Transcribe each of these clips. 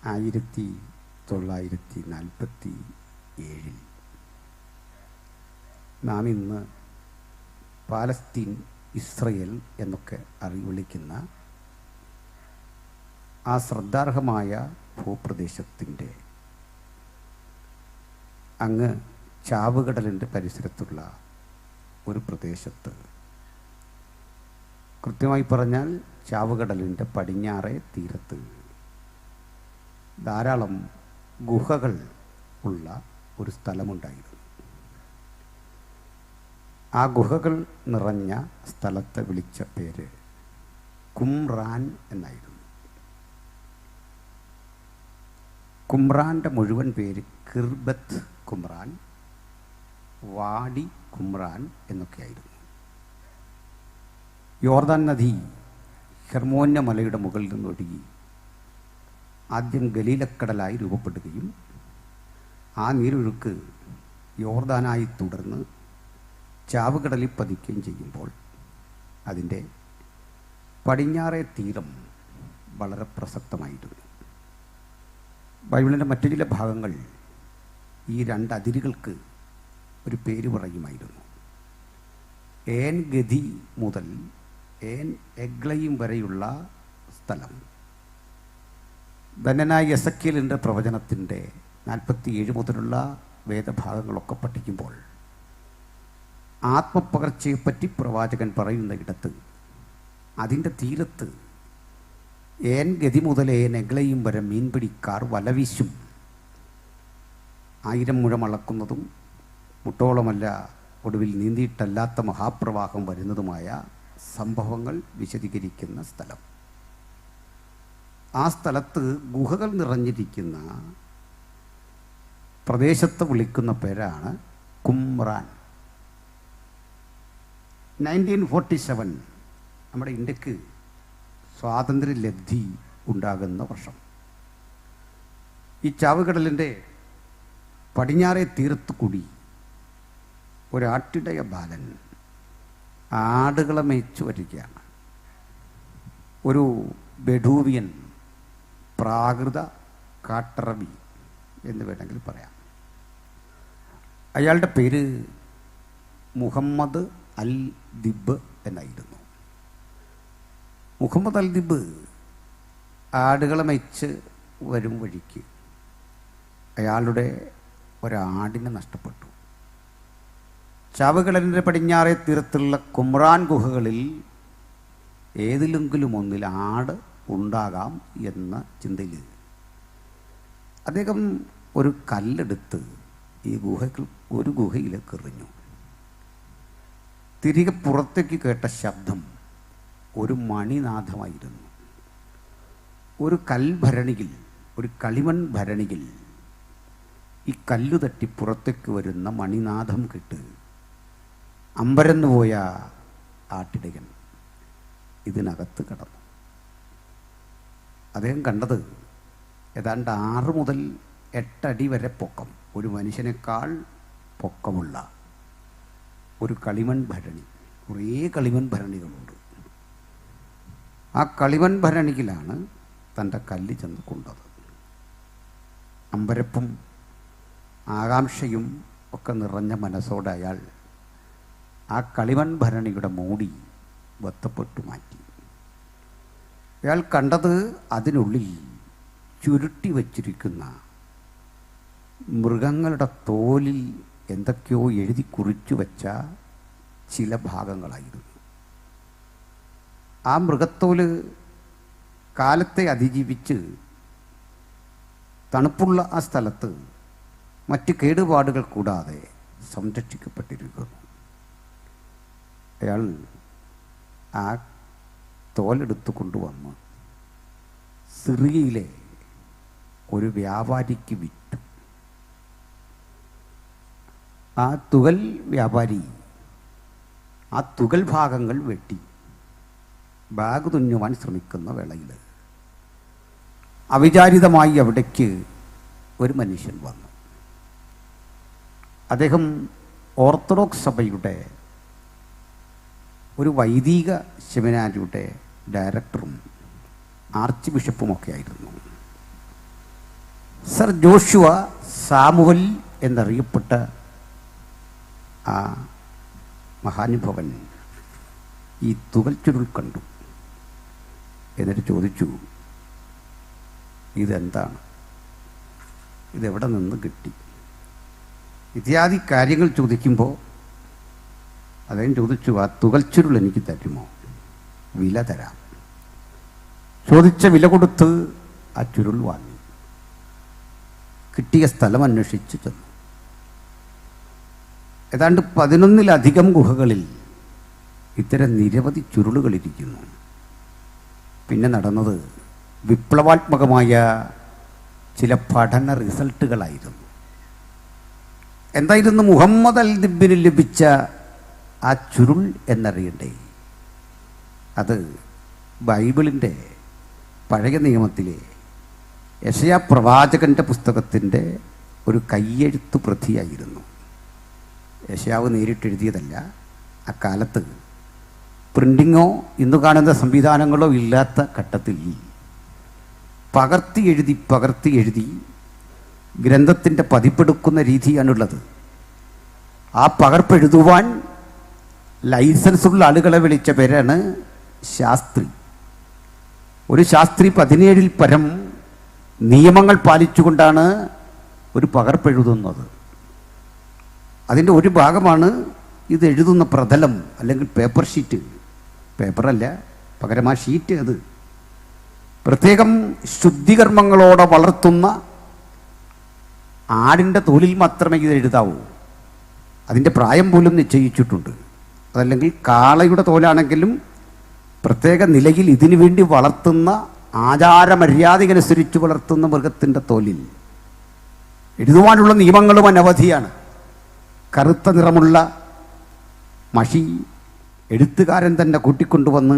1947 നാം ഇന്ന് Palestine, Israel എന്നൊക്കെ വിളിക്കുന്ന ആ ശ്രദ്ധാർഹമായ ഭൂപ്രദേശത്തിൻ്റെ അങ്ങ് ചാവുകടലിൻ്റെ പരിസരത്തുള്ള ഒരു പ്രദേശത്ത്, കൃത്യമായി പറഞ്ഞാൽ ചാവുകടലിൻ്റെ പടിഞ്ഞാറേ തീരത്ത് ധാരാളം ഗുഹകൾ ഉള്ള ഒരു സ്ഥലമുണ്ടായിരുന്നു. ആ ഗുഹകൾ നിറഞ്ഞ സ്ഥലത്തെ വിളിച്ച പേര് കുമ്രാൻ എന്നായിരുന്നു. കുമ്രാൻ്റെ മുഴുവൻ പേര് കിർബത്ത് കുമ്രാൻ, വാടി കുമ്രാൻ എന്നൊക്കെയായിരുന്നു. യോർദാൻ നദി ഹെർമോന്യ മലയുടെ മുകളിൽ നിന്നൊഴുകി ആദ്യം ഗലീലക്കടലായി രൂപപ്പെടുകയും ആ നീരൊഴുക്ക് യോർദാനായി തുടർന്ന് ചാവുകടലിൽ പതിക്കുകയും ചെയ്യുമ്പോൾ അതിൻ്റെ പടിഞ്ഞാറേ തീരം വളരെ പ്രസക്തമായിരുന്നു. ബൈബിളിൻ്റെ മറ്റു ചില ഭാഗങ്ങൾ ഈ രണ്ട് അതിരുകൾക്ക് ഒരു പേര് പറയുമായിരുന്നു. ഏൻ ഗതി മുതൽ ഏൻ എഗ്ലയും വരെയുള്ള സ്ഥലം ധന്യനായ എസെക്കിയേലിൻ്റെ പ്രവചനത്തിൻ്റെ 47 മുതലുള്ള വേദഭാഗങ്ങളൊക്കെ പഠിക്കുമ്പോൾ ആത്മപകർച്ചയെപ്പറ്റി പ്രവാചകൻ പറയുന്ന ഇടത്ത് അതിൻ്റെ തീരത്ത് ഏൻ ഗതി മുതൽ ഏൻ എഗ്ലയും വരെ മീൻപിടിക്കാർ വലവീശും, 1000 മുഴം അളക്കുന്നതും മുട്ടോളമല്ല ഒടുവിൽ നീന്തിയിട്ടല്ലാത്ത മഹാപ്രവാഹം വരുന്നതുമായ സംഭവങ്ങൾ വിശദീകരിക്കുന്ന സ്ഥലം. ആ സ്ഥലത്ത് ഗുഹകൾ നിറഞ്ഞിരിക്കുന്ന പ്രദേശത്ത് വിളിക്കുന്ന പേരാണ് കുമ്രാൻ. 1947 നമ്മുടെ ഇന്ത്യക്ക് സ്വാതന്ത്ര്യലബ്ധി ഉണ്ടാകുന്ന വർഷം. ഈ ചാവുകടലിൻ്റെ പടിഞ്ഞാറേ തീരത്ത് കൂടി ഒരാട്ടിടയ ബാലൻ ആടുകളെ മേയിച്ചു വരികയാണ്. ഒരു ബെഡൂവിയൻ, പ്രാകൃത കാട്ടറബി എന്ന് വേണമെങ്കിൽ പറയാം. അയാളുടെ പേര് മുഹമ്മദ് അൽ ദിബ് എന്നായിരുന്നു. മുഹമ്മദ് അൽ ദിബ് ആടുകളെ മേയിച്ച് വരും വഴിക്ക് അയാളുടെ ഒരാടിനെ നഷ്ടപ്പെട്ടു. ചാവുകടലിൻ്റെ പടിഞ്ഞാറേ തീരത്തുള്ള കുമ്രാൻ ഗുഹകളിൽ ഏതിലെങ്കിലും ഒന്നിൽ ആട് ഉണ്ടാകാം എന്ന ചിന്തയിൽ അദ്ദേഹം ഒരു കല്ലെടുത്ത് ഈ ഒരു ഗുഹയിലേക്ക് എറിഞ്ഞു. തിരികെ പുറത്തേക്ക് കേട്ട ശബ്ദം ഒരു മണിനാഥമായിരുന്നു. ഒരു കൽഭരണിയിൽ, ഒരു കളിമൺ ഭരണിയിൽ ഈ കല്ലു തട്ടി പുറത്തേക്ക് വരുന്ന മണിനാഥം കേട്ട് അമ്പരന്നുപോയ ആട്ടിടയൻ ഇതിനകത്ത് കടന്നു. അദ്ദേഹം കണ്ടത് ഏതാണ്ട് 6 മുതൽ 8 അടി വരെ പൊക്കം, ഒരു മനുഷ്യനേക്കാൾ പൊക്കമുള്ള ഒരു കളിമൺ ഭരണി. കുറേ കളിമൺ ഭരണികളുണ്ട്. ആ കളിമൺ ഭരണിയിലാണ് തൻ്റെ കല്ല് ചെന്ന് കൊണ്ടത്. അമ്പരപ്പും ആകാംക്ഷയും ഒക്കെ നിറഞ്ഞ മനസ്സോടെ അയാൾ ആ കളിമൺ ഭരണിയുടെ മൂടി ബന്ധപ്പെട്ടു മാറ്റി. അയാൾ കണ്ടത് അതിനുള്ളിൽ ചുരുട്ടി വച്ചിരിക്കുന്ന മൃഗങ്ങളുടെ തോലിൽ എന്തൊക്കെയോ എഴുതി കുറിച്ചു വച്ച ചില ഭാഗങ്ങളായിരുന്നു. ആ മൃഗത്തോല് കാലത്തെ അതിജീവിച്ച് തണുപ്പുള്ള ആ സ്ഥലത്ത് മറ്റ് കേടുപാടുകൾ കൂടാതെ സംരക്ഷിക്കപ്പെട്ടിരിക്കുന്നു. അയാൾ ആ തോലെടുത്ത് കൊണ്ടുവന്ന് സിറിയയിലെ ഒരു വ്യാപാരിക്ക് വിറ്റു. ആ തുകൽ വ്യാപാരി ആ തുകൽ ഭാഗങ്ങൾ വെട്ടി ബാഗ് തുന്നുവാൻ ശ്രമിക്കുന്ന വേളയിൽ അവിചാരിതമായി അവിടേക്ക് ഒരു മനുഷ്യൻ വന്നു. അദ്ദേഹം ഓർത്തഡോക്സ് സഭയുടെ ഒരു വൈദിക സെമിനാരിയുടെ ഡയറക്ടറും ആർച്ച് ബിഷപ്പുമൊക്കെ ആയിരുന്നു. സർ ജോഷുവ സാമുവൽ എന്നറിയപ്പെട്ട ആ മഹാനുഭവൻ ഈ തുകൽ ചുരുൾ കണ്ടു. എന്നിട്ട് ചോദിച്ചു, ഇതെന്താണ്, ഇതെവിടെ നിന്ന് കിട്ടി? ഇത്യാദി കാര്യങ്ങൾ ചോദിക്കുമ്പോൾ അദ്ദേഹം ചോദിച്ചു, ആ തുകൽ ചുരുൾ എനിക്ക് തരുമോ? വില തരാം. ചോദിച്ച വില കൊടുത്ത് ആ ചുരുൾ വാങ്ങി. കിട്ടിയ സ്ഥലം അന്വേഷിച്ച് ചെന്നു. ഏതാണ്ട് 11-ലധികം ഗുഹകളിൽ ഇത്തരം നിരവധി ചുരുളുകളിരിക്കുന്നു. പിന്നെ നടന്നത് വിപ്ലവാത്മകമായ ചില പഠന റിസൾട്ടുകളായിരുന്നു. എന്തായിരുന്നു മുഹമ്മദ് അൽ ദിബ്ബിന് ലഭിച്ച ആ ചുരുൾ എന്നറിയണ്ടേ? അത് ബൈബിളിൻ്റെ പഴയ നിയമത്തിലെ യെശയ്യാ പ്രവാചകൻ്റെ പുസ്തകത്തിൻ്റെ ഒരു കയ്യെഴുത്ത് പ്രതിയായിരുന്നു. യെശയ്യാവ് നേരിട്ടെഴുതിയതല്ല. അക്കാലത്ത് പ്രിൻറ്റിങ്ങോ ഇന്ന് കാണുന്ന സംവിധാനങ്ങളോ ഇല്ലാത്ത ഘട്ടത്തിൽ പകർത്തി എഴുതി ഗ്രന്ഥത്തിൻ്റെ പതിപ്പെടുക്കുന്ന രീതിയാണുള്ളത്. ആ പകർപ്പെഴുതുവാൻ ലൈസൻസുള്ള ആളുകളെ വിളിച്ച പേരാണ് ശാസ്ത്രി. ഒരു ശാസ്ത്രി 17-ൽ പരം നിയമങ്ങൾ പാലിച്ചുകൊണ്ടാണ് ഒരു പകർപ്പെഴുതുന്നത്. അതിൻ്റെ ഒരു ഭാഗമാണ് ഇത് എഴുതുന്ന പ്രതലം അല്ലെങ്കിൽ പേപ്പർ ഷീറ്റ്. പേപ്പറല്ല, പകരം ആ ഷീറ്റ്. അത് പ്രത്യേകം ശുദ്ധികർമ്മങ്ങളോടെ വളർത്തുന്ന ആടിൻ്റെ തോലിൽ മാത്രമേ ഇത് എഴുതാവൂ. അതിൻ്റെ പ്രായം പോലും നിശ്ചയിച്ചിട്ടുണ്ട്. അതല്ലെങ്കിൽ കാളയുടെ തോലാണെങ്കിലും പ്രത്യേക നിലയിൽ ഇതിനു വേണ്ടി വളർത്തുന്ന ആചാരമര്യാദയ്ക്കനുസരിച്ച് വളർത്തുന്ന മൃഗത്തിൻ്റെ തോലിൽ എഴുതുവാനുള്ള നിയമങ്ങളും അനവധിയാണ്. കറുത്ത നിറമുള്ള മഷി എഴുത്തുകാരൻ തന്നെ കൂട്ടിക്കൊണ്ടുവന്ന്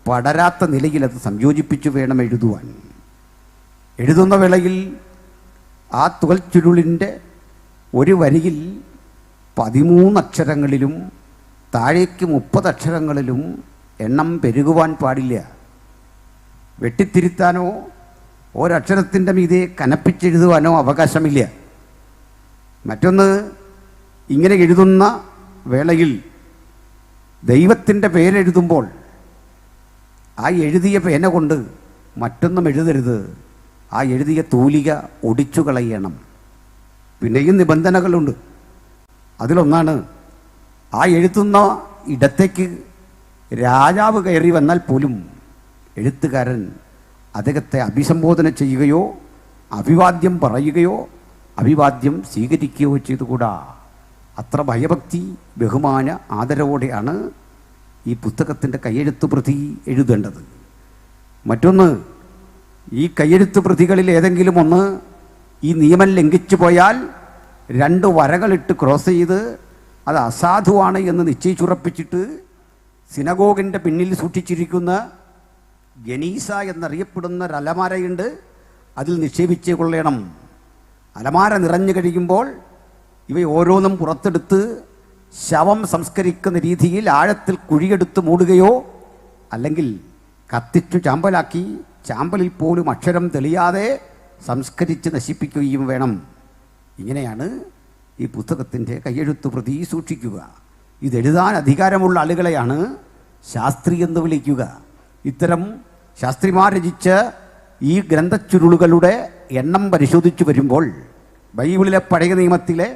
പടരാത്ത നിലയിൽ അത് സംയോജിപ്പിച്ചു വേണം എഴുതുവാൻ. എഴുതുന്ന വേളയിൽ ആ തുകൽ ചുരുളിൻ്റെ ഒരു വരിയിൽ 13 അക്ഷരങ്ങളിലും താഴേക്ക് 30 അക്ഷരങ്ങളിലും എണ്ണം പെരുകുവാൻ പാടില്ല. വെട്ടിത്തിരുത്താനോ ഒരക്ഷരത്തിൻ്റെ മീതെ കനപ്പിച്ചെഴുതുവാനോ അവകാശമില്ല. മറ്റൊന്ന്, ഇങ്ങനെ എഴുതുന്ന വേളയിൽ ദൈവത്തിൻ്റെ പേരെഴുതുമ്പോൾ ആ എഴുതിയ പേന കൊണ്ട് മറ്റൊന്നും എഴുതരുത്. ആ എഴുതിയ തൂലിക ഒടിച്ചു കളയണം. പിന്നെയും നിബന്ധനകളുണ്ട്. അതിലൊന്നാണ്, ആ എഴുതുന്ന ഇടത്തേക്ക് രാജാവ് കയറി വന്നാൽ പോലും എഴുത്തുകാരൻ അദ്ദേഹത്തെ അഭിസംബോധന ചെയ്യുകയോ അഭിവാദ്യം പറയുകയോ അഭിവാദ്യം സ്വീകരിക്കുകയോ ചെയ്തുകൂടാ. അത്ര ഭയഭക്തി, ബഹുമാന, ആദരവോടെയാണ് ഈ പുസ്തകത്തിൻ്റെ കയ്യെഴുത്ത് പ്രതി എഴുതേണ്ടത്. മറ്റൊന്ന്, ഈ കയ്യെഴുത്ത് പ്രതികളിൽ ഏതെങ്കിലും ഒന്ന് ഈ നിയമം ലംഘിച്ചു പോയാൽ 2 വരകളിട്ട് ക്രോസ് ചെയ്ത് അത് അസാധുവാണ് എന്ന് നിശ്ചയിച്ചുറപ്പിച്ചിട്ട് സിനഗോഗിൻ്റെ പിന്നിൽ സൂക്ഷിച്ചിരിക്കുന്ന ഗനീസ എന്നറിയപ്പെടുന്ന ഒരു അലമാരയുണ്ട്. അതിൽ നിക്ഷേപിച്ചേ കൊള്ളണം. അലമാര നിറഞ്ഞു കഴിയുമ്പോൾ ഇവ ഓരോന്നും പുറത്തെടുത്ത് ശവം സംസ്കരിക്കുന്ന രീതിയിൽ ആഴത്തിൽ കുഴിയെടുത്ത് മൂടുകയോ അല്ലെങ്കിൽ കത്തിച്ചു ചാമ്പലാക്കി ചാമ്പലിൽ പോലും അക്ഷരം തെളിയാതെ സംസ്കരിച്ച് നശിപ്പിക്കുകയും വേണം. ഇങ്ങനെയാണ് ഈ പുസ്തകത്തിൻ്റെ കയ്യെഴുത്ത് പ്രതി സൂക്ഷിക്കുക. ഇതെഴുതാൻ അധികാരമുള്ള ആളുകളെയാണ് ശാസ്ത്രി എന്ന് വിളിക്കുക. ഇത്തരം ശാസ്ത്രിമാർ രചിച്ച ഈ ഗ്രന്ഥച്ചുരുളുകളുടെ എണ്ണം പരിശോധിച്ചു വരുമ്പോൾ ബൈബിളിലെ പഴയ നിയമത്തിലെ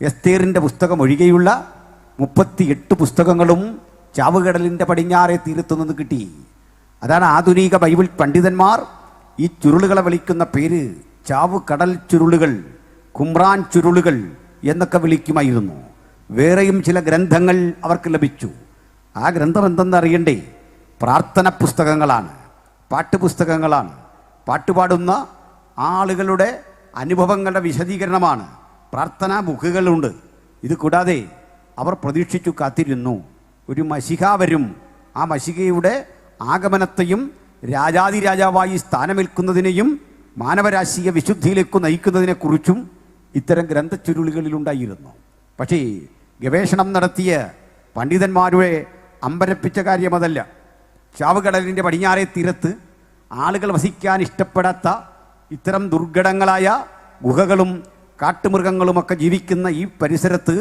എസ്തേറിൻ്റെ പുസ്തകം ഒഴികെയുള്ള 38 പുസ്തകങ്ങളും ചാവുകടലിൻ്റെ പടിഞ്ഞാറെ തീരത്തുനിന്ന് കിട്ടി. അതാണ് ആധുനിക ബൈബിൾ പണ്ഡിതന്മാർ ഈ ചുരുളുകളെ വിളിക്കുന്ന പേര് ചാവ് കടൽ ചുരുളുകൾ, കുമ്രാൻ ചുരുളുകൾ എന്നൊക്കെ വിളിക്കുമായിരുന്നു. വേറെയും ചില ഗ്രന്ഥങ്ങൾ അവർക്ക് ലഭിച്ചു. ആ ഗ്രന്ഥം എന്തെന്നറിയണ്ടേ? പ്രാർത്ഥന പുസ്തകങ്ങളാണ്, പാട്ടുപുസ്തകങ്ങളാണ്. പാട്ടുപാടുന്ന ആളുകളുടെ അനുഭവങ്ങളുടെ വിശദീകരണമാണ്. പ്രാർത്ഥനാ ബുക്കുകളുണ്ട്. ഇത് കൂടാതെ അവർ പ്രതീക്ഷിച്ചു കാത്തിരുന്നു, ഒരു മശിഹ വരും. ആ മശിഹയുടെ ആഗമനത്തെയും രാജാതിരാജാവായി സ്ഥാനമേൽക്കുന്നതിനെയും മാനവരാശിയെ വിശുദ്ധിയിലേക്ക് നയിക്കുന്നതിനെക്കുറിച്ചും ഇത്തരം ഗ്രന്ഥച്ചുരുളുകളിലുണ്ടായിരുന്നു. പക്ഷേ ഗവേഷണം നടത്തിയ പണ്ഡിതന്മാരുടെ അമ്പരപ്പിച്ച കാര്യം അതല്ല. ചാവുകടലിൻ്റെ പടിഞ്ഞാറേ തീരത്ത് ആളുകൾ വസിക്കാൻ ഇഷ്ടപ്പെടാത്ത ഇത്തരം ദുർഘടങ്ങളായ ഗുഹകളും കാട്ടുമൃഗങ്ങളുമൊക്കെ ജീവിക്കുന്ന ഈ പരിസരത്ത്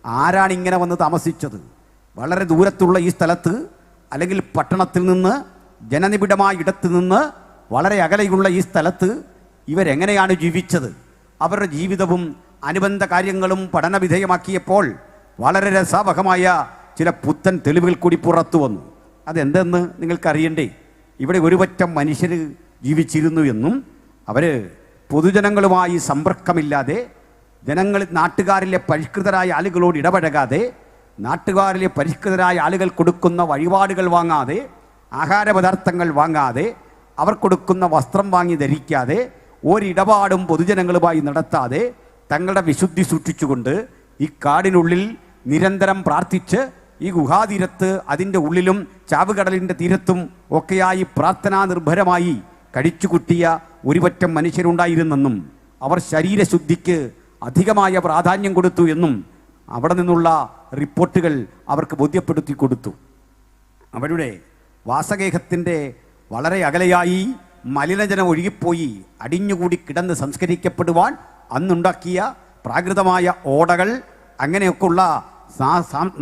ആരാണ് ഇങ്ങനെ വന്ന് താമസിച്ചത്? വളരെ ദൂരത്തുള്ള ഈ സ്ഥലത്ത്, അല്ലെങ്കിൽ പട്ടണത്തിൽ നിന്ന്, ജനനിബിഡമായ ഇടത്ത് നിന്ന് വളരെ അകലെയുള്ള ഈ സ്ഥലത്ത് ഇവരെങ്ങനെയാണ് ജീവിച്ചത്? അവരുടെ ജീവിതവും അനുബന്ധ കാര്യങ്ങളും പഠനവിധേയമാക്കിയപ്പോൾ വളരെ രസാവഹമായ ചില പുത്തൻ തെളിവുകൾ കൂടി പുറത്തു വന്നു. അതെന്തെന്ന് നിങ്ങൾക്കറിയണ്ടേ? ഇവിടെ ഒരുപറ്റം മനുഷ്യർ ജീവിച്ചിരുന്നു എന്നും അവർ പൊതുജനങ്ങളുമായി സമ്പർക്കമില്ലാതെ, നാട്ടുകാരിലെ പരിഷ്കൃതരായ ആളുകളോട് ഇടപഴകാതെ, നാട്ടുകാരിലെ പരിഷ്കൃതരായ ആളുകൾ കൊടുക്കുന്ന വഴിപാടുകൾ വാങ്ങാതെ, ആഹാരപദാർത്ഥങ്ങൾ വാങ്ങാതെ, അവർ കൊടുക്കുന്ന വസ്ത്രം വാങ്ങി ധരിക്കാതെ, ഒരിടപാടും പൊതുജനങ്ങളുമായി നടത്താതെ തങ്ങളുടെ വിശുദ്ധി സൂക്ഷിച്ചുകൊണ്ട് ഈ കാടിനുള്ളിൽ നിരന്തരം പ്രാർത്ഥിച്ച്, ഈ ഗുഹാതീരത്ത് അതിൻ്റെ ഉള്ളിലും ചാവുകടലിൻ്റെ തീരത്തും ഒക്കെയായി പ്രാർത്ഥനാ നിർഭരമായി കഴിച്ചുകുട്ടിയ ഒരുപറ്റം മനുഷ്യരുണ്ടായിരുന്നെന്നും അവർ ശരീരശുദ്ധിക്ക് അധികമായ പ്രാധാന്യം കൊടുത്തു എന്നും അവിടെ നിന്നുള്ള റിപ്പോർട്ടുകൾ അവർക്ക് ബോധ്യപ്പെടുത്തി കൊടുത്തു. അവരുടെ വാസഗേഹത്തിൻ്റെ വളരെ അകലെയായി മലിനജനം ഒഴുകിപ്പോയി അടിഞ്ഞുകൂടി കിടന്ന് സംസ്കരിക്കപ്പെടുവാൻ അന്നുണ്ടാക്കിയ പ്രാകൃതമായ ഓടകൾ, അങ്ങനെയൊക്കെയുള്ള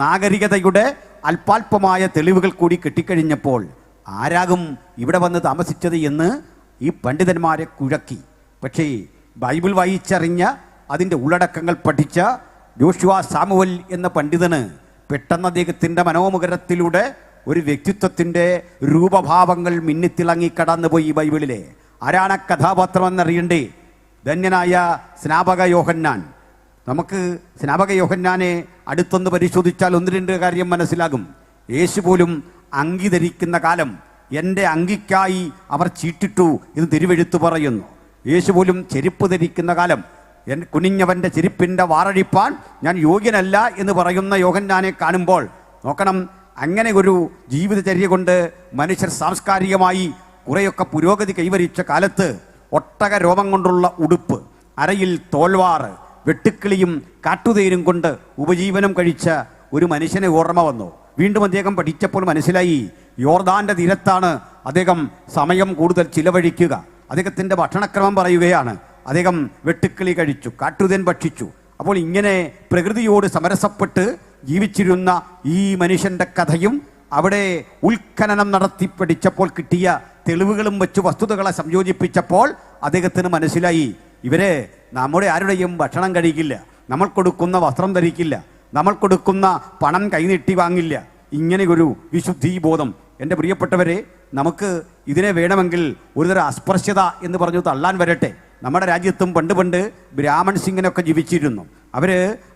നാഗരികതയുടെ അല്പാൽപമായ തെളിവുകൾ കൂടി കിട്ടിക്കഴിഞ്ഞപ്പോൾ ആരാകും ഇവിടെ വന്ന് താമസിച്ചത് എന്ന് ഈ പണ്ഡിതന്മാരെ കുഴക്കി. പക്ഷേ ബൈബിൾ വായിച്ചറിഞ്ഞ അതിൻ്റെ ഉള്ളടക്കങ്ങൾ പഠിച്ച ജോഷുവ സാമുവൽ എന്ന പണ്ഡിതന് പെട്ടെന്ന് അദ്ദേഹത്തിൻ്റെ മനോമുഖരത്തിലൂടെ ഒരു വ്യക്തിത്വത്തിൻ്റെ രൂപഭാവങ്ങൾ മിന്നിത്തിളങ്ങി കടന്നുപോയി. ബൈബിളിലെ ആരാണ് കഥാപാത്രം എന്നറിയണ്ടേ? ധന്യനായ സ്നാപക യോഹന്നാൻ. നമുക്ക് സ്നാപക യോഹന്നാനെ അടുത്തൊന്ന് പരിശോധിച്ചാൽ ഒന്ന് രണ്ട് കാര്യം മനസ്സിലാകും. യേശു പോലും അങ്കി ധരിക്കുന്ന കാലം എൻ്റെ അങ്കിക്കായി അവർ ചീട്ടിട്ടു എന്ന് തിരുവെഴുത്ത് പറയുന്നു. യേശു പോലും ചെരുപ്പ് ധരിക്കുന്ന കാലം, കുനിഞ്ഞവൻ്റെ ചെരുപ്പിൻ്റെ വാറഴിപ്പാൻ ഞാൻ യോഗ്യനല്ല എന്ന് പറയുന്ന യോഹന്നാനെ കാണുമ്പോൾ നോക്കണം, അങ്ങനെ ഒരു ജീവിതചര്യ കൊണ്ട് മനുഷ്യർ സാംസ്കാരികമായി കുറേയൊക്കെ പുരോഗതി കൈവരിച്ച കാലത്ത് ഒട്ടക രോമം കൊണ്ടുള്ള ഉടുപ്പ്, അരയിൽ തോൽവാറ്, വെട്ടുക്കിളിയും കാട്ടുതേരും കൊണ്ട് ഉപജീവനം കഴിച്ച ഒരു മനുഷ്യനെ ഓർമ്മ വന്നു. വീണ്ടും അദ്ദേഹം പഠിച്ചപ്പോൾ മനസ്സിലായി, യോർദാൻ്റെ തീരത്താണ് അദ്ദേഹം സമയം കൂടുതൽ ചിലവഴിക്കുക. അദ്ദേഹത്തിൻ്റെ ഭക്ഷണക്രമം പറയുകയാണ്, അദ്ദേഹം വെട്ടുക്കിളി കഴിച്ചു, കാട്ടുതേൻ ഭക്ഷിച്ചു. അപ്പോൾ ഇങ്ങനെ പ്രകൃതിയോട് സമരസപ്പെട്ട് ജീവിച്ചിരുന്ന ഈ മനുഷ്യൻ്റെ കഥയും അവിടെ ഉത്ഖനനം നടത്തി പഠിച്ചപ്പോൾ കിട്ടിയ തെളിവുകളും വെച്ച് വസ്തുതകളെ സംയോജിപ്പിച്ചപ്പോൾ അദ്ദേഹത്തിന് മനസ്സിലായി, ഇവരെ നമ്മുടെ ആരുടെയും ഭക്ഷണം കഴിക്കില്ല, നമ്മൾ കൊടുക്കുന്ന വസ്ത്രം ധരിക്കില്ല, നമ്മൾ കൊടുക്കുന്ന പണം കൈനീട്ടി വാങ്ങില്ല. ഇങ്ങനെ ഒരു വിശുദ്ധി ബോധം. എൻ്റെ പ്രിയപ്പെട്ടവരെ, നമുക്ക് ഇതിനെ വേണമെങ്കിൽ ഒരുതരം അസ്പൃശ്യത എന്ന് പറഞ്ഞു തള്ളാൻ വരട്ടെ. നമ്മുടെ രാജ്യത്തും പണ്ട് ബ്രാഹ്മൺ സിംഗനൊക്കെ ജീവിച്ചിരുന്നു. അവർ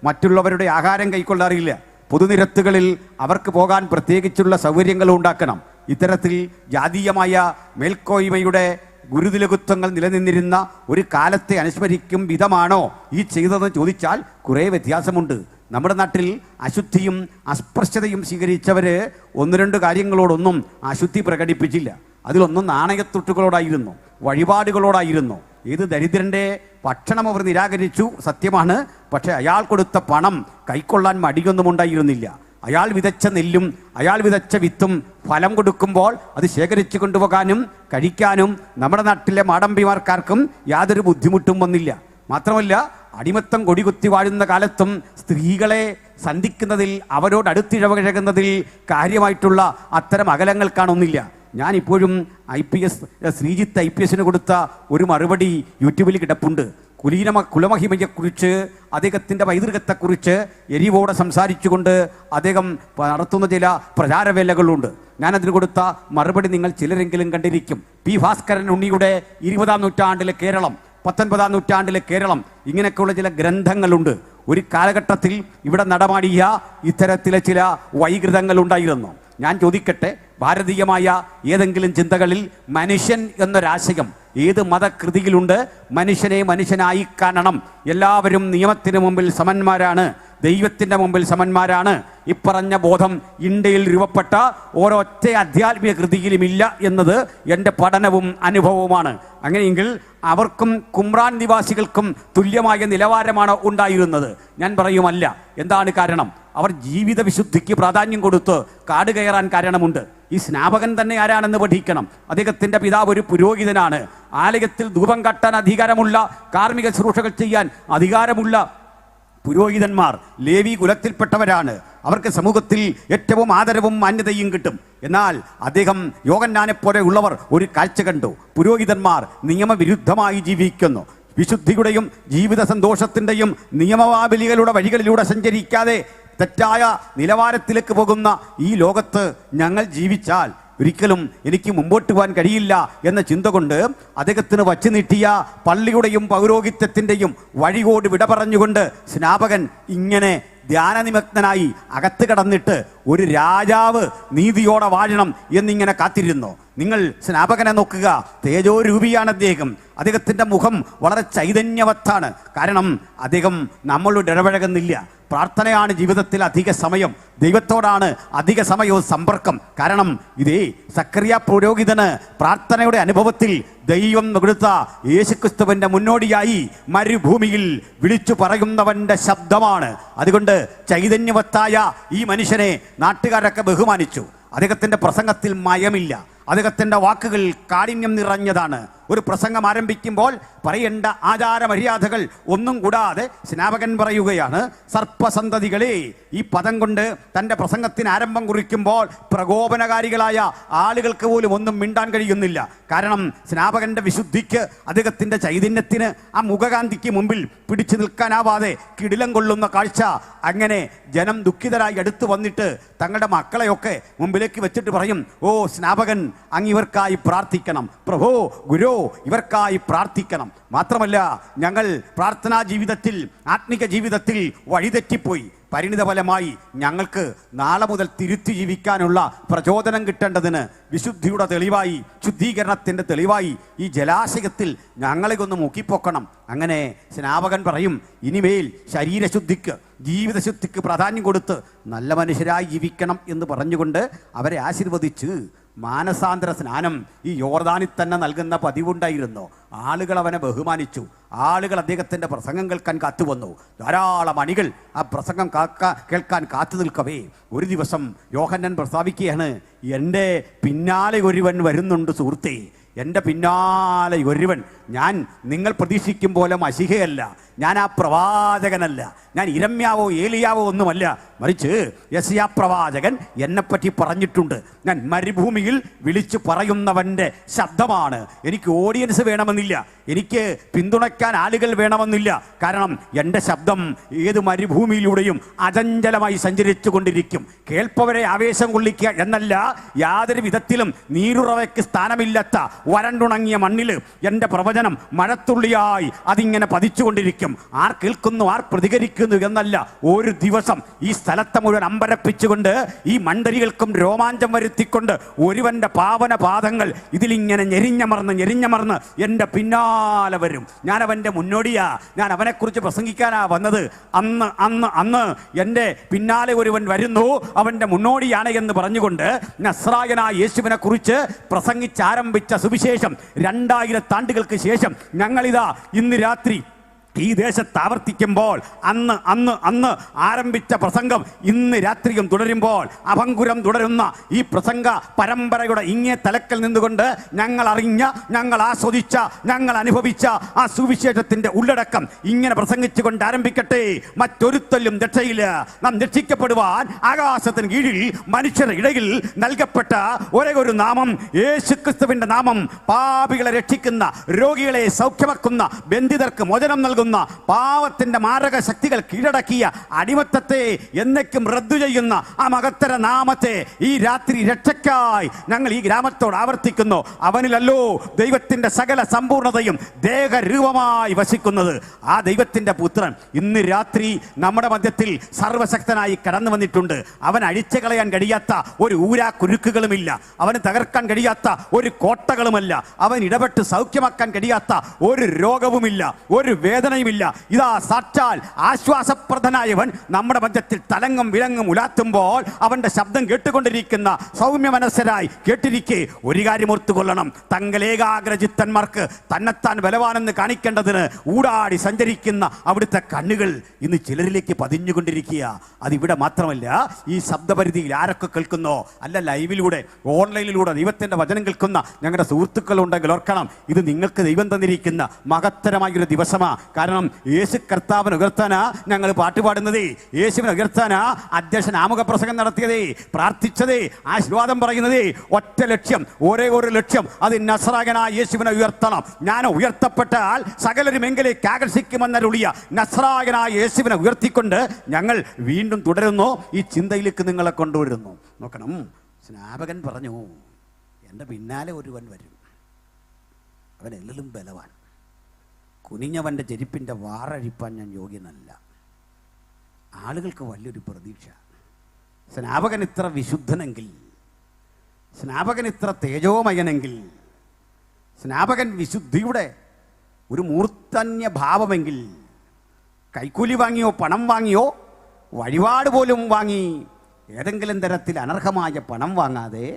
മറ്റുള്ളവരുടെ ആഹാരം കൈക്കൊള്ളാറില്ല. പൊതുനിരത്തുകളിൽ അവർക്ക് പോകാൻ പ്രത്യേകിച്ചുള്ള സൗകര്യങ്ങൾ ഉണ്ടാക്കണം. ഇത്തരത്തിൽ ജാതീയമായ മേൽക്കോയ്മയുടെ ഗുരുതിലകുത്വങ്ങൾ നിലനിന്നിരുന്ന ഒരു കാലത്തെ അനുസ്മരിക്കും വിധമാണോ ഈ ചെയ്തതെന്ന് ചോദിച്ചാൽ കുറേ വ്യത്യാസമുണ്ട്. നമ്മുടെ നാട്ടിൽ അശുദ്ധിയും അസ്പൃശ്യതയും സ്വീകരിച്ചവർ ഒന്ന് രണ്ട് കാര്യങ്ങളോടൊന്നും അശുദ്ധി പ്രകടിപ്പിച്ചില്ല. അതിലൊന്നും നാണയത്തുട്ടുകളോടായിരുന്നു, വഴിപാടുകളോടായിരുന്നു. ഏത് ദരിദ്രൻ്റെ ഭക്ഷണം അവർ നിരാകരിച്ചു, സത്യമാണ്. പക്ഷേ അയാൾ കൊടുത്ത പണം കൈക്കൊള്ളാൻ മടിയൊന്നും ഉണ്ടായിരുന്നില്ല. അയാൾ വിതച്ച നെല്ലും അയാൾ വിതച്ച വിത്തും ഫലം കൊടുക്കുമ്പോൾ അത് ശേഖരിച്ചു കൊണ്ടുപോകാനും കഴിക്കാനും നമ്മുടെ നാട്ടിലെ മാടമ്പിമാർക്കാർക്കും യാതൊരു ബുദ്ധിമുട്ടും വന്നില്ല. മാത്രമല്ല, അടിമത്തം കൊടികുത്തി വാഴുന്ന കാലത്തും സ്ത്രീകളെ സന്ധിക്കുന്നതിൽ, അവരോട് അടുത്തിഴപഴകുന്നതിൽ കാര്യമായിട്ടുള്ള അത്തരം അകലങ്ങൾ കാണുന്നില്ല. ഞാനിപ്പോഴും ശ്രീജിത്ത് IPS കൊടുത്ത ഒരു മറുപടി യൂട്യൂബിൽ കിടപ്പുണ്ട്. കുലമഹിമയെക്കുറിച്ച്, അദ്ദേഹത്തിൻ്റെ പൈതൃകത്തെക്കുറിച്ച് എരിവോടെ സംസാരിച്ചുകൊണ്ട് അദ്ദേഹം നടത്തുന്ന ചില പ്രചാരവേലകളുണ്ട്. ഞാനതിന് കൊടുത്ത മറുപടി നിങ്ങൾ ചിലരെങ്കിലും കണ്ടിരിക്കും. P. ഭാസ്കരൻ ഉണ്ണിയുടെ 20-ാം നൂറ്റാണ്ടിലെ കേരളം, 19-ാം നൂറ്റാണ്ടിലെ കേരളം, ഇങ്ങനെയൊക്കെയുള്ള ചില ഗ്രന്ഥങ്ങളുണ്ട്. ഒരു കാലഘട്ടത്തിൽ ഇവിടെ നടമാടിയ ഇത്തരത്തിലെ ചില വൈകൃതങ്ങൾ ഉണ്ടായിരുന്നു. ഞാൻ ചോദിക്കട്ടെ, ഭാരതീയമായ ഏതെങ്കിലും ചിന്തകളിൽ മനുഷ്യൻ എന്നൊരാശയം ഏത് മതകൃതിയിലുണ്ട്? മനുഷ്യനെ മനുഷ്യനായി കാണണം, എല്ലാവരും നിയമത്തിന് മുമ്പിൽ സമന്മാരാണ്, ദൈവത്തിൻ്റെ മുമ്പിൽ സമന്മാരാണ്. ഇപ്പറഞ്ഞ ബോധം ഇന്ത്യയിൽ രൂപപ്പെട്ട ഓരൊറ്റ ആധ്യാത്മിക കൃതിയിലുമില്ല എന്നത് എൻ്റെ പഠനവും അനുഭവവുമാണ്. അങ്ങനെയെങ്കിൽ അവർക്കും കുമ്രാൻ നിവാസികൾക്കും തുല്യമായ നിലവാരമാണ് ഉണ്ടായിരുന്നത്? ഞാൻ പറയുമല്ല. എന്താണ് കാരണം? അവർ ജീവിത വിശുദ്ധിക്ക് പ്രാധാന്യം കൊടുത്ത് കാട് കയറാൻ കാരണമുണ്ട്. ഈ സ്നാപകൻ തന്നെ ആരാണെന്ന് പഠിക്കണം. അദ്ദേഹത്തിൻ്റെ പിതാവ് ഒരു പുരോഹിതനാണ്. ആലയത്തിൽ ധൂപം കാട്ടാൻ അധികാരമുള്ള, കാർമ്മിക ശുശ്രൂഷകൾ ചെയ്യാൻ അധികാരമുള്ള പുരോഹിതന്മാർ ലേവി കുലത്തിൽപ്പെട്ടവരാണ്. അവർക്ക് സമൂഹത്തിൽ ഏറ്റവും ആദരവും മാന്യതയും കിട്ടും. എന്നാൽ അദ്ദേഹം യോഹന്നാനെ പോലെ ഉള്ളവർ ഒരു കാഴ്ച കണ്ടു. പുരോഹിതന്മാർ നിയമവിരുദ്ധമായി ജീവിക്കുന്നു. വിശുദ്ധിയുടെയും ജീവിത സന്തോഷത്തിൻ്റെയും നിയമവാബലികളുടെ വഴികളിലൂടെ സഞ്ചരിക്കാതെ തെറ്റായ നിലവാരത്തിലേക്ക് പോകുന്ന ഈ ലോകത്ത് ഞങ്ങൾ ജീവിച്ചാൽ ഒരിക്കലും എനിക്ക് മുമ്പോട്ട് പോകാൻ കഴിയില്ല എന്ന ചിന്ത കൊണ്ട് അദ്ദേഹത്തിന് വച്ചു നീട്ടിയ പള്ളിയുടെയും പൗരോഹിത്യത്തിൻ്റെയും വഴിയോട് വിട പറഞ്ഞുകൊണ്ട് സ്നാപകൻ ഇങ്ങനെ ധ്യാനനിമഗ്നനായി അകത്ത് കടന്നിട്ട് ഒരു രാജാവ് നീതിയോടെ വാഴണം എന്നിങ്ങനെ കാത്തിരുന്നു. നിങ്ങൾ സ്നാപകനെ നോക്കുക, തേജോരൂപിയാണ് അദ്ദേഹം. അദ്ദേഹത്തിൻ്റെ മുഖം വളരെ ചൈതന്യവത്താണ്. കാരണം അദ്ദേഹം നമ്മളോട് ഇടപഴകുന്നില്ല. പ്രാർത്ഥനയാണ് ജീവിതത്തിൽ അധിക സമയം, ദൈവത്തോടാണ് അധിക സമയവും സമ്പർക്കം. കാരണം ഇതേ സക്കറിയ പുരോഹിതന് പ്രാർത്ഥനയുടെ അനുഭവത്തിൽ ദൈവം കൊടുത്ത യേശുക്രിസ്തുവിന്റെ മുന്നോടിയായി മരുഭൂമിയിൽ വിളിച്ചു പറയുന്നവന്റെ ശബ്ദമാണ്. അതുകൊണ്ട് ചൈതന്യവത്തായ ഈ മനുഷ്യനെ നാട്ടുകാരൊക്കെ ബഹുമാനിച്ചു. അദ്ദേഹത്തിന്റെ പ്രസംഗത്തിൽ മയമില്ല. അദ്ദേഹത്തിന്റെ വാക്കുകൾ കാഠിന്യം നിറഞ്ഞതാണ്. ഒരു പ്രസംഗം ആരംഭിക്കുമ്പോൾ പറയേണ്ട ആചാരമര്യാദകൾ ഒന്നും കൂടാതെ സ്നാപകൻ പറയുകയാണ്, സർപ്പസന്തതികളെ. ഈ പദം കൊണ്ട് തൻ്റെ പ്രസംഗത്തിന് ആരംഭം കുറിക്കുമ്പോൾ പ്രകോപനകാരികളായ ആളുകൾക്ക് പോലും ഒന്നും മിണ്ടാൻ കഴിയുന്നില്ല. കാരണം സ്നാപകന്റെ വിശുദ്ധിക്ക്, അദ്ദേഹത്തിൻ്റെ ചൈതന്യത്തിന്, ആ മുഖകാന്തിക്ക് മുമ്പിൽ പിടിച്ചു നിൽക്കാനാവാതെ കിടിലം കൊള്ളുന്ന കാഴ്ച. അങ്ങനെ ജനം ദുഃഖിതരായി അടുത്ത് വന്നിട്ട് തങ്ങളുടെ മക്കളെയൊക്കെ മുമ്പിലേക്ക് വെച്ചിട്ട് പറയും, ഓ സ്നാപകൻ, അങ്ങ് ഇവർക്കായി പ്രാർത്ഥിക്കണം. പ്രഭോ, ഗുരു, ഇവർക്കായി പ്രാർത്ഥിക്കണം. മാത്രമല്ല, ഞങ്ങൾ പ്രാർത്ഥനാ ജീവിതത്തിൽ, ആത്മിക ജീവിതത്തിൽ വഴിതെറ്റിപ്പോയി. പരിണിതഫലമായി ഞങ്ങൾക്ക് നാളെ മുതൽ തിരുത്തി ജീവിക്കാനുള്ള പ്രചോദനം കിട്ടേണ്ടതിന് വിശുദ്ധിയുടെ തെളിവായി, ശുദ്ധീകരണത്തിൻ്റെ തെളിവായി ഈ ജലാശയത്തിൽ ഞങ്ങളെ ഒന്ന് മുക്കിപ്പൊക്കണം. അങ്ങനെ സ്നാപകൻ പറയും, ഇനിമേൽ ശരീരശുദ്ധിക്ക്, ജീവിതശുദ്ധിക്ക് പ്രാധാന്യം കൊടുത്ത് നല്ല മനുഷ്യരായി ജീവിക്കണം എന്ന് പറഞ്ഞുകൊണ്ട് അവരെ ആശീർവദിച്ച് മാനസാന്തര സ്നാനം ഈ യോർദാനിൽ തന്നെ നൽകുന്ന പതിവുണ്ടായിരുന്നു. ആളുകൾ അവനെ ബഹുമാനിച്ചു. ആളുകൾ അദ്ദേഹത്തിൻ്റെ പ്രസംഗം കേൾക്കാൻ കാത്തുവന്നു. ധാരാളം അണികൾ ആ പ്രസംഗം കേൾക്കാൻ കാത്തു നിൽക്കവേ ഒരു ദിവസം യോഹന്നാൻ പ്രസ്താവിക്കുകയാണ്, എൻ്റെ പിന്നാലെ ഒരുവൻ വരുന്നുണ്ട് സുഹൃത്തേ, എൻ്റെ പിന്നാലെ ഒരുവൻ. ഞാൻ നിങ്ങൾ പ്രതീക്ഷിക്കും പോലെ മശിഹയല്ല, ഞാൻ ആ പ്രവാചകനല്ല, ഞാൻ ഇരമ്യാവോ ഏലിയാവോ ഒന്നുമല്ല, മറിച്ച് യെശയ്യാ പ്രവാചകൻ എന്നെപ്പറ്റി പറഞ്ഞിട്ടുണ്ട്. ഞാൻ മരുഭൂമിയിൽ വിളിച്ചു പറയുന്നവൻ്റെ ശബ്ദമാണ്. എനിക്ക് ഓഡിയൻസ് വേണമെന്നില്ല, എനിക്ക് പിന്തുണയ്ക്കാൻ ആളുകൾ വേണമെന്നില്ല. കാരണം എൻ്റെ ശബ്ദം ഏത് മരുഭൂമിയിലൂടെയും അചഞ്ചലമായി സഞ്ചരിച്ചു കൊണ്ടിരിക്കും. കേൾപ്പവരെ ആവേശം കൊള്ളിക്കുക എന്നല്ല, യാതൊരു വിധത്തിലും നീരുറവയ്ക്ക് സ്ഥാനമില്ലാത്ത വരണ്ടുണങ്ങിയ മണ്ണിൽ എൻ്റെ പ്രവചനം മഴത്തുള്ളിയായി അതിങ്ങനെ പതിച്ചുകൊണ്ടിരിക്കും. ആർ കേൾക്കുന്നു, ആർ പ്രതികരിക്കുന്നു എന്നല്ല, ഒരു ദിവസം ഈ സ്ഥലത്തെ മുഴുവൻ അമ്പരപ്പിച്ചുകൊണ്ട്, ഈ മണ്ഡലികൾക്കും രോമാഞ്ചം വരുത്തിക്കൊണ്ട് ഒരുവന്റെ പാവന പാദങ്ങൾ ഇതിലിങ്ങനെ ഞെരിഞ്ഞമർന്ന് എൻ്റെ പിന്നാലെ വരും. ഞാൻ അവൻ്റെ മുന്നോടിയാ, ഞാൻ അവനെക്കുറിച്ച് പ്രസംഗിക്കാനാ വന്നത്. അന്ന് എൻ്റെ പിന്നാലെ ഒരുവൻ വരുന്നു, അവൻ്റെ മുന്നോടിയാണ് എന്ന് പറഞ്ഞുകൊണ്ട് നസ്രായനായ യേശുവിനെ കുറിച്ച് പ്രസംഗിച്ചാരംഭിച്ച സുവിശേഷം 2000 ആണ്ടുകൾക്ക് ശേഷം ഞങ്ങളിതാ ഇന്ന് രാത്രി ഈ ദേശത്ത് ആവർത്തിക്കുമ്പോൾ അന്ന് ആരംഭിച്ച പ്രസംഗം ഇന്ന് രാത്രിയും തുടരുമ്പോൾ അഭംഗുരം തുടരുന്ന ഈ പ്രസംഗ പരമ്പരയുടെ ഇങ്ങേ തലക്കൽ നിന്നുകൊണ്ട് ഞങ്ങൾ അറിഞ്ഞ, ഞങ്ങൾ ആസ്വദിച്ച, ഞങ്ങൾ അനുഭവിച്ച ആ സുവിശേഷത്തിന്റെ ഉള്ളടക്കം ഇങ്ങനെ പ്രസംഗിച്ചുകൊണ്ട് ആരംഭിക്കട്ടെ. മറ്റൊരുത്തലും രക്ഷയില്ല. നാം രക്ഷിക്കപ്പെടുവാൻ ആകാശത്തിന് കീഴിൽ മനുഷ്യരുടെ ഇടയിൽ നൽകപ്പെട്ട ഒരേ ഒരു നാമം യേശുക്രിസ്തുവിന്റെ നാമം. പാപികളെ രക്ഷിക്കുന്ന, രോഗികളെ സൗഖ്യമാക്കുന്ന, ബന്ധിതർക്ക് മോചനം നൽകുന്ന, പാവത്തിന്റെ മാരക ശക്തികൾ കീഴടക്കിയ, അടിമത്തത്തെ എന്നേക്കും റദ്ദു ചെയ്യുന്ന ആ മഹത്തര നാമത്തെ ഈ രാത്രി രക്ഷയ്ക്കായി ഞങ്ങൾ ഈ ഗ്രാമത്തോട് ആവർത്തിക്കുന്നു. അവനിലല്ലോ ദൈവത്തിന്റെ സകല സമ്പൂർണതയും ദേഹരൂപമായി വസിക്കുന്നത്. ആ ദൈവത്തിന്റെ പുത്രൻ ഇന്ന് രാത്രി നമ്മുടെ മധ്യത്തിൽ സർവശക്തനായി കടന്നു വന്നിട്ടുണ്ട്. അവൻ അഴിച്ചു കളയാൻ കഴിയാത്ത ഒരു ഊരാ കുരുക്കുകളുമില്ല, അവന് തകർക്കാൻ കഴിയാത്ത ഒരു കോട്ടകളുമല്ല, അവൻ ഇടപെട്ട് സൗഖ്യമാക്കാൻ കഴിയാത്ത ഒരു രോഗവുമില്ല, ഒരു വേദന പ്രാർത്ഥനയുമില്ല. ഇതാ സാക്ഷാൽ ആശ്വാസപ്രദനായവൻ നമ്മുടെ മധ്യത്തിൽ തലങ്ങും വിലങ്ങും ഉലാത്തുമ്പോൾ അവന്റെ ശബ്ദം കേട്ടുകൊണ്ടിരിക്കുന്ന സൗമ്യ മനസ്സരായി കേട്ടിരിക്കെ ഒരു കാര്യം ഓർത്തുകൊള്ളണം. തങ്കലേകാഗ്രചിത്തന്മാർക്ക് തന്നെത്താൻ ബലവാനെന്ന് കാണിക്കേണ്ടതിന് ഊടാടി സഞ്ചരിക്കുന്ന അവിടുത്തെ കണ്ണുകൾ ഇന്ന് ചിലരിലേക്ക് പതിഞ്ഞുകൊണ്ടിരിക്കുക. അതിവിടെ മാത്രമല്ല, ഈ ശബ്ദപരിധിയിൽ ആരൊക്കെ കേൾക്കുന്നോ, അല്ല ലൈവിലൂടെ ഓൺലൈനിലൂടെ ദൈവത്തിൻ്റെ വചനം കേൾക്കുന്ന ഞങ്ങളുടെ സുഹൃത്തുക്കളുണ്ടെങ്കിൽ ഓർക്കണം, ഇത് നിങ്ങൾക്ക് ദൈവം തന്നിരിക്കുന്ന മഹത്തരമായൊരു ദിവസമാണ്. കാരണം യേശു കർത്താവിനെ ഉയർത്താനാ ഞങ്ങൾ പാട്ടുപാടുന്നതേ, യേശുവിനെ ഉയർത്താനാ അധ്യക്ഷൻ ആമുഖ പ്രസംഗം നടത്തിയതേ, പ്രാർത്ഥിച്ചതേ, ആശീർവാദം പറയുന്നതേ. ഒറ്റ ലക്ഷ്യം, ഒരേ ഒരു ലക്ഷ്യം, അത് നസ്രായനായ യേശുവിനെ ഉയർത്തണം. ഞാൻ ഉയർത്തപ്പെട്ടാൽ സകലരും എങ്കിലേക്ക് ആകർഷിക്കുമെന്നരുളിയ നസ്രായനായ യേശുവിനെ ഉയർത്തിക്കൊണ്ട് ഞങ്ങൾ വീണ്ടും തുടരുന്നു. ഈ ചിന്തയിലേക്ക് നിങ്ങളെ കൊണ്ടുവരുന്നു. നോക്കണം, സ്നാപകൻ പറഞ്ഞു, എൻ്റെ പിന്നാലെ ഒരുവൻ വരും, അവൻ എല്ലാം ബലവാൻ, കുനിഞ്ഞവൻ്റെ ചെരുപ്പിൻ്റെ വാറഴിപ്പാൻ ഞാൻ യോഗ്യനല്ല. ആളുകൾക്ക് വലിയൊരു പ്രതീക്ഷ. സ്നാപകൻ ഇത്ര വിശുദ്ധനെങ്കിൽ, സ്നാപകൻ ഇത്ര തേജോമയനെങ്കിൽ, സ്നാപകൻ വിശുദ്ധിയുടെ ഒരു മൂർധന്യ ഭാവമെങ്കിൽ, കൈക്കൂലി വാങ്ങിയോ പണം വാങ്ങിയോ വഴിപാട് പോലും വാങ്ങി ഏതെങ്കിലും തരത്തിൽ അനർഹമായ പണം വാങ്ങാതെ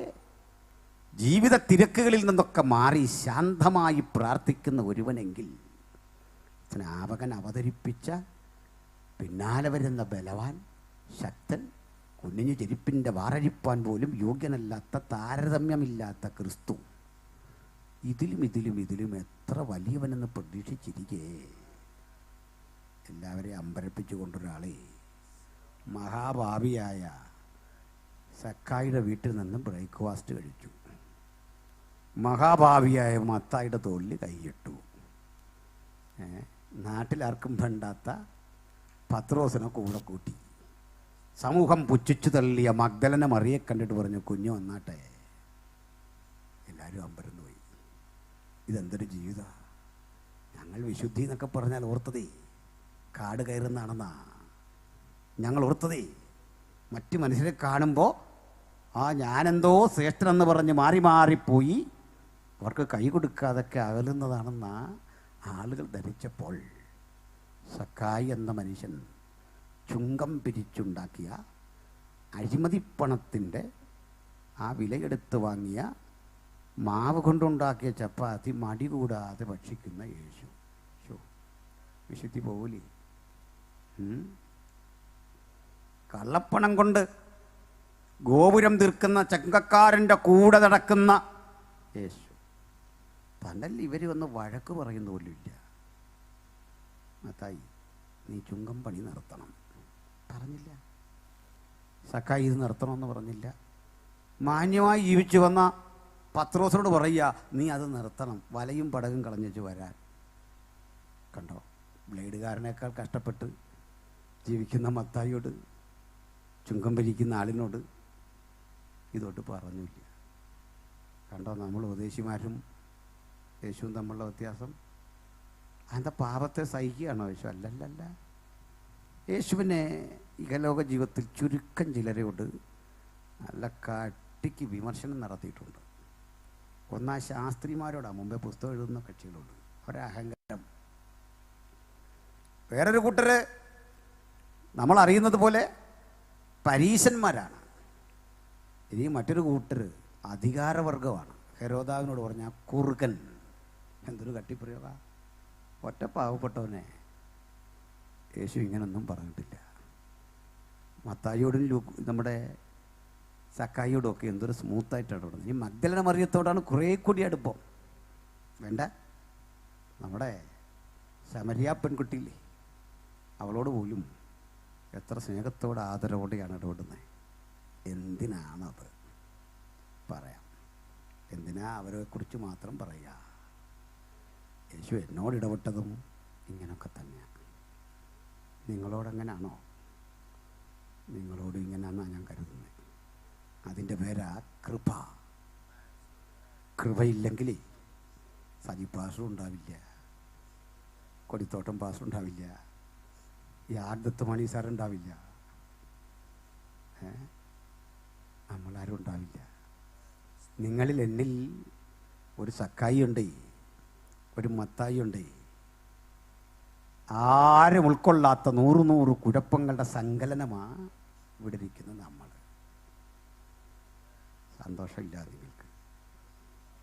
ജീവിത തിരക്കുകളിൽ നിന്നൊക്കെ മാറി ശാന്തമായി പ്രാർത്ഥിക്കുന്ന ഒരുവനെങ്കിൽ, സ്നാപകൻ അവതരിപ്പിച്ച പിന്നാലെ വരുന്ന ബലവാൻ, ശക്തൻ, കുഞ്ഞു ചെരുപ്പിൻ്റെ വാറഴിപ്പാൻ പോലും യോഗ്യനല്ലാത്ത, താരതമ്യമില്ലാത്ത ക്രിസ്തു, ഇതിലും എത്ര വലിയവനെന്ന് പ്രതീക്ഷിച്ചിരിക്കേ എല്ലാവരെയും അമ്പരപ്പിച്ചു കൊണ്ടൊരാളെ മഹാഭാവിയായ സക്കായിയുടെ വീട്ടിൽ നിന്ന് ബ്രേക്ക്ഫാസ്റ്റ് കഴിച്ചു. മഹാഭാവിയായ മത്തായിയുടെ തോളിൽ കൈയിട്ടു. നാട്ടിലാർക്കും വേണ്ടാത്ത പത്രോസിനെ കൂടെ കൂട്ടി. സമൂഹം പുച്ഛിച്ചു തള്ളിയ മഗ്ദലന മറിയെ കണ്ടിട്ട് പറഞ്ഞു, കുഞ്ഞു വന്നാട്ടെ. എല്ലാവരും അമ്പരന്ന് പോയി. ഇതെന്തൊരു ജീവിത! ഞങ്ങൾ വിശുദ്ധി എന്നൊക്കെ പറഞ്ഞാൽ ഓർത്തതേ കാട് കയറുന്നാണെന്നാ ഞങ്ങൾ ഓർത്തതേ. മറ്റു മനുഷ്യരെ കാണുമ്പോൾ ഞാനെന്തോ ശ്രേഷ്ഠനെന്ന് പറഞ്ഞ് മാറി മാറിപ്പോയി അവർക്ക് കൈ കൊടുക്കാതൊക്കെ അകലുന്നതാണെന്നാ ആളുകൾ ധരിച്ചപ്പോൾ, സക്കായി എന്ന മനുഷ്യൻ ചുങ്കം പിരിച്ചുണ്ടാക്കിയ അഴിമതിപ്പണത്തിൻ്റെ ആ വിലയെടുത്ത് വാങ്ങിയ മാവ് കൊണ്ടുണ്ടാക്കിയ ചപ്പാത്തി മടി കൂടാതെ ഭക്ഷിക്കുന്ന യേശു. വിശുദ്ധി പോകൂലേ? കള്ളപ്പണം കൊണ്ട് ഗോപുരം തീർക്കുന്ന ചങ്കക്കാരൻ്റെ കൂടെ നടക്കുന്ന യേശു. പണ്ടല്ല ഇവർ വന്ന് വഴക്ക് പറയുന്ന പോലുമില്ല. മത്തായി, നീ ചുങ്കം പണി നിർത്തണം പറഞ്ഞില്ല. സക്കായി ഇത് നിർത്തണമെന്ന് പറഞ്ഞില്ല. മാന്യമായി ജീവിച്ചു വന്ന പത്രോസിനോട് പറയുക, നീ അത് നിർത്തണം, വലയും പടകും കളഞ്ഞു വരാൻ. കണ്ടോ, ബ്ലേഡുകാരനേക്കാൾ കഷ്ടപ്പെട്ട് ജീവിക്കുന്ന മത്തായിയോട്, ചുങ്കം വലിക്കുന്ന ആളിനോട് ഇതോട്ട് പറഞ്ഞില്ല. കണ്ടോ, നമ്മൾ ഉപദേശിമാരും യേശുവും തമ്മിലുള്ള വ്യത്യാസം. അതിൻ്റെ പാപത്തെ സഹിക്കുകയാണോ യേശു? അല്ലല്ല. യേശുവിനെ ഇഹലോക ജീവിതത്തിൽ ചുരുക്കം ചിലരോട് നല്ല കട്ടിക്ക് വിമർശനം നടത്തിയിട്ടുണ്ട്. ഒന്നാം ശാസ്ത്രിമാരോടാണ്, മുമ്പേ പുസ്തകം എഴുതുന്ന കക്ഷികളോട് ഒരഹങ്കാരം. വേറൊരു കൂട്ടര് നമ്മൾ അറിയുന്നത് പോലെ പരീശന്മാരാണ്. ഇനി മറ്റൊരു കൂട്ടര് അധികാരവർഗമാണ്. ഹെരോദാവിനോട് പറഞ്ഞ കുറുക്കൻ. എന്തൊരു കട്ടിപ്രയോഗ! ഒറ്റ പാവപ്പെട്ടവനെ യേശു ഇങ്ങനൊന്നും പറഞ്ഞിട്ടില്ല. മത്തായിയോടും നമ്മുടെ സക്കായിയോടും ഒക്കെ എന്തൊരു സ്മൂത്തായിട്ടാണ് പറഞ്ഞത്. ഈ മഗ്ദലന മറിയത്തോടാണ് കുറേ കൂടി അടുപ്പം. വേണ്ട, നമ്മുടെ ശമരിയ പെൺകുട്ടിയില്ലേ, അവളോട് പോലും എത്ര സ്നേഹത്തോടെ ആദരവോടെയാണ് ഇടപെടുന്നത്. എന്തിനാണത് പറയാം? എന്തിനാ അവരെക്കുറിച്ച് മാത്രം പറയുക? യേശു എന്നോട് ഇടപെട്ടതും ഇങ്ങനെയൊക്കെ തന്നെയാണ്. നിങ്ങളോടെങ്ങനെയാണോ? നിങ്ങളോട് ഇങ്ങനെയാണെന്നാണ് ഞാൻ കരുതുന്നത്. അതിൻ്റെ പേരാ കൃപ. കൃപയില്ലെങ്കിൽ സജി പാസ്റ്റർ ഉണ്ടാവില്ല, കൊടിത്തോട്ടം പാസ്റ്റർ ഉണ്ടാവില്ല, ഈ ആർദത്ത് മണി സാർ ഉണ്ടാവില്ല, നമ്മളാരും ഉണ്ടാവില്ല. നിങ്ങളിൽ എന്നിൽ ഒരു സക്കായി ഉണ്ട്, ഒരു മത്തായി ഉണ്ട്. ആരും ഉൾക്കൊള്ളാത്ത 100 കുഴപ്പങ്ങളുടെ സങ്കലനമാണ് ഇവിടെ ഇരിക്കുന്നത്. നമ്മൾ സന്തോഷമില്ലാതെ നിങ്ങൾക്ക്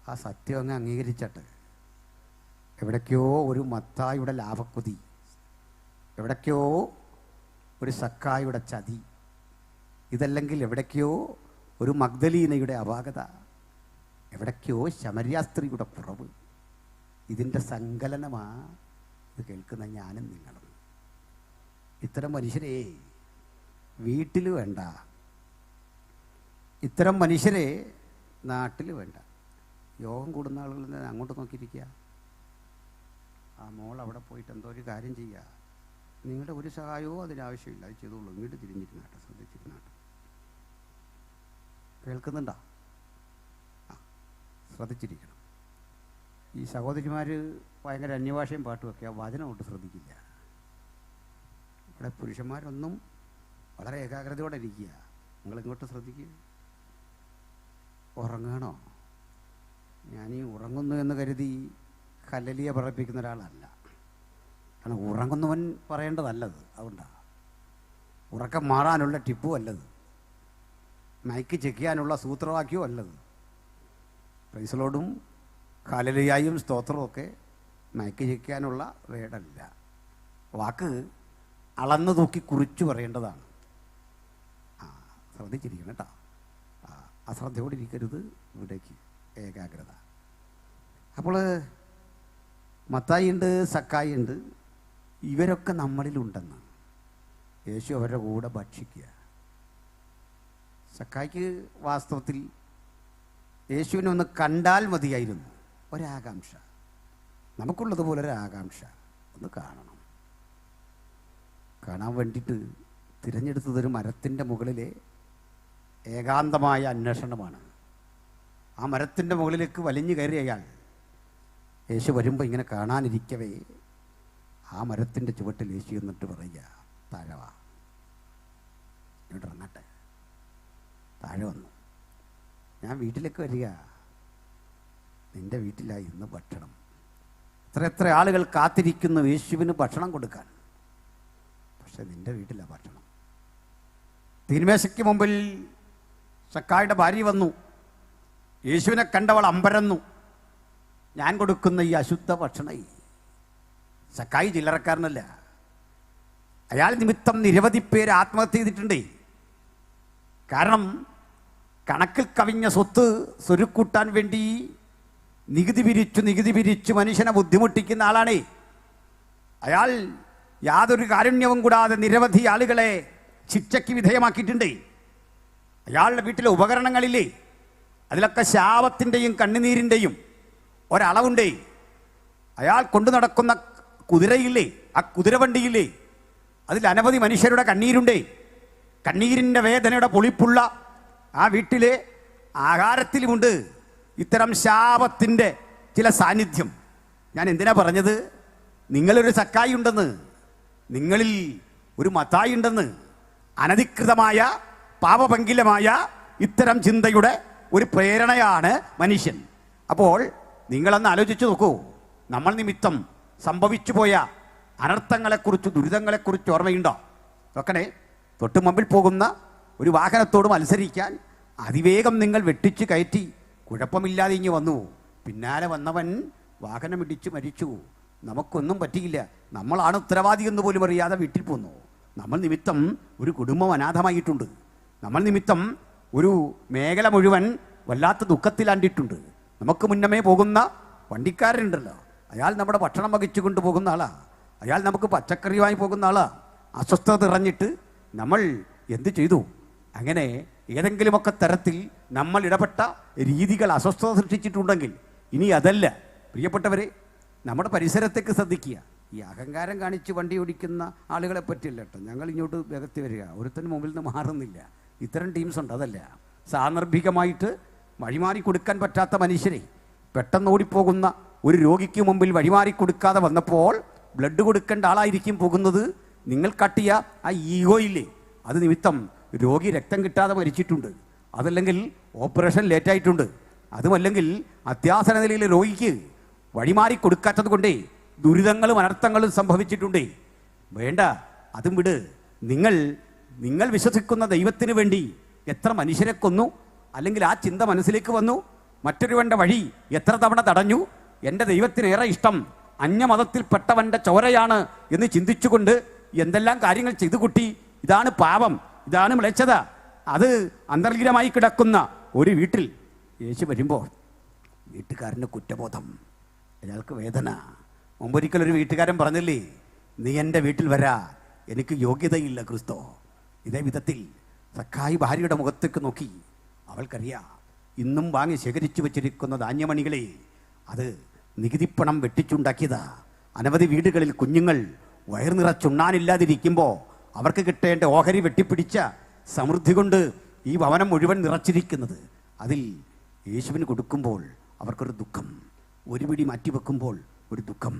ആ സത്യം അങ്ങ് അംഗീകരിച്ചട്ടെ. എവിടേക്കോ ഒരു മത്തായിയുടെ ലാഭക്കൊതി, എവിടേക്കോ ഒരു സക്കായുടെ ചതി, ഇതല്ലെങ്കിൽ എവിടേക്കോ ഒരു മഗ്ദലീനയുടെ അപാകത, എവിടേക്കോ ശമര്യാസ്ത്രീയുടെ കുറവ്, ഇതിൻ്റെ സങ്കലനമാണ് ഇത് കേൾക്കുന്ന ഞാനും നിങ്ങളും. ഇത്തരം മനുഷ്യരെ വീട്ടിൽ വേണ്ട, ഇത്തരം മനുഷ്യരെ നാട്ടിൽ വേണ്ട. യോഗം കൂടുന്ന ആളുകളിൽ അങ്ങോട്ട് നോക്കിയിരിക്കുക. ആ മോൾ അവിടെ പോയിട്ട് എന്തോ ഒരു കാര്യം ചെയ്യുക, നിങ്ങളുടെ ഒരു സഹായവും അതിനാവശ്യമില്ല, അത് ചെയ്തോളൂ, ഇങ്ങോട്ട് തിരിഞ്ഞിരുന്നാട്ടെ, ശ്രദ്ധിച്ചിരുന്നാട്ടെ. കേൾക്കുന്നുണ്ടോ? ആ, ശ്രദ്ധിച്ചിരിക്കണം. ഈ സഹോദരിമാർ ഭയങ്കര അന്യഭാഷയും പാട്ടുമൊക്കെ ആ വചനം കൊണ്ട് ശ്രദ്ധിക്കില്ല. ഇവിടെ പുരുഷന്മാരൊന്നും വളരെ ഏകാഗ്രതയോടെ ഇരിക്കുക. നിങ്ങളിങ്ങോട്ട് ശ്രദ്ധിക്കുക. ഉറങ്ങണോ? ഞാനീ ഉറങ്ങുന്നു എന്ന് കരുതി ഹല്ലേലൂയ പറയിപ്പിക്കുന്ന ഒരാളല്ല. കാരണം ഉറങ്ങുന്നവൻ പറയേണ്ടതല്ലത്. അതുകൊണ്ടാണ് ഉറക്കം മാറാനുള്ള ടിപ്പും അല്ലത്, മയക്ക് ചെക്ക് ചെയ്യാനുള്ള സൂത്രവാക്യവും അല്ലത്. പ്രൈസലോടും ഹല്ലേലൂയയും സ്തോത്രവും ഒക്കെ മയക്ക് ചെക്ക് ചെയ്യാനുള്ള വേടല്ല. വാക്ക് അളന്നു തൂക്കി കുറിച്ചു പറയേണ്ടതാണ്. ശ്രദ്ധിച്ചിരിക്കണം കേട്ടോ. അശ്രദ്ധയോടിരിക്കരുത്. ഇവിടേക്ക് ഏകാഗ്രത. അപ്പോൾ മത്തായിയുണ്ട്, സക്കായിയുണ്ട്, ഇവരൊക്കെ നമ്മളിലുണ്ടെന്ന് യേശു അവരുടെ കൂടെ ഭക്ഷിക്കുക. സക്കായിക്ക് വാസ്തവത്തിൽ യേശുവിനെ ഒന്ന് കണ്ടാൽ മതിയായിരുന്നു, ഒരാകാംക്ഷ. നമുക്കുള്ളതുപോലെ ഒരാകാംക്ഷ, ഒന്ന് കാണണം. കാണാൻ വേണ്ടിയിട്ട് തിരഞ്ഞെടുത്തതൊരു മരത്തിൻ്റെ മുകളിലെ ഏകാന്തമായ അന്വേഷണമാണ്. ആ മരത്തിൻ്റെ മുകളിലേക്ക് വലിഞ്ഞു കയറിയയാൾ യേശു വരുമ്പോൾ ഇങ്ങനെ കാണാനിരിക്കവേ ആ മരത്തിൻ്റെ ചുവട്ടിൽ യേശു എന്നിട്ട് പറയുക, താഴെ വാ, ഇങ്ങോട്ട് ഇറങ്ങട്ടെ. താഴെ വന്നു. ഞാൻ വീട്ടിലേക്ക് വരിക, നിൻ്റെ വീട്ടിലായി ഇന്ന് ഭക്ഷണം. എത്ര ആളുകൾ കാത്തിരിക്കുന്നു യേശുവിന് ഭക്ഷണം കൊടുക്കാൻ, പക്ഷെ നിൻ്റെ വീട്ടിലാണ് ഭക്ഷണം. തിരുമേശയ്ക്ക് മുമ്പിൽ സക്കായുടെ ഭാര്യ വന്നു. യേശുവിനെ കണ്ടവൾ അമ്പരന്നു. ഞാൻ കൊടുക്കുന്ന ഈ അശുദ്ധ ഭക്ഷണം. സക്കായി ചില്ലറക്കാരനല്ല. അയാൾ നിമിത്തം നിരവധി പേര് ആത്മഹത്യ ചെയ്തിട്ടുണ്ട്. കാരണം കണക്കിൽ കവിഞ്ഞ സ്വത്ത് സ്വരുക്കൂട്ടാൻ വേണ്ടി നികുതി പിരിച്ചു മനുഷ്യനെ ബുദ്ധിമുട്ടിക്കുന്ന ആളാണ് അയാൾ. യാതൊരു കാരുണ്യവും കൂടാതെ നിരവധി ആളുകളെ ശിക്ഷയ്ക്ക് വിധേയമാക്കിയിട്ടുണ്ട്. അയാളുടെ വീട്ടിലെ ഉപകരണങ്ങളില്ലേ, അതിലൊക്കെ ശാപത്തിൻ്റെയും കണ്ണുനീരിൻ്റെയും ഒരളവുണ്ട്. അയാൾ കൊണ്ടു നടക്കുന്ന കുതിരയില്ലേ, ആ കുതിരവണ്ടിയില്ലേ, അതിൽ അനവധി മനുഷ്യരുടെ കണ്ണീരുണ്ട്. കണ്ണീരിൻ്റെ വേദനയുടെ പൊളിപ്പുള്ള ആ വീട്ടിലെ ആഹാരത്തിലുമുണ്ട് ഇത്തരം ശാപത്തിൻ്റെ ചില സാന്നിധ്യം. ഞാൻ എന്തിനാ പറഞ്ഞത്? നിങ്ങളൊരു സക്കായി ഉണ്ടെന്ന്, നിങ്ങളിൽ ഒരു മത്തായി ഉണ്ടെന്ന്. അനധികൃതമായ പാപഭംഗിലമായ ഇത്തരം ചിന്തയുടെ ഒരു പ്രേരണയാണ് മനുഷ്യൻ. അപ്പോൾ നിങ്ങളൊന്ന് ആലോചിച്ച് നോക്കൂ, നമ്മൾ നിമിത്തം സംഭവിച്ചു പോയ അനർത്ഥങ്ങളെക്കുറിച്ച്, ദുരിതങ്ങളെക്കുറിച്ച് ഓർമ്മയുണ്ടോ? നോക്കണേ, തൊട്ട് മുമ്പിൽ പോകുന്ന ഒരു വാഹനത്തോട് മത്സരിക്കാൻ അതിവേഗം നിങ്ങൾ വെട്ടിച്ച് കയറ്റി, കുഴപ്പമില്ലാതെ ഇങ്ങ് വന്നു. പിന്നാലെ വന്നവൻ വാഹനമിടിച്ച് മരിച്ചു. നമുക്കൊന്നും പറ്റിയില്ല, നമ്മളാണ് ഉത്തരവാദി എന്ന് പോലും അറിയാതെ വീട്ടിൽ പോന്നു. നമ്മൾ നിമിത്തം ഒരു കുടുംബം അനാഥമായിട്ടുണ്ട്. നമ്മൾ നിമിത്തം ഒരു മേഖല മുഴുവൻ വല്ലാത്ത ദുഃഖത്തിലാണ്ടിട്ടുണ്ട്. നമുക്ക് മുന്നമേ പോകുന്ന വണ്ടിക്കാരനുണ്ടല്ലോ, അയാൾ നമ്മുടെ ഭക്ഷണം വഹിച്ചു കൊണ്ട് പോകുന്ന ആളാ, അയാൾ നമുക്ക് പച്ചക്കറിയുമായി പോകുന്ന ആളാ. അസ്വസ്ഥത നിറഞ്ഞിട്ട് നമ്മൾ എന്ത് ചെയ്തു? അങ്ങനെ ഏതെങ്കിലുമൊക്കെ തരത്തിൽ നമ്മൾ ഇടപെട്ട രീതികൾ അസ്വസ്ഥത സൃഷ്ടിച്ചിട്ടുണ്ടെങ്കിൽ, ഇനി അതല്ല പ്രിയപ്പെട്ടവരെ, നമ്മുടെ പരിസരത്തേക്ക് ശ്രദ്ധിക്കുക. ഈ അഹങ്കാരം കാണിച്ച് വണ്ടി ഓടിക്കുന്ന ആളുകളെ പറ്റിയല്ല കേട്ടോ ഞങ്ങൾ ഇങ്ങോട്ട് വേഗത്തിൽ വരിക. ഒരുത്തന് മുമ്പിൽ നിന്ന് മാറുന്നില്ല. ഇത്തരം ടീംസ് ഉണ്ട്. അതല്ല, സാന്ദർഭികമായിട്ട് വഴിമാറി കൊടുക്കാൻ പറ്റാത്ത മനുഷ്യരെ, പെട്ടെന്ന് ഓടിപ്പോകുന്ന ഒരു രോഗിക്ക് മുമ്പിൽ വഴിമാറി കൊടുക്കാതെ വന്നപ്പോൾ ബ്ലഡ് കൊടുക്കേണ്ട ആളായിരിക്കും പോകുന്നത്. നിങ്ങൾ കാട്ടിയ ആ ഈഗോയില്ലേ, അത് നിമിത്തം രോഗി രക്തം കിട്ടാതെ മരിച്ചിട്ടുണ്ട്. അതല്ലെങ്കിൽ ഓപ്പറേഷൻ ലേറ്റായിട്ടുണ്ട്. അതുമല്ലെങ്കിൽ അത്യാസന നിലയിലെ രോഗിക്ക് വഴിമാറി കൊടുക്കാത്തത് കൊണ്ടേ ദുരിതങ്ങളും അനർത്ഥങ്ങളും സംഭവിച്ചിട്ടുണ്ട്. വേണ്ട, അതും വിട്. നിങ്ങൾ വിശ്വസിക്കുന്ന ദൈവത്തിന് വേണ്ടി എത്ര മനുഷ്യരെ കൊന്നു? അല്ലെങ്കിൽ ആ ചിന്ത മനസ്സിലേക്ക് വന്നു. മറ്റൊരുവൻ്റെ വഴി എത്ര തവണ തടഞ്ഞു? എൻ്റെ ദൈവത്തിനേറെ ഇഷ്ടം അന്യമതത്തിൽപ്പെട്ടവൻ്റെ ചോരയാണ് എന്ന് ചിന്തിച്ചുകൊണ്ട് എന്തെല്ലാം കാര്യങ്ങൾ ചെയ്തു കൂട്ടി. ഇതാണ് പാപം, ഇതാണ് മ്ലേച്ഛത. അത് അന്തർലീനമായി കിടക്കുന്ന ഒരു വീട്ടിൽ യേശു വരുമ്പോൾ വീട്ടുകാരന് കുറ്റബോധം, അയാൾക്ക് വേദന. മുമ്പൊരിക്കലൊരു വീട്ടുകാരൻ പറഞ്ഞില്ലേ, നീ എൻ്റെ വീട്ടിൽ വരാ, എനിക്ക് യോഗ്യതയില്ല ക്രിസ്തോ. ഇതേ വിധത്തിൽ സക്കായി ഭാര്യയുടെ മുഖത്തേക്ക് നോക്കി. അവൾക്കറിയാം, ഇന്നും വാങ്ങി ശേഖരിച്ചു വച്ചിരിക്കുന്ന ധാന്യമണികളെ അത് നികുതിപ്പണം വെട്ടിച്ചുണ്ടാക്കിയതാ. അനവധി വീടുകളിൽ കുഞ്ഞുങ്ങൾ വയർ നിറച്ചുണ്ണാനില്ലാതിരിക്കുമ്പോൾ അവർക്ക് കിട്ടേണ്ട ഓഹരി വെട്ടിപ്പിടിച്ച സമൃദ്ധി കൊണ്ട് ഈ ഭവനം മുഴുവൻ നിറച്ചിരിക്കുന്നത്. അതിൽ യേശുവിന് കൊടുക്കുമ്പോൾ അവർക്കൊരു ദുഃഖം, ഒരു പിടി മാറ്റിവെക്കുമ്പോൾ ഒരു ദുഃഖം.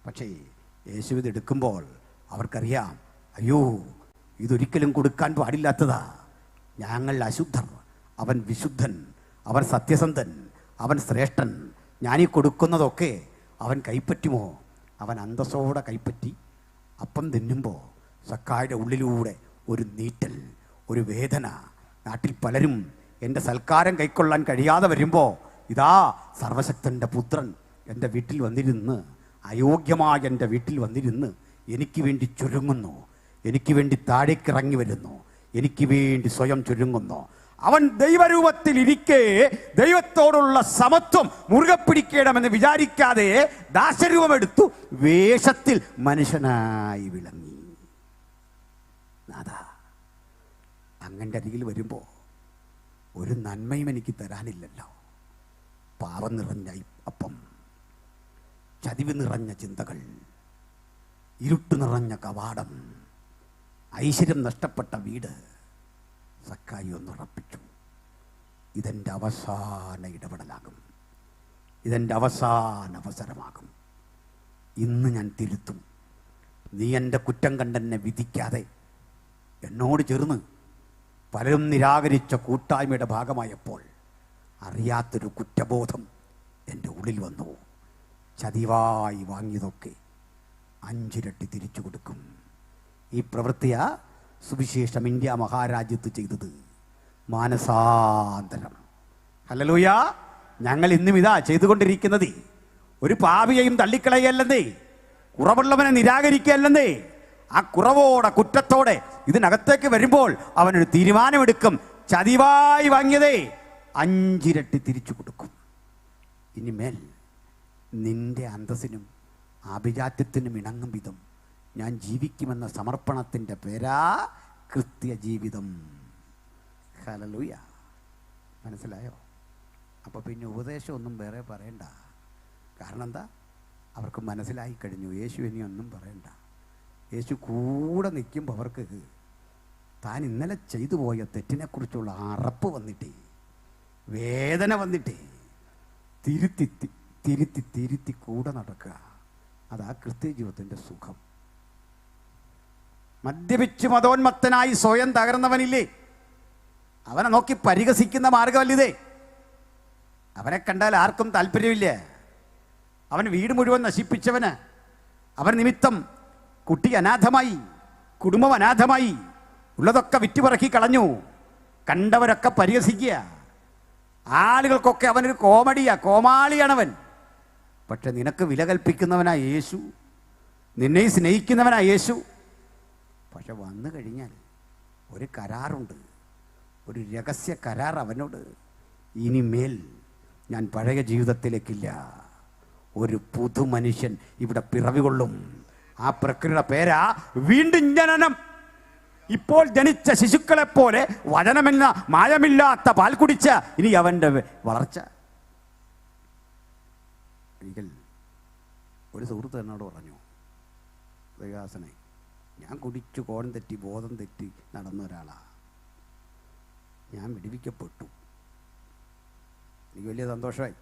പക്ഷേ യേശുവിത് എടുക്കുമ്പോൾ അവർക്കറിയാം, അയ്യോ, ഇതൊരിക്കലും കൊടുക്കാൻ പാടില്ലാത്തതാ. ഞങ്ങൾ അശുദ്ധർ, അവൻ വിശുദ്ധൻ, അവൻ സത്യസന്ധൻ, അവൻ ശ്രേഷ്ഠൻ. ഞാനീ കൊടുക്കുന്നതൊക്കെ അവൻ കൈപ്പറ്റുമോ? അവൻ അന്തസ്സോടെ കൈപ്പറ്റി അപ്പം തിന്നുമ്പോൾ സക്കായുടെ ഉള്ളിലൂടെ ഒരു നീറ്റൽ, ഒരു വേദന. നാട്ടിൽ പലരും എൻ്റെ സൽക്കാരം കൈക്കൊള്ളാൻ കഴിയാതെ വരുമ്പോൾ ഇതാ സർവശക്തൻ്റെ പുത്രൻ എൻ്റെ വീട്ടിൽ വന്നിരുന്ന്, അയോഗ്യമായ എൻ്റെ വീട്ടിൽ വന്നിരുന്ന് എനിക്ക് വേണ്ടി ചുരുങ്ങുന്നു, എനിക്ക് വേണ്ടി താഴേക്കിറങ്ങി വരുന്നു, എനിക്ക് വേണ്ടി സ്വയം ചുരുങ്ങുന്നു. അവൻ ദൈവരൂപത്തിൽ ഇരിക്കെ ദൈവത്തോടുള്ള സമത്വം മുറുകെ പിടിക്കണമെന്ന് വിചാരിക്കാതെ ദാസരൂപമെടുത്തു വേഷത്തിൽ മനുഷ്യനായി വിളങ്ങി. നാഥാ, അങ്ങൻ്റെ അരികിൽ വരുമ്പോൾ ഒരു നന്മയും എനിക്ക് തരാനില്ലല്ലോ. പാപം നിറഞ്ഞ അപ്പം, ചതിവ് നിറഞ്ഞ ചിന്തകൾ, ഇരുട്ട് നിറഞ്ഞ കവാടം, ഐശ്വര്യം നഷ്ടപ്പെട്ട വീട്. സക്കായി ഒന്നുറപ്പിച്ചു, ഇതെൻ്റെ അവസാന ഇടപെടലാകും, ഇതെൻ്റെ അവസാന അവസരമാകും. ഇന്ന് ഞാൻ തിരുത്തും. നീ എൻ്റെ കുറ്റം കണ്ടെന്നെ വിധിക്കാതെ എന്നോട് ചേർന്ന് പലരും നിരാകരിച്ച കൂട്ടായ്മയുടെ ഭാഗമായപ്പോൾ അറിയാത്തൊരു കുറ്റബോധം എൻ്റെ ഉള്ളിൽ വന്നു. ചതിവായി വാങ്ങിയതൊക്കെ 5 ഇരട്ടി തിരിച്ചു കൊടുക്കും. ഈ പ്രവൃത്തിയാ സുവിശേഷം ഇന്ത്യ മഹാരാജ്യത്ത് ചെയ്തത്. മാനസാന്തരം. ഹല്ലേലൂയ. ഞങ്ങൾ ഇന്നും ഇതാ ചെയ്തുകൊണ്ടിരിക്കുന്നത്. ഒരു പാപിയെയും തള്ളിക്കളയല്ലെന്നേ, കുറവുള്ളവനെ നിരാകരിക്കുകയല്ലെന്നേ. ആ കുറവോടെ കുറ്റത്തോടെ ഇതിനകത്തേക്ക് വരുമ്പോൾ അവനൊരു തീരുമാനമെടുക്കും. ചതിവായി വാങ്ങിയതേ 5 ഇരട്ടി തിരിച്ചു കൊടുക്കും. ഇനിമേൽ നിന്റെ അന്തസ്സിനും ആഭിജാത്യത്തിനും ഇണങ്ങും വിധം ഞാൻ ജീവിക്കുമെന്ന സമർപ്പണത്തിൻ്റെ പേരാ കൃത്യജീവിതം. ഹല്ലേലൂയ. മനസ്സിലായോ? അപ്പോൾ പിന്നെ ഉപദേശമൊന്നും വേറെ പറയണ്ട. കാരണം എന്താ? അവർക്ക് മനസ്സിലായി കഴിഞ്ഞു. യേശു ഇനി ഒന്നും പറയണ്ട. യേശു കൂടെ നിൽക്കുമ്പോൾ അവർക്ക് താൻ ഇന്നലെ ചെയ്തു പോയ തെറ്റിനെക്കുറിച്ചുള്ള അറപ്പ് വന്നിട്ടേ, വേദന വന്നിട്ടേ, തിരുത്തി തിരുത്തി തിരുത്തി കൂടെ നടക്കുക. അതാ കൃത്യജീവിതത്തിൻ്റെ സുഖം. മദ്യപിച്ച് മതോന്മത്തനായി സ്വയം തകർന്നവനില്ലേ, അവനെ നോക്കി പരിഹസിക്കുന്ന മാർഗമല്ലിതേ. അവനെ കണ്ടാൽ ആർക്കും താല്പര്യമില്ല. അവൻ വീട് മുഴുവൻ നശിപ്പിച്ചവന്, അവൻ നിമിത്തം കുട്ടി അനാഥമായി, കുടുംബം അനാഥമായി, ഉള്ളതൊക്കെ വിറ്റുപറക്കി കളഞ്ഞു. കണ്ടവരൊക്കെ പരിഹസിക്കുക. ആളുകൾക്കൊക്കെ അവനൊരു കോമഡിയാ, കോമാളിയാണവൻ. പക്ഷെ നിനക്ക് വില കൽപ്പിക്കുന്നവനാ യേശു, നിന്നെ സ്നേഹിക്കുന്നവനാ യേശു. പക്ഷെ വന്നു കഴിഞ്ഞാൽ ഒരു കരാറുണ്ട്, ഒരു രഹസ്യ കരാർ അവനോട്. ഇനിമേൽ ഞാൻ പഴയ ജീവിതത്തിലേക്കില്ല, ഒരു പുതു മനുഷ്യൻ ഇവിടെ പിറവി കൊള്ളും. ആ പ്രക്രിയയുടെ പേരാ വീണ്ടും ജനനം. ഇപ്പോൾ ജനിച്ച ശിശുക്കളെ പോലെ വചനമെന്ന മായമില്ലാത്ത പാൽ കുടിച്ച ഇനി അവൻ്റെ വളർച്ച. ഒരിക്കൽ ഒരു സുഹൃത്ത് എന്നോട് പറഞ്ഞു, ദൈവാസനെ, ഞാൻ കുടിച്ചു കോൺ തെറ്റി ബോധം തെറ്റി നടന്ന ഒരാളാണ്, ഞാൻ വിടുവിക്കപ്പെട്ടു. എനിക്ക് വലിയ സന്തോഷമായി.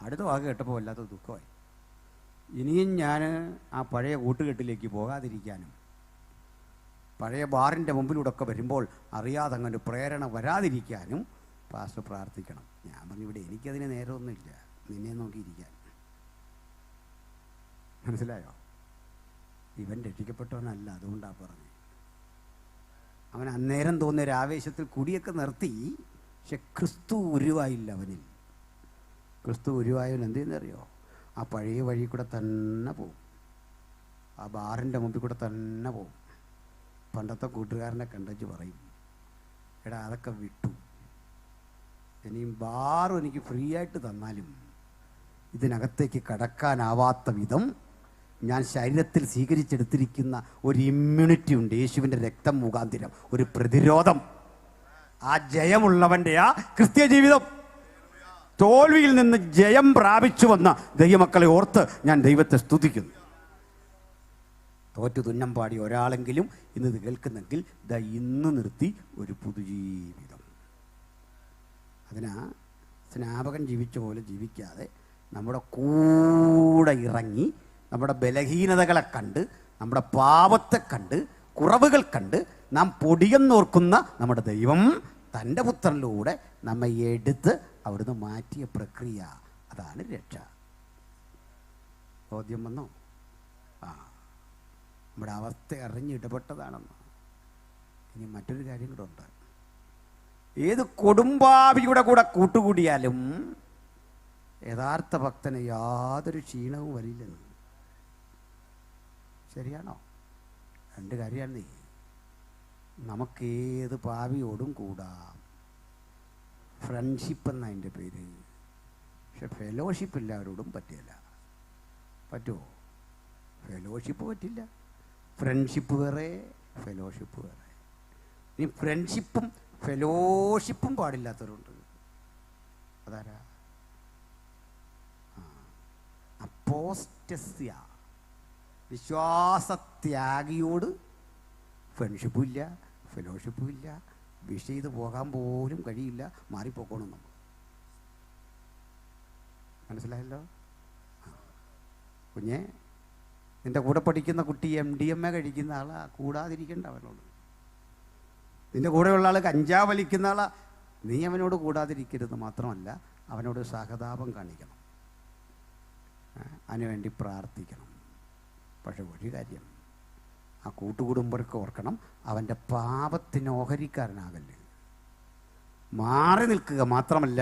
അടുത്ത വാക്ക് കേട്ടപ്പോൾ വല്ലാത്ത ദുഃഖമായി. ഇനിയും ഞാൻ ആ പഴയ കൂട്ടുകെട്ടിലേക്ക് പോകാതിരിക്കാനും പഴയ ബാറിൻ്റെ മുമ്പിലൂടെ ഒക്കെ വരുമ്പോൾ അറിയാതെ അങ്ങനെ പ്രേരണ വരാതിരിക്കാനും പാസ്റ്റർ പ്രാർത്ഥിക്കണം. ഞാൻ പറഞ്ഞു, ഇവിടെ എനിക്കതിന് നേരമൊന്നുമില്ല, നിന്നെ നോക്കിയിരിക്കാൻ. മനസ്സിലായോ? ഇവൻ രക്ഷിക്കപ്പെട്ടവനല്ല, അതുകൊണ്ടാണ് പറഞ്ഞത്. അവൻ അന്നേരം തോന്നിയ ഒരു ആവേശത്തിൽ കുടിയൊക്കെ നിർത്തി. പക്ഷെ ക്രിസ്തു ഉരുവായില്ല അവനിൽ. ക്രിസ്തു ഉരുവായവൻ എന്ത് ചെയ്യുന്നറിയോ? ആ പഴയ വഴി കൂടെ തന്നെ പോവും, ആ ബാറിൻ്റെ മുമ്പിൽ കൂടെ തന്നെ പോവും. പണ്ടത്തെ കൂട്ടുകാരനെ കണ്ടു പറയും, എടാ അതൊക്കെ വിട്ടു, ഇനിയും ബാറും എനിക്ക് ഫ്രീ ആയിട്ട് തന്നാലും ഇതിനകത്തേക്ക് കടക്കാനാവാത്ത വിധം ഞാൻ ശരീരത്തിൽ സ്വീകരിച്ചെടുത്തിരിക്കുന്ന ഒരു ഇമ്മ്യൂണിറ്റി ഉണ്ട്, യേശുവിൻ്റെ രക്തം മുഖാന്തിരം ഒരു പ്രതിരോധം. ആ ജയമുള്ളവൻ്റെ ആ ക്രിസ്തീയ ജീവിതം, തോൽവിയിൽ നിന്ന് ജയം പ്രാപിച്ചു വന്ന ദൈവമക്കളെ ഓർത്ത് ഞാൻ ദൈവത്തെ സ്തുതിക്കുന്നു. തോറ്റു തുന്നം പാടി ഒരാളെങ്കിലും ഇന്ന് ഇത് കേൾക്കുന്നെങ്കിൽ ഇന്ന് നിർത്തി ഒരു പുതുജീവിതം. അതിനാ സ്നാപകൻ ജീവിച്ച പോലെ ജീവിക്കാതെ നമ്മുടെ കൂടെ ഇറങ്ങി നമ്മുടെ ബലഹീനതകളെ കണ്ട്, നമ്മുടെ പാപത്തെ കണ്ട്, കുറവുകൾ കണ്ട് നാം പൊടിയെന്നോർക്കുന്ന നമ്മുടെ ദൈവം തൻ്റെ പുത്രനിലൂടെ നമ്മെ എടുത്ത് അവിടുന്ന് മാറ്റിയ പ്രക്രിയ, അതാണ് രക്ഷ. ബോധ്യം വന്നോ? നമ്മുടെ അവസ്ഥ അറിഞ്ഞിടപെട്ടതാണെന്ന്. ഇനി മറ്റൊരു കാര്യം കൂടെ ഉണ്ട്. ഏത് കൊടുമ്പാവിയുടെ കൂടെ കൂട്ടുകൂടിയാലും യഥാർത്ഥ ഭക്തന് യാതൊരു ക്ഷീണവും വരില്ലെന്ന്. ശരിയാണോ? രണ്ട് കാര്യമാണ്. നമുക്കേത് പാവിയോടും കൂടാം, ഫ്രണ്ട്ഷിപ്പ് എന്നതിൻ്റെ പേര്. പക്ഷെ ഫെലോഷിപ്പ് എല്ലാവരോടും പറ്റില്ല. പറ്റുമോ? ഫെലോഷിപ്പ് പറ്റില്ല. ഫ്രണ്ട്ഷിപ്പ് വേറെ, ഫെലോഷിപ്പ് വേറെ. ഇനി ഫ്രണ്ട്ഷിപ്പും ഫെലോഷിപ്പും പാടില്ലാത്തവരുണ്ട്. അതാരാ? അപ്പോസ്റ്റസ്യ, വിശ്വാസത്യാഗിയോട് ഫ്രണ്ട്ഷിപ്പും ഇല്ല, ഫെലോഷിപ്പും ഇല്ല. വിഷ് ചെയ്ത് പോകാൻ പോലും കഴിയില്ല, മാറിപ്പോക്കണം നമ്മൾ. മനസ്സിലായല്ലോ? കുഞ്ഞെ, നിൻ്റെ കൂടെ പഠിക്കുന്ന കുട്ടി MDMA കഴിക്കുന്ന ആളാ, കൂടാതിരിക്കണ്ട അവനോട്. നിൻ്റെ കൂടെയുള്ള ആൾ കഞ്ചാവ് വലിക്കുന്ന ആളാ, നീ അവനോട് കൂടാതിരിക്കരുത്. മാത്രമല്ല അവനോട് സഹതാപം കാണിക്കണം, അതിനുവേണ്ടി പ്രാർത്ഥിക്കണം. പക്ഷെ ഒരു കാര്യം, ആ കൂട്ടുകുടുംബർക്ക് ഓർക്കണം, അവൻ്റെ പാപത്തിന് ഓഹരിക്കാരനാകല്ലേ. മാറി നിൽക്കുക മാത്രമല്ല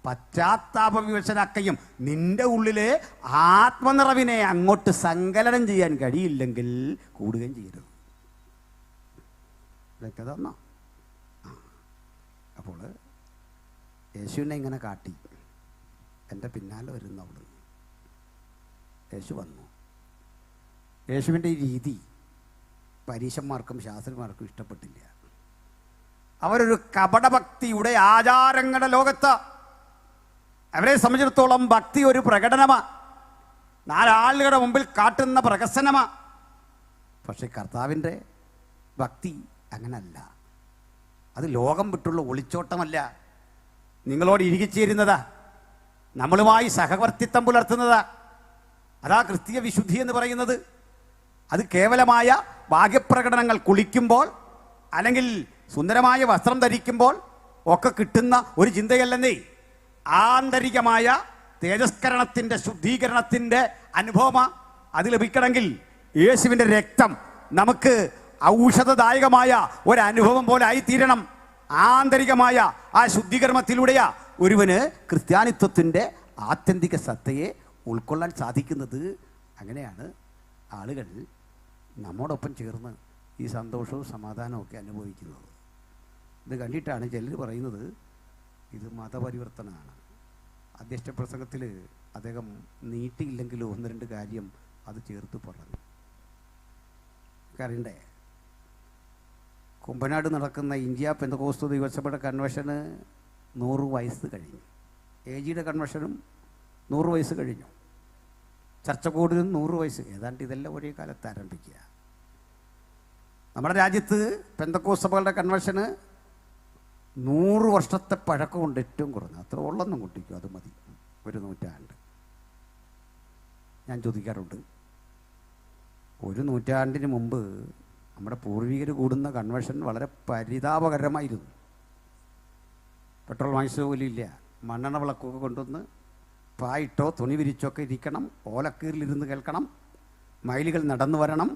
പശ്ചാത്താപവിവശനാക്കുകയും നിന്റെ ഉള്ളിലെ ആത്മനിറവിനെ അങ്ങോട്ട് സങ്കലനം ചെയ്യാൻ കഴിയില്ലെങ്കിൽ കൂടുകയും ചെയ്യരുത്. ഇതൊക്കെ തന്നോ? അപ്പോൾ യേശുവിനെ ഇങ്ങനെ കാട്ടി എൻ്റെ പിന്നാലെ വരുന്നവള്. യേശു വന്നു. യേശുവിൻ്റെ ഈ രീതി പരീശന്മാർക്കും ശാസ്ത്രിമാർക്കും ഇഷ്ടപ്പെട്ടില്ല. അവരൊരു കപടഭക്തിയുടെ ആചാരങ്ങളുടെ ലോകത്ത് അവരെ സംബന്ധിച്ചിടത്തോളം ഭക്തി ഒരു പ്രകടനമാണ്, നാലാളുകളുടെ മുമ്പിൽ കാട്ടുന്ന പ്രകസനമാണ്. പക്ഷെ കർത്താവിൻ്റെ ഭക്തി അങ്ങനല്ല. അത് ലോകം വിട്ടുള്ള ഒളിച്ചോട്ടമല്ല, നിങ്ങളോട് ഇഴുകിച്ചേരുന്നതാ, നമ്മളുമായി സഹവർത്തിത്വം പുലർത്തുന്നതാ. അതാ ക്രിസ്തീയ വിശുദ്ധി എന്ന് പറയുന്നത്. അത് കേവലമായ ഭാഗ്യപ്രകടനങ്ങൾ, കുളിക്കുമ്പോൾ അല്ലെങ്കിൽ സുന്ദരമായ വസ്ത്രം ധരിക്കുമ്പോൾ ഒക്കെ കിട്ടുന്ന ഒരു ചിന്തയല്ലെന്നേ. ആന്തരികമായ തേജസ്കരണത്തിൻ്റെ, ശുദ്ധീകരണത്തിൻ്റെ അനുഭവമാണ്. അത് ലഭിക്കണമെങ്കിൽ യേശുവിൻ്റെ രക്തം നമുക്ക് ഔഷധദായകമായ ഒരനുഭവം പോലെ ആയിത്തീരണം. ആന്തരികമായ ആ ശുദ്ധീകരണത്തിലൂടെയാ ഒരുവന് ക്രിസ്ത്യാനിത്വത്തിൻ്റെ ആത്യന്തിക സത്തയെ ഉൾക്കൊള്ളാൻ സാധിക്കുന്നത്. അങ്ങനെയാണ് ആളുകൾ നമ്മോടൊപ്പം ചേർന്ന് ഈ സന്തോഷവും സമാധാനവും ഒക്കെ അനുഭവിക്കുന്നത്. ഇത് കണ്ടിട്ടാണ് ചിലർ പറയുന്നത് ഇത് മതപരിവർത്തനമാണ്. അധ്യക്ഷ പ്രസംഗത്തിൽ അദ്ദേഹം നീട്ടിയില്ലെങ്കിലും ഒന്ന് രണ്ട് കാര്യം അത് ചേർത്ത് പറഞ്ഞു. അറിയണ്ടേ, കുമ്പനാട് നടക്കുന്ന ഇന്ത്യ പെന്തക്കോസ്തു ദൈവസഭയുടെ കൺവെൻഷന് 100 വയസ്സ് കഴിഞ്ഞു. AGയുടെ കൺവെൻഷനും 100 വയസ്സ് കഴിഞ്ഞു. ചർച്ചക്കൂടിനും 100 വയസ്സ്. ഏതാണ്ട് ഇതെല്ലാം ഒരേ കാലത്ത് ആരംഭിക്കുക. നമ്മുടെ രാജ്യത്ത് പെന്തക്കോസ്ത് സഭകളുടെ കൺവെൻഷന് 100 വർഷത്തെ പഴക്കമുണ്ട്, ഏറ്റവും കുറഞ്ഞ. അത്ര ഉള്ളൊന്നും കുട്ടിക്കും, അത് മതി, 1 നൂറ്റാണ്ട്. ഞാൻ ചോദിക്കാറുണ്ട്, 1 നൂറ്റാണ്ടിന് മുമ്പ് നമ്മുടെ പൂർവികർ കൂടുന്ന കൺവെൻഷൻ വളരെ പരിതാപകരമായിരുന്നു. പെട്രോൾ വാങ്ങിച്ച പോലും ഇല്ല, മണ്ണെണ്ണ വിളക്കൊക്കെ കൊണ്ടുവന്ന് പായിട്ടോ തുണി വിരിച്ചൊക്കെ ഇരിക്കണം, ഓലക്കീറിലിരുന്ന് കേൾക്കണം, മൈലുകൾ നടന്നു വരണം.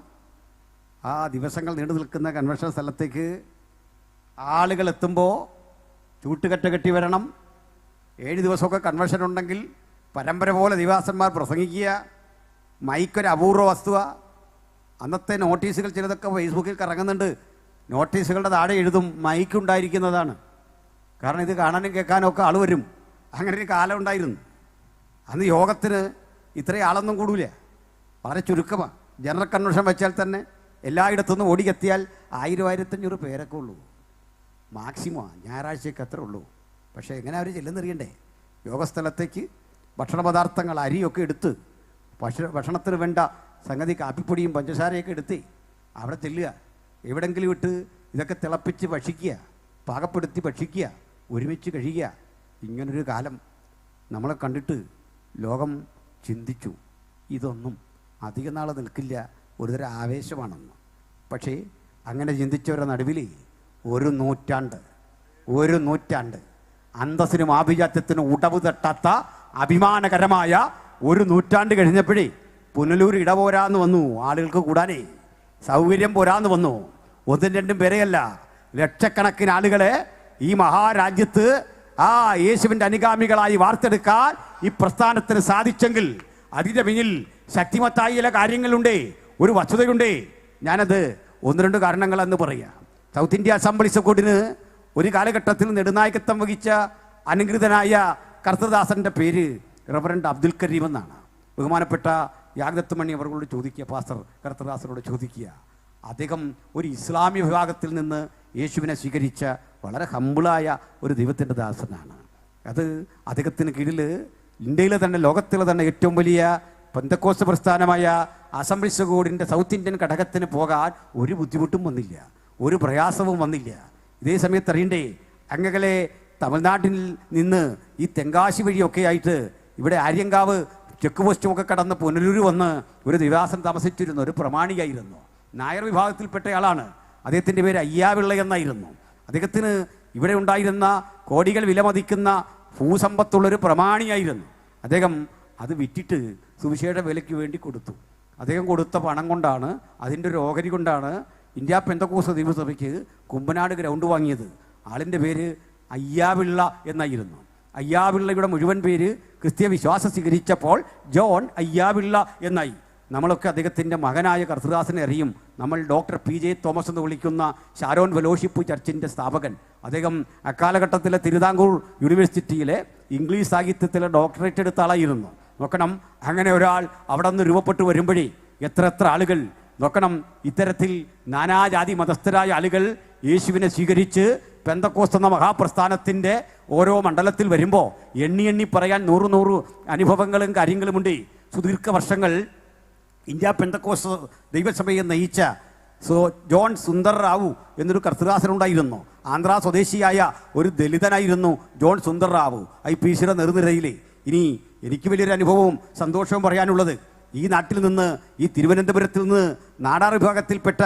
ആ ദിവസങ്ങൾ നീണ്ടു നിൽക്കുന്ന കൺവെൻഷൻ സ്ഥലത്തേക്ക് ആളുകൾ എത്തുമ്പോൾ ചൂട്ടുകെട്ട് കെട്ടി വരണം. 7 ദിവസമൊക്കെ കൺവെൻഷൻ ഉണ്ടെങ്കിൽ പരമ്പര പോലെ ദിവാസന്മാർ പ്രസംഗിക്കുക. മൈക്കൊരു അപൂർവ വസ്തുവാണ്. അന്നത്തെ നോട്ടീസുകൾ ചിലതൊക്കെ ഫേസ്ബുക്കിൽ കറങ്ങുന്നുണ്ട്. നോട്ടീസുകളുടെ താഴെ എഴുതും മൈക്ക് ഉണ്ടായിരിക്കുന്നതാണ്. കാരണം ഇത് കാണാനും കേൾക്കാനും ഒക്കെ ആൾ വരും. അങ്ങനെ ഒരു കാലം ഉണ്ടായിരുന്നു. അന്ന് യോഗത്തിന് ഇത്രയും ആളൊന്നും കൂടൂല, വളരെ ചുരുക്കമാണ്. ജനറൽ കൺവെൻഷൻ വെച്ചാൽ തന്നെ എല്ലായിടത്തുനിന്നും ഓടിക്കെത്തിയാൽ 1000-1500 പേരൊക്കെ ഉള്ളൂ. മാക്സിമം ഞായറാഴ്ചയൊക്കെ അത്രേ ഉള്ളൂ. പക്ഷേ എങ്ങനെ അവർ ചെല്ലുന്നറിയണ്ടേ? യോഗസ്ഥലത്തേക്ക് ഭക്ഷണ പദാർത്ഥങ്ങൾ അരിയൊക്കെ എടുത്ത് ഭക്ഷണത്തിന് വേണ്ട സംഗതി കാപ്പിപ്പൊടിയും പഞ്ചസാരയൊക്കെ എടുത്ത് അവിടെ ചെല്ലുക. എവിടെങ്കിലും ഇട്ട് ഇതൊക്കെ തിളപ്പിച്ച് ഭക്ഷിക്കുക, പാകപ്പെടുത്തി ഭക്ഷിക്കുക, ഒരുമിച്ച് കഴിയുക. ഇങ്ങനൊരു കാലം നമ്മളെ കണ്ടിട്ട് ലോകം ചിന്തിച്ചു, ഇതൊന്നും അധിക നാൾ നിൽക്കില്ല, ഒരുതരം ആവേശമാണെന്ന്. പക്ഷേ അങ്ങനെ ചിന്തിച്ചവരുടെ നടുവിൽ ഒരു നൂറ്റാണ്ട് അന്തസ്സിനും ആഭിജാത്യത്തിനും ഉടവ് തട്ടാത്ത അഭിമാനകരമായ ഒരു നൂറ്റാണ്ട് കഴിഞ്ഞപ്പോഴേ പുനലൂർ ഇടപോരാന്ന് വന്നു. ആളുകൾക്ക് കൂടാനേ സൗകര്യം പോരാന്ന് വന്നു. 1-2 പേരെയല്ല, ലക്ഷക്കണക്കിന് ആളുകളെ ഈ മഹാരാജ്യത്ത് യേശുവിൻ്റെ അനുഗാമികളായി വാർത്തെടുക്കാൻ ഈ പ്രസ്ഥാനത്തിന് സാധിച്ചെങ്കിൽ അതിൻ്റെ പിന്നിൽ ശക്തിമത്തായ ചില കാര്യങ്ങളുണ്ടേ, ഒരു വസ്തുതയുണ്ടേ. ഞാനത് 1-2 കാരണങ്ങളെന്ന് പറയാം. സൗത്ത് ഇന്ത്യ അസംബ്ലീസ് കോഡിന് ഒരു കാലഘട്ടത്തിൽ നെടുനായകത്വം വഹിച്ച അനുഗ്രതനായ കർത്തദാസൻ്റെ പേര് റവറൻഡ് അബ്ദുൽ കരീം എന്നാണ്. ബഹുമാനപ്പെട്ട യാഗദത്തുമണി അവരോട് ചോദിക്കുക, പാസ്റ്റർ കർത്തദാസനോട് ചോദിക്കുക. അദ്ദേഹം ഒരു ഇസ്ലാമിക വിഭാഗത്തിൽ നിന്ന് യേശുവിനെ സ്വീകരിച്ച വളരെ ഹമ്പിളായ ഒരു ദൈവത്തിൻ്റെ ദാസനാണ്. അത് അദ്ദേഹത്തിന് കീഴിൽ ഇന്ത്യയിലെ തന്നെ ലോകത്തിലെ തന്നെ ഏറ്റവും വലിയ പെന്തക്കോസ്ത് പ്രസ്ഥാനമായ അസംബ്ലീസ് കോഡിൻ്റെ സൗത്ത് ഇന്ത്യൻ ഘടകത്തിന് പോകാൻ ഒരു ബുദ്ധിമുട്ടും വന്നില്ല, ഒരു പ്രയാസവും വന്നില്ല. ഇതേ സമയത്ത് അറിയണ്ടേ, അങ്ങകലെ തമിഴ്നാട്ടിൽ നിന്ന് ഈ തെങ്കാശി വഴിയൊക്കെ ആയിട്ട് ഇവിടെ ആര്യങ്കാവ് ചെക്ക് പോസ്റ്റുമൊക്കെ കടന്ന് പുനലൂർ വന്ന് ഒരു ദിവാസം താമസിച്ചിരുന്ന ഒരു പ്രമാണിയായിരുന്നു. നായർ വിഭാഗത്തിൽപ്പെട്ടയാളാണ്. അദ്ദേഹത്തിൻ്റെ പേര് അയ്യാപിള്ള എന്നായിരുന്നു. അദ്ദേഹത്തിന് ഇവിടെ ഉണ്ടായിരുന്ന കോടികൾ വിലമതിക്കുന്ന ഭൂസമ്പത്തുള്ളൊരു പ്രമാണിയായിരുന്നു. അദ്ദേഹം അത് വിറ്റിട്ട് സുവിശേഷ വിലയ്ക്ക് വേണ്ടി കൊടുത്തു. അദ്ദേഹം കൊടുത്ത പണം കൊണ്ടാണ്, അതിൻ്റെ ഒരു ഓഹരി കൊണ്ടാണ് ഇന്ത്യ പെന്തക്കോസ്ത് ദൈവസഭയ്ക്ക് കുമ്പനാട് ഗ്രൗണ്ട് വാങ്ങിയത്. ആളിൻ്റെ പേര് അയ്യാപിള്ള എന്നായിരുന്നു. അയ്യാപിള്ളയുടെ മുഴുവൻ പേര് ക്രിസ്ത്യ വിശ്വാസം സ്വീകരിച്ചപ്പോൾ ജോൺ അയ്യാപിള്ള എന്നായി. നമ്മളൊക്കെ അദ്ദേഹത്തിൻ്റെ മകനായ കർത്തദാസനെ അറിയും. നമ്മൾ ഡോക്ടർ PJ തോമസ് എന്ന് വിളിക്കുന്ന ഷാരോൺ ഫെലോഷിപ്പ് ചർച്ചിൻ്റെ സ്ഥാപകൻ. അദ്ദേഹം അക്കാലഘട്ടത്തിലെ തിരുവിതാംകൂർ യൂണിവേഴ്സിറ്റിയിലെ ഇംഗ്ലീഷ് സാഹിത്യത്തിലെ ഡോക്ടറേറ്റ് എടുത്ത ആളായിരുന്നു. നോക്കണം, അങ്ങനെ ഒരാൾ അവിടെ നിന്ന് രൂപപ്പെട്ടു വരുമ്പോഴേ എത്ര ആളുകൾ നോക്കണം. ഇത്തരത്തിൽ നാനാജാതി മതസ്ഥരായ ആളുകൾ യേശുവിനെ സ്വീകരിച്ച് പെന്തക്കോസ്ത് എന്ന മഹാപ്രസ്ഥാനത്തിൻ്റെ ഓരോ മണ്ഡലത്തിൽ വരുമ്പോൾ എണ്ണി പറയാൻ 100 അനുഭവങ്ങളും കാര്യങ്ങളുമുണ്ട്. സുദീർഘ വർഷങ്ങൾ ഇന്ത്യ പെന്തക്കോസ്ത് ദൈവസഭയെ നയിച്ച ജോൺ സുന്ദർ റാവു എന്നൊരു കർത്തദാസനുണ്ടായിരുന്നു. ആന്ധ്ര സ്വദേശിയായ ഒരു ദലിതനായിരുന്നു ജോൺ സുന്ദർ റാവു. IPCയുടെ നെറുനിരയിൽ. ഇനി എനിക്ക് വലിയൊരു അനുഭവവും സന്തോഷവും പറയാനുള്ളത്, ഈ നാട്ടിൽ നിന്ന്, ഈ തിരുവനന്തപുരത്തിൽ നിന്ന് നാടാർ വിഭാഗത്തിൽപ്പെട്ട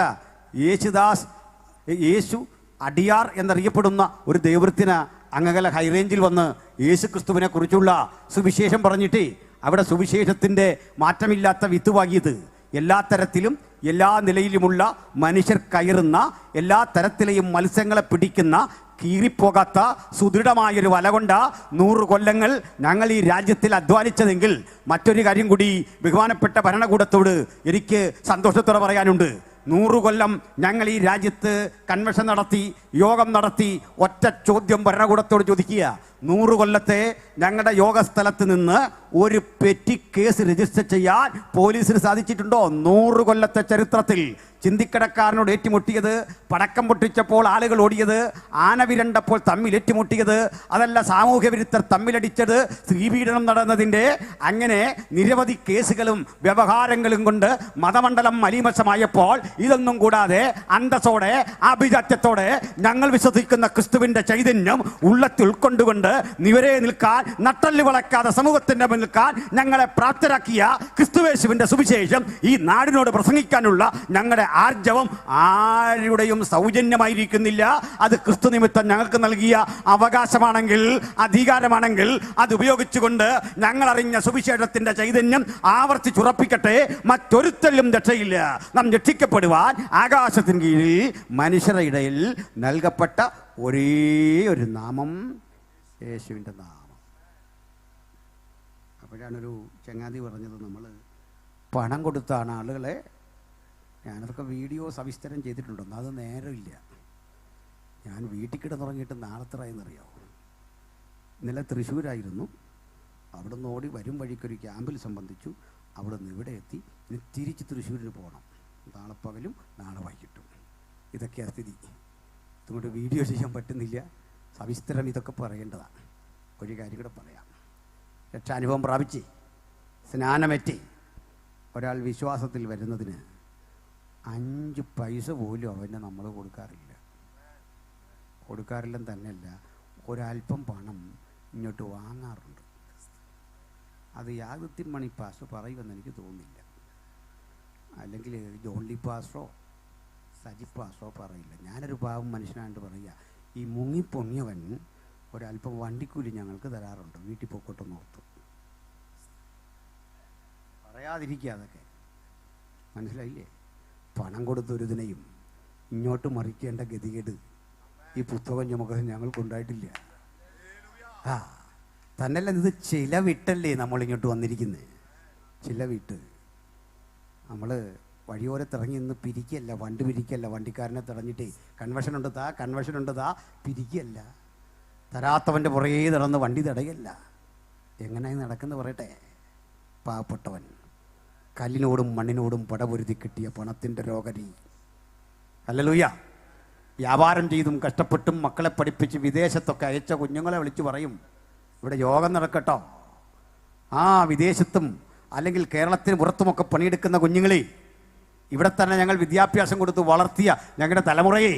യേശു അടിയാർ എന്നറിയപ്പെടുന്ന ഒരു ദൈവത്തിന് അങ്ങകല ഹൈറേഞ്ചിൽ വന്ന് യേശു ക്രിസ്തുവിനെ കുറിച്ചുള്ള സുവിശേഷം പറഞ്ഞിട്ട് അവിടെ സുവിശേഷത്തിൻ്റെ മാറ്റമില്ലാത്ത വിത്ത് വാങ്ങിയത്. എല്ലാ തരത്തിലും എല്ലാ നിലയിലുമുള്ള മനുഷ്യർ കയറുന്ന എല്ലാ തരത്തിലെയും മത്സ്യങ്ങളെ പിടിക്കുന്ന കീറിപ്പോകാത്ത സുദൃഢമായൊരു വല കൊണ്ട് 100 കൊല്ലങ്ങൾ ഞങ്ങൾ ഈ രാജ്യത്തിൽ അധ്വാനിച്ചതെങ്കിൽ മറ്റൊരു കാര്യം കൂടി ബഹുമാനപ്പെട്ട ഭരണകൂടത്തോട് എനിക്ക് സന്തോഷത്തോടെ പറയാനുണ്ട്. 100 കൊല്ലം ഞങ്ങൾ ഈ രാജ്യത്ത് കൺവെൻഷൻ നടത്തി, യോഗം നടത്തി. ഒറ്റ ചോദ്യം ഭരണകൂടത്തോട് ചോദിക്കുക, 100 കൊല്ലത്തെ ഞങ്ങളുടെ യോഗസ്ഥലത്ത് നിന്ന് ഒരു പെറ്റി കേസ് രജിസ്റ്റർ ചെയ്യാൻ പോലീസിന് സാധിച്ചിട്ടുണ്ടോ? 100 കൊല്ലത്തെ ചരിത്രത്തിൽ ചിന്തിക്കടക്കാരനോട് ഏറ്റുമുട്ടിയത്, പടക്കം പൊട്ടിച്ചപ്പോൾ ആളുകൾ ഓടിയത്, ആന വിരണ്ടപ്പോൾ തമ്മിൽ ഏറ്റുമുട്ടിയത്, അതല്ല സാമൂഹ്യ വിരുദ്ധർ തമ്മിലടിച്ചത്, സ്ത്രീപീഡനം നടന്നതിൻ്റെ അങ്ങനെ നിരവധി കേസുകളും വ്യവഹാരങ്ങളും കൊണ്ട് മതമണ്ഡലം മലീമസമായപ്പോൾ ഇതൊന്നും കൂടാതെ അന്തസ്സോടെ അഭിജാത്യത്തോടെ ഞങ്ങൾ വിശ്വസിക്കുന്ന ക്രിസ്തുവിൻ്റെ ചൈതന്യം ഉള്ളത്തിൽ ഉൾക്കൊണ്ടുകൊണ്ട് നിവരെ നിൽക്കാൻ, നട്ടല് വളയ്ക്കാതെ സമൂഹത്തിന്റെ മുന്നിൽ നിൽക്കാൻ ഞങ്ങളെ പ്രാപ്തരാക്കിയ ക്രിസ്തുയേശുവിന്റെ സുവിശേഷം ഈ നാടിനോട് പ്രസംഗിക്കാനുള്ള ഞങ്ങളുടെ ആർജവം ആരുടെയും സൗജന്യമായിരിക്കുന്നില്ല. അത് ക്രിസ്തു നിമിത്തം ഞങ്ങൾക്ക് നൽകിയ അവകാശമാണെങ്കിൽ, അധികാരമാണെങ്കിൽ അത് ഉപയോഗിച്ചുകൊണ്ട് ഞങ്ങൾ അറിഞ്ഞ സുവിശേഷത്തിന്റെ ചൈതന്യം ആവർത്തിച്ചുറപ്പിക്കട്ടെ. മറ്റൊരുത്തലും രക്ഷയില്ല. നാം രക്ഷിക്കപ്പെടുവാൻ ആകാശത്തിന് കീഴിൽ മനുഷ്യരുടെ ഇടയിൽ നൽകപ്പെട്ട ഒരേ ഒരു നാമം യേശുവിൻ്റെ നാമം. അപ്പോഴാണൊരു ചങ്ങാതി പറഞ്ഞത്, നമ്മൾ പണം കൊടുത്താണ് ആളുകളെ, ഞാനതൊക്കെ വീഡിയോ സവിസ്തരം ചെയ്തിട്ടുണ്ടെന്ന്, അത് നേരമില്ല. ഞാൻ വീട്ടിൽ കിടന്നുറങ്ങിയിട്ട് നാളെത്രയെന്നറിയാമോ? ഇന്നലെ തൃശ്ശൂരായിരുന്നു. അവിടെ നിന്ന് ഓടി വരും വഴിക്കൊരു ക്യാമ്പിൽ സംബന്ധിച്ചു. അവിടെ നിന്ന് ഇവിടെ എത്തി. ഇനി തിരിച്ച് തൃശ്ശൂരിന് പോകണം. നാളെ പകലും നാളെ വൈകിട്ടും. ഇതൊക്കെയാണ് സ്ഥിതി. ഇതുകൊണ്ട് വീഡിയോ ചെയ്യാൻ പറ്റുന്നില്ല. സവിസ്തരം ഇതൊക്കെ പറയേണ്ടതാണ്. ഒരു കാര്യം കൂടെ പറയാം. രക്ഷാനുഭവം പ്രാപിച്ച് സ്നാനമേറ്റി ഒരാൾ വിശ്വാസത്തിൽ വരുന്നതിന് 5 പൈസ പോലും അവന് നമ്മൾ കൊടുക്കാറില്ലെന്ന് തന്നെയല്ല, ഒരല്പം പണം ഇങ്ങോട്ട് വാങ്ങാറുണ്ട്. അത് യാഗത്തിൻ മണി പാസ്റ്റർ പറയുമെന്ന് എനിക്ക് തോന്നുന്നില്ല. അല്ലെങ്കിൽ ജോൺലി പാസ്റ്ററോ സജി പാസ്റ്ററോ പറയില്ല. ഞാനൊരു പാവം മനുഷ്യനായിട്ട് പറയുക, ഈ മുങ്ങിപ്പൊങ്ങിയവൻ ഒരല്പം വണ്ടിക്കൂലി ഞങ്ങൾക്ക് തരാറുണ്ട്. വീട്ടിൽ പൊക്കോട്ടെന്ന് ഓർത്തു പറയാതിരിക്കുക. അതൊക്കെ മനസ്സിലായില്ലേ? പണം കൊടുത്തൊരുതിനെയും ഇങ്ങോട്ട് മറിക്കേണ്ട ഗതികേട് ഈ പുസ്തകം ചുമക്കാൻ ഞങ്ങൾക്കുണ്ടായിട്ടില്ല. തന്നെയല്ല, ഇത് ചില വിട്ടല്ലേ നമ്മളിങ്ങോട്ട് വന്നിരിക്കുന്നത്. ചില വിട്ട് നമ്മൾ വഴിയോരത്തിറങ്ങി നിന്ന് പിരിക്കല്ല, വണ്ടി പിരിക്കല്ല. വണ്ടിക്കാരനെ തടഞ്ഞിട്ടേ കൺവെൻഷൻ ഉണ്ട് താ പിരിക്കല്ല. തരാത്തവൻ്റെ പുറകെ നടന്ന് വണ്ടി തടയല്ല. എങ്ങനെയായി നടക്കുന്നത് പറയട്ടെ? പാവപ്പെട്ടവൻ കല്ലിനോടും മണ്ണിനോടും പടപൊരുതി കിട്ടിയ പണത്തിൻ്റെ രോഗരി. ഹല്ലേലൂയ. വ്യാപാരം ചെയ്തും കഷ്ടപ്പെട്ടും മക്കളെ പഠിപ്പിച്ച് വിദേശത്തൊക്കെ അയച്ച കുഞ്ഞുങ്ങളെ വിളിച്ചു പറയും, ഇവിടെ യോഗം നടക്കട്ടോ. വിദേശത്തും അല്ലെങ്കിൽ കേരളത്തിന് പുറത്തുമൊക്കെ പണിയെടുക്കുന്ന കുഞ്ഞുങ്ങളെ, ഇവിടെ തന്നെ ഞങ്ങൾ വിദ്യാഭ്യാസം കൊടുത്ത് വളർത്തിയ ഞങ്ങളുടെ തലമുറയെ,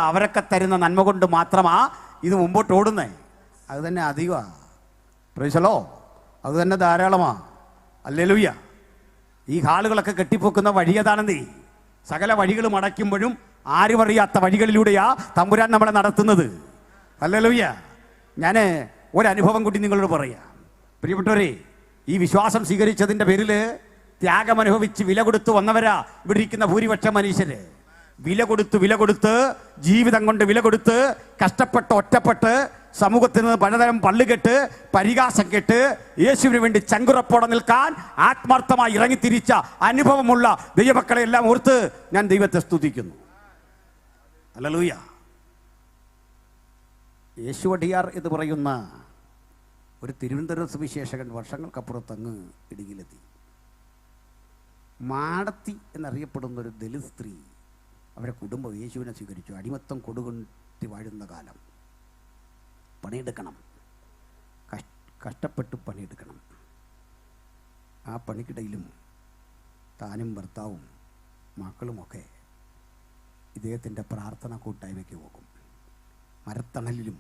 അവരൊക്കെ തരുന്ന നന്മ കൊണ്ട് മാത്രമാ ഇത് മുമ്പോട്ട് ഓടുന്നേ. അത് തന്നെ അധികമാണ്. പ്രൈസലോ, അത് തന്നെ ധാരാളമാ. ഹല്ലേലൂയ. ഈ ഹാളുകളൊക്കെ കെട്ടിപ്പൊക്കുന്ന വഴിയതാണെന്നേ. സകല വഴികളും അടയ്ക്കുമ്പോഴും ആരും അറിയാത്ത വഴികളിലൂടെയാ തമ്പുരാൻ നമ്മളെ നടത്തുന്നത്. ഹല്ലേലൂയ. ഞാൻ ഒരനുഭവം കൂടി നിങ്ങളോട് പറയാം. പ്രിയപ്പെട്ടവരെ, ഈ വിശ്വാസം സ്വീകരിച്ചതിൻ്റെ പേരിൽ ത്യാഗമനുഭവിച്ച് വില കൊടുത്ത് വന്നവരാ ഇവിടെ ഇരിക്കുന്ന ഭൂരിപക്ഷം മനുഷ്യര്. വില കൊടുത്ത് ജീവിതം കൊണ്ട് വില കൊടുത്ത് കഷ്ടപ്പെട്ട് ഒറ്റപ്പെട്ട് സമൂഹത്തിൽ നിന്ന് പലതരം പള്ളുകെട്ട് പരിഹാസം കെട്ട് യേശുവിന് വേണ്ടി ചങ്കുറപ്പോടെ നിൽക്കാൻ ആത്മാർത്ഥമായി ഇറങ്ങിത്തിരിച്ച അനുഭവമുള്ള ദൈവമക്കളെ എല്ലാം ഓർത്ത് ഞാൻ ദൈവത്തെ സ്തുതിക്കുന്നു. ഹല്ലേലൂയ. യേശുവടിയാർ എന്ന് പറയുന്ന ഒരു തിരുവനന്തപുരം സുവിശേഷകൻ വർഷങ്ങൾക്കപ്പുറത്തങ്ങ് ഇടുങ്ങിയിലെത്തി. മാടത്തി എന്നറിയപ്പെടുന്ന ഒരു ദലിത് സ്ത്രീ, അവരെ കുടുംബം യേശുവിനെ സ്വീകരിച്ചു. അടിമത്തം കൊടുകൊണ്ടി വാഴുന്ന കാലം. പണിയെടുക്കണം, കഷ്ടപ്പെട്ട് പണിയെടുക്കണം. ആ പണിക്കിടയിലും താനും ഭർത്താവും മക്കളുമൊക്കെ ഇദ്ദേഹത്തിൻ്റെ പ്രാർത്ഥന കൂട്ടായ്മയ്ക്ക് പോകും. മരത്തണലിലും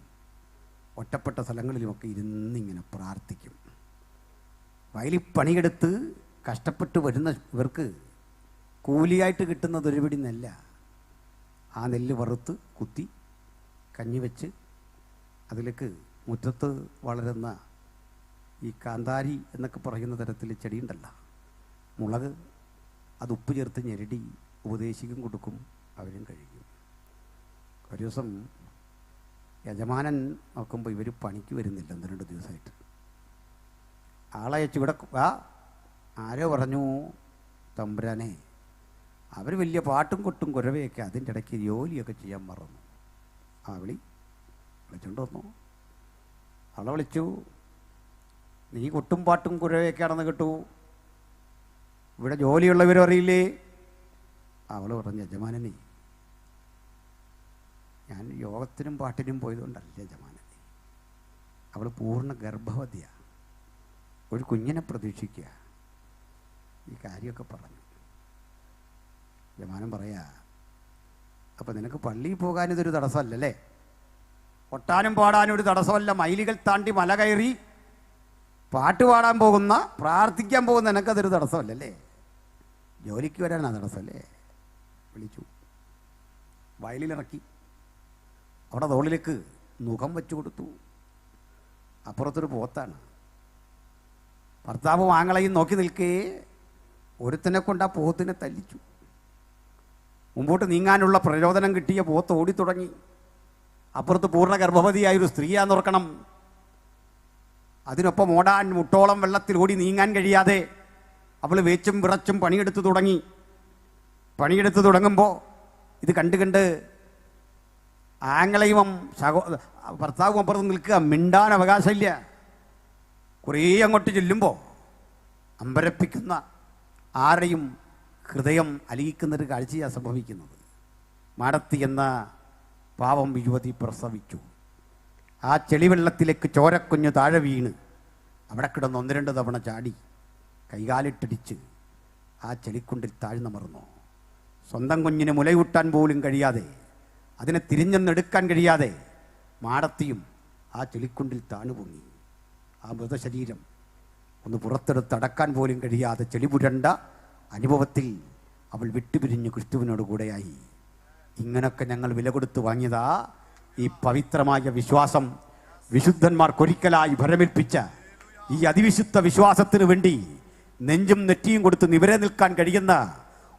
ഒറ്റപ്പെട്ട സ്ഥലങ്ങളിലുമൊക്കെ ഇരുന്നിങ്ങനെ പ്രാർത്ഥിക്കും. വയലിൽ പണിയെടുത്ത് കഷ്ടപ്പെട്ട് വരുന്ന ഇവർക്ക് കൂലിയായിട്ട് കിട്ടുന്നത് ഒരു പിടി നെല്ല. ആ നെല്ല് വറുത്ത് കുത്തി കഞ്ഞി വെച്ച് അതിലേക്ക് മുറ്റത്ത് വളരുന്ന ഈ കാന്താരി എന്നൊക്കെ പറയുന്ന തരത്തിൽ ചെടിയുണ്ടല്ലോ, മുളക്, അത് ഉപ്പ് ചേർത്ത് ഞെരടി ഉപദേശിക്കും കൊടുക്കും. അവരും കഴിക്കും. ഒരു ദിവസം യജമാനൻ നോക്കുമ്പോൾ ഇവർ പണിക്ക് വരുന്നില്ല. 1-2 ദിവസമായിട്ട് ആളയച്ചു. ഇവിടെ ആരോ പറഞ്ഞു, തമ്പുരാനെ, അവർ വലിയ പാട്ടും കൊട്ടും കുരവയൊക്കെ, അതിൻ്റെ ഇടയ്ക്ക് ജോലിയൊക്കെ ചെയ്യാൻ മറന്നു. വിളിച്ചുകൊണ്ട് വന്നു. അവളെ വിളിച്ചു. നീ കൊട്ടും പാട്ടും കുരവയൊക്കെ ആണെന്ന് കേട്ടു, ഇവിടെ ജോലിയുള്ളവരും അറിയില്ലേ? അവൾ പറഞ്ഞു, യജമാനനെ, ഞാൻ യോഗത്തിനും പാട്ടിനും പോയതുകൊണ്ടല്ല യജമാനനെ. അവൾ പൂർണ്ണ ഗർഭവതിയാണ്, ഒരു കുഞ്ഞിനെ പ്രതീക്ഷിക്കുക. ഈ കാര്യമൊക്കെ പറഞ്ഞു. യജമാനൻ പറയാ, അപ്പം നിനക്ക് പള്ളിയിൽ പോകാൻ ഇതൊരു തടസ്സമല്ലല്ലേ? ഒട്ടാനും പാടാനും ഒരു തടസ്സമല്ല. മൈലുകൾ താണ്ടി മല കയറി പാട്ട് പാടാൻ പോകുന്ന, പ്രാർത്ഥിക്കാൻ പോകുന്ന എനിക്കതൊരു തടസ്സമല്ലല്ലേ. ജോലിക്ക് വരാനാ തടസ്സമല്ലേ. വിളിച്ചു, വയലിലിറക്കി, അവിടെ തോളിലേക്ക് മുഖം വെച്ചു കൊടുത്തു. അപ്പുറത്തൊരു പോത്താണ്. ഭർത്താവ് ആങ്ങളെയും നോക്കി നിൽക്കേ ഒരുത്തനെ കൊണ്ട് ആ പോത്തിനെ തല്ലിച്ചു. മുമ്പോട്ട് നീങ്ങാനുള്ള പ്രചോദനം കിട്ടിയ പോത്ത് ഓടിത്തുടങ്ങി. അപ്പുറത്ത് പൂർണ്ണ ഗർഭവതിയായൊരു സ്ത്രീയാന്നോർക്കണം. അതിനൊപ്പം ഓടാൻ മുട്ടോളം വെള്ളത്തിൽ ഓടി നീങ്ങാൻ കഴിയാതെ അവൾ വേച്ചും വിറച്ചും പണിയെടുത്തു തുടങ്ങുമ്പോൾ ഇത് കണ്ട് ആങ്ങളയും ഭർത്താവും അപ്പുറത്ത് നിൽക്കുക. മിണ്ടാൻ അവകാശമില്ല. കുറേ അങ്ങോട്ട് ചെല്ലുമ്പോൾ അമ്പരപ്പിക്കുന്ന, ആരെയും ഹൃദയം അലിയിക്കുന്നൊരു കാഴ്ചയാണ് സംഭവിക്കുന്നത്. മാടത്തി എന്ന പാവം യുവതി പ്രസവിച്ചു. ആ ചെളിവെള്ളത്തിലേക്ക് ചോരക്കുഞ്ഞ് താഴെ വീണ് അവിടെ കിടന്ന് 1-2 തവണ ചാടി കൈകാലിട്ടടിച്ച് ആ ചെളിക്കുണ്ടിൽ താഴ്ന്നമർന്നു. സ്വന്തം കുഞ്ഞിന് മുലയൂട്ടാൻ പോലും കഴിയാതെ, അതിനെ തിരിഞ്ഞൊന്നെടുക്കാൻ കഴിയാതെ മാടത്തിയും ആ ചെളിക്കുണ്ടിൽ താണുപൊങ്ങി. ആ മൃതശരീരം ഒന്ന് പുറത്തെടുത്ത് അടക്കാൻ പോലും കഴിയാതെ ചെളിപുരണ്ട അനുഭവത്തിൽ അവൾ വിട്ടുപിരിഞ്ഞ് ക്രിസ്തുവിനോട് കൂടെയായി. ഇങ്ങനൊക്കെ ഞങ്ങൾ വില കൊടുത്ത് വാങ്ങിയതാ ഈ പവിത്രമായ വിശ്വാസം. വിശുദ്ധന്മാർക്കൊരിക്കലായി ഭരമേൽപ്പിച്ച ഈ അതിവിശുദ്ധ വിശ്വാസത്തിന് വേണ്ടി നെഞ്ചും നെറ്റിയും കൊടുത്ത് നിവരെ നിൽക്കാൻ കഴിയുന്ന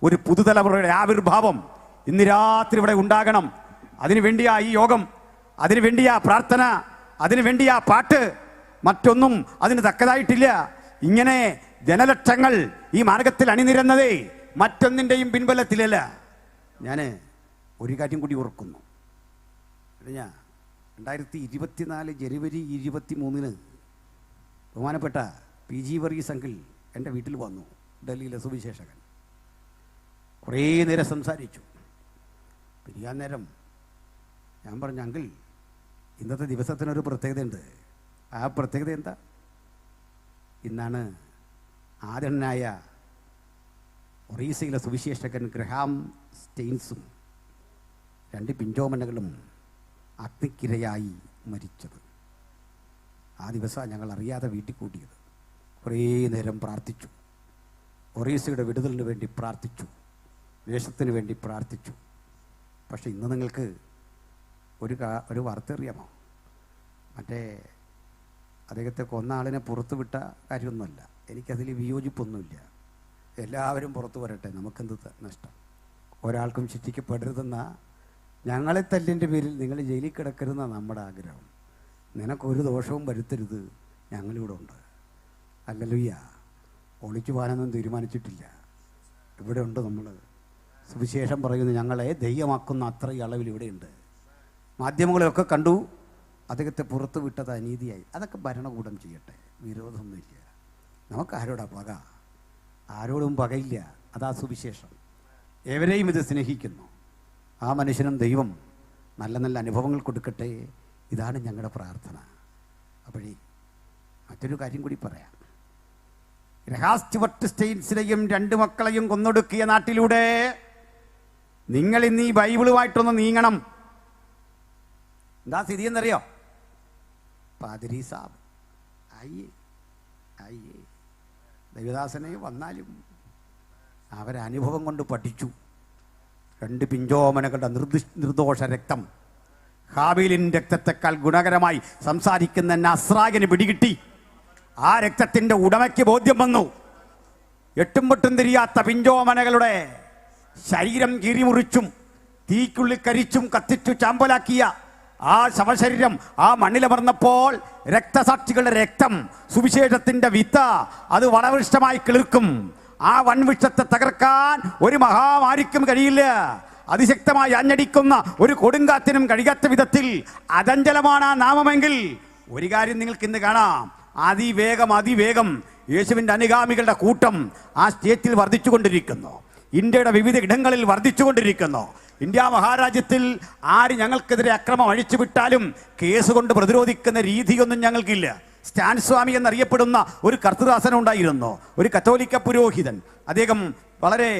ഒരു പുതുതലമുറയുടെ ആവിർഭാവം ഇന്ന് രാത്രി ഇവിടെ ഉണ്ടാകണം. അതിനുവേണ്ടിയാ ഈ യോഗം, അതിനുവേണ്ടിയാ പ്രാർത്ഥന, അതിനുവേണ്ടിയാ പാട്ട്. മറ്റൊന്നും അതിന് തക്കതായിട്ടില്ല. ഇങ്ങനെ ജനലക്ഷങ്ങൾ ഈ മാർഗത്തിൽ അണിനിരന്നതേ മറ്റൊന്നിൻ്റെയും പിൻബലത്തിലല്ല. ഞാൻ ഒരു കാര്യം കൂടി ഓർക്കുന്നു. ഞാൻ 2024 ജനുവരി 23 ബഹുമാനപ്പെട്ട PG വർഗീസ് അങ്കിൾ എൻ്റെ വീട്ടിൽ വന്നു. ഡൽഹിയിലെ സുവിശേഷകൻ. കുറേ നേരം സംസാരിച്ചു. പിരിയാൻ നേരം ഞാൻ പറഞ്ഞു, അങ്കിൾ ഇന്നത്തെ ദിവസത്തിനൊരു പ്രത്യേകതയുണ്ട്. ആ പ്രത്യേകത എന്താ? ഇന്നാണ് ആദരണനായ ഒറീസയിലെ സുവിശേഷകൻ ഗ്രഹാം സ്റ്റെയിൻസും 2 പിഞ്ചോമനകളും അഗ്നിക്കിരയായി മരിച്ചത്. ആ ദിവസം ഞങ്ങൾ അറിയാതെ വീട്ടിൽ കൂട്ടിയത്. കുറേ നേരം പ്രാർത്ഥിച്ചു. ഒറീസയുടെ വിടുതലിന് വേണ്ടി പ്രാർത്ഥിച്ചു, ദേശത്തിന് വേണ്ടി പ്രാർത്ഥിച്ചു. പക്ഷെ ഇന്ന് നിങ്ങൾക്ക് ഒരു വാർത്ത അറിയാമോ? മറ്റേ അദ്ദേഹത്തെ കൊന്ന ആളിനെ പുറത്തു വിട്ട കാര്യമൊന്നുമല്ല. എനിക്കതിൽ വിയോജിപ്പൊന്നുമില്ല. എല്ലാവരും പുറത്തു വരട്ടെ, നമുക്കെന്ത് നഷ്ടം? ഒരാൾക്കും ശിക്ഷിക്കപ്പെടരുതെന്ന ഞങ്ങളെ തല്ലിൻ്റെ പേരിൽ നിങ്ങൾ ജയിലിൽ കിടക്കരുതെന്ന നമ്മുടെ ആഗ്രഹം. നിനക്കൊരു ദോഷവും വരുത്തരുത്, ഞങ്ങളിവിടെ ഉണ്ട്. ഹല്ലേലൂയ. ഒളിച്ചു പോകാനൊന്നും തീരുമാനിച്ചിട്ടില്ല. ഇവിടെ ഉണ്ട്. നമ്മൾ സുവിശേഷം പറയുന്നു, ഞങ്ങളെ ദൈവമാക്കുന്ന അത്രയും അളവിൽ ഇവിടെയുണ്ട്. മാധ്യമങ്ങളെയൊക്കെ കണ്ടു അദ്ദേഹത്തെ പുറത്തു വിട്ടത് അനീതിയായി. അതൊക്കെ ഭരണകൂടം ചെയ്യട്ടെ, വിരോധമൊന്നുമില്ല. നമുക്ക് ആരോടാ പക? ആരോടും പകയില്ല. അതാ സുവിശേഷം. ഏവരെയും ഇത് സ്നേഹിക്കുന്നു. ആ മനുഷ്യനും ദൈവം നല്ല നല്ല അനുഭവങ്ങൾ കൊടുക്കട്ടെ. ഇതാണ് ഞങ്ങളുടെ പ്രാർത്ഥന. അപ്പോഴേ മറ്റൊരു കാര്യം കൂടി പറയാം. ഗ്രഹാം സ്റ്റെയിൻസിനെയും 2 മക്കളെയും കൊന്നൊടുക്കിയ നാട്ടിലൂടെ നിങ്ങൾ ഇന്ന് ഈ ബൈബിളുമായിട്ടൊന്ന് നീങ്ങണം. എന്താ സ്ഥിതി എന്നറിയോ? പാതിരി സാബ് അയ്യേ ദൈവദാസനെ വന്നാലും അവരനുഭവം കൊണ്ട് പഠിച്ചു. 2 പിഞ്ചോമനകളുടെ നിർദോഷ രക്തം ഹാബീലിൻ രക്തത്തെക്കാൾ ഗുണകരമായി സംസാരിക്കുന്ന നസ്രായന് പിടികിട്ടി. ആ രക്തത്തിൻ്റെ ഉടമയ്ക്ക് ബോധ്യം വന്നു. 8ഉം 8ഉം തിരിയാത്ത പിഞ്ചോമനകളുടെ ശരീരം കീറിമുറിച്ചും തീക്കുള്ളിൽ കരിച്ചും കത്തിച്ചു ചാമ്പലാക്കിയ ആ ശവശരീരം ആ മണ്ണിലമർന്നപ്പോൾ രക്തസാക്ഷികളുടെ രക്തം, സുവിശേഷത്തിൻ്റെ വിത്ത്, അത് വളവൃഷ്ടമായി കിളിർക്കും. ആ വൻവൃക്ഷത്തെ തകർക്കാൻ ഒരു മഹാമാരിക്കും കഴിയില്ല. അതിശക്തമായി അഞ്ഞടിക്കുന്ന ഒരു കൊടുങ്കാറ്റിനും കഴിയാത്ത വിധത്തിൽ അചഞ്ചലമാണ് ആ നാമമെങ്കിൽ ഒരു കാര്യം നിങ്ങൾക്ക് ഇന്ന് കാണാം. അതിവേഗം യേശുവിൻ്റെ അനുഗാമികളുടെ കൂട്ടം ആ സ്റ്റേറ്റിൽ വർദ്ധിച്ചുകൊണ്ടിരിക്കുന്നു. ഇന്ത്യയുടെ വിവിധ ഇടങ്ങളിൽ വർദ്ധിച്ചുകൊണ്ടിരിക്കുന്നു. ഇന്ത്യ മഹാരാജ്യത്തിൽ ആര് ഞങ്ങൾക്കെതിരെ അക്രമം അഴിച്ചുവിട്ടാലും കേസ് കൊണ്ട് പ്രതിരോധിക്കുന്ന രീതിയൊന്നും ഞങ്ങൾക്കില്ല. സ്റ്റാൻ സ്വാമി എന്നറിയപ്പെടുന്ന ഒരു കർത്തൃദാസൻ ഉണ്ടായിരുന്നു, ഒരു കത്തോലിക്ക പുരോഹിതൻ. അദ്ദേഹം വളരെ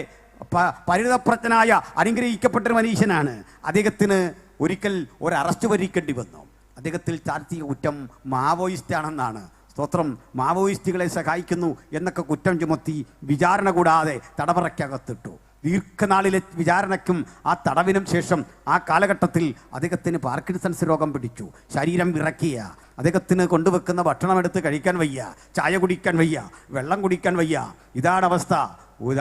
പരിണതപ്രജ്ഞനായ അനുഗ്രഹിക്കപ്പെട്ടൊരു മനുഷ്യനാണ്. അദ്ദേഹത്തിന് ഒരിക്കൽ ഒരു അറസ്റ്റ് വരിക്കേണ്ടി വന്നു. അദ്ദേഹത്തിൽ ചാർത്തിയ കുറ്റം മാവോയിസ്റ്റാണെന്നാണ്. സ്തോത്രം. മാവോയിസ്റ്റുകളെ സഹായിക്കുന്നു എന്നൊക്കെ കുറ്റം ചുമത്തി വിചാരണ കൂടാതെ തടവറയ്ക്കകത്തിട്ടു. ദീർഘനാളിലെ വിചാരണയ്ക്കും ആ തടവിനും ശേഷം ആ കാലഘട്ടത്തിൽ അദ്ദേഹത്തിന് പാർക്കിൻസൺസ് രോഗം പിടിച്ചു. ശരീരം വിറക്കിയ, അദ്ദേഹത്തിന് കൊണ്ടുവെക്കുന്ന ഭക്ഷണം എടുത്ത് കഴിക്കാൻ വയ്യ, ചായ കുടിക്കാൻ വയ്യ, വെള്ളം കുടിക്കാൻ വയ്യ. ഇതാണ് അവസ്ഥ.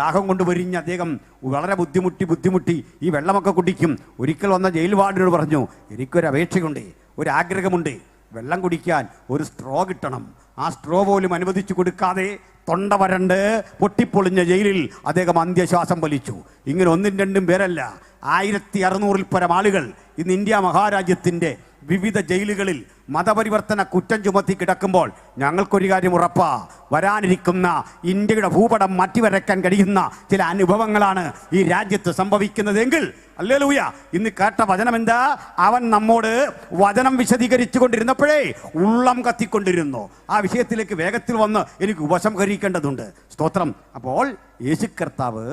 ദാഹം കൊണ്ട് വരിഞ്ഞ് അദ്ദേഹം വളരെ ബുദ്ധിമുട്ടി ഈ വെള്ളമൊക്കെ കുടിക്കും. ഒരിക്കൽ വന്ന ജയിൽ വാർഡിനോട് പറഞ്ഞു, എനിക്കൊരപേക്ഷയുണ്ട്, ഒരാഗ്രഹമുണ്ട്, വെള്ളം കുടിക്കാൻ ഒരു സ്ട്രോ കിട്ടണം. ആ സ്ട്രോ പോലും അനുവദിച്ചു കൊടുക്കാതെ തൊണ്ട വരണ്ട് പൊട്ടിപ്പൊളിഞ്ഞ ജയിലിൽ അദ്ദേഹം അന്ത്യശ്വാസം വലിച്ചു. ഇങ്ങനെ ഒന്നും രണ്ടും പേരല്ല, 1600-ൽ പരം ആളുകൾ ഇന്ന് ഇന്ത്യ മഹാരാജ്യത്തിൻ്റെ വിവിധ ജയിലുകളിൽ മതപരിവർത്തന കുറ്റം ചുമത്തി കിടക്കുമ്പോൾ ഞങ്ങൾക്കൊരു കാര്യം ഉറപ്പാ, വരാനിരിക്കുന്ന ഇന്ത്യയുടെ ഭൂപടം മാറ്റിവരയ്ക്കാൻ കഴിയുന്ന ചില അനുഭവങ്ങളാണ് ഈ രാജ്യത്ത് സംഭവിക്കുന്നതെങ്കിൽ ഹല്ലേലൂയ. ഇന്ന് കേട്ട വചനം എന്താ? അവൻ നമ്മോട് വചനം വിശദീകരിച്ചു കൊണ്ടിരുന്നപ്പോഴേ ഉള്ളം കത്തിക്കൊണ്ടിരുന്നു. ആ വിഷയത്തിലേക്ക് വേഗത്തിൽ വന്ന് എനിക്ക് ഉപസംഹരിക്കേണ്ടതുണ്ട്. സ്തോത്രം. അപ്പോൾ യേശു കർത്താവ്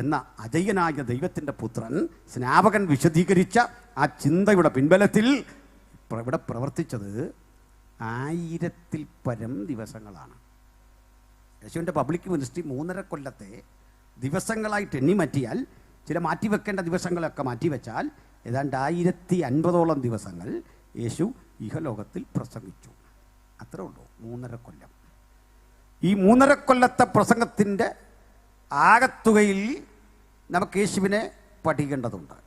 എന്ന അജയ്യനായ ദൈവത്തിൻ്റെ പുത്രൻ സ്നാപകൻ വിശദീകരിച്ച ആ ചിന്തയുടെ പിൻബലത്തിൽ ഇവിടെ പ്രവർത്തിച്ചത് 1000-ൽ പരം ദിവസങ്ങളാണ്. യേശുവിൻ്റെ പബ്ലിക് മിനിസ്ട്രി 3.5 കൊല്ലത്തെ ദിവസങ്ങളായിട്ട് എണ്ണി മാറ്റിയാൽ, ചില മാറ്റിവെക്കേണ്ട ദിവസങ്ങളൊക്കെ മാറ്റിവെച്ചാൽ ഏതാണ്ട് 1050ഓളം ദിവസങ്ങൾ യേശു ഇഹലോകത്തിൽ പ്രസംഗിച്ചു. അത്രേ ഉള്ളൂ, 3.5 കൊല്ലം. ഈ 3.5 കൊല്ലത്തെ പ്രസംഗത്തിൻ്റെ ആകത്തുകയിൽ നമുക്ക് യേശുവിനെ പഠിക്കേണ്ടതുണ്ട്.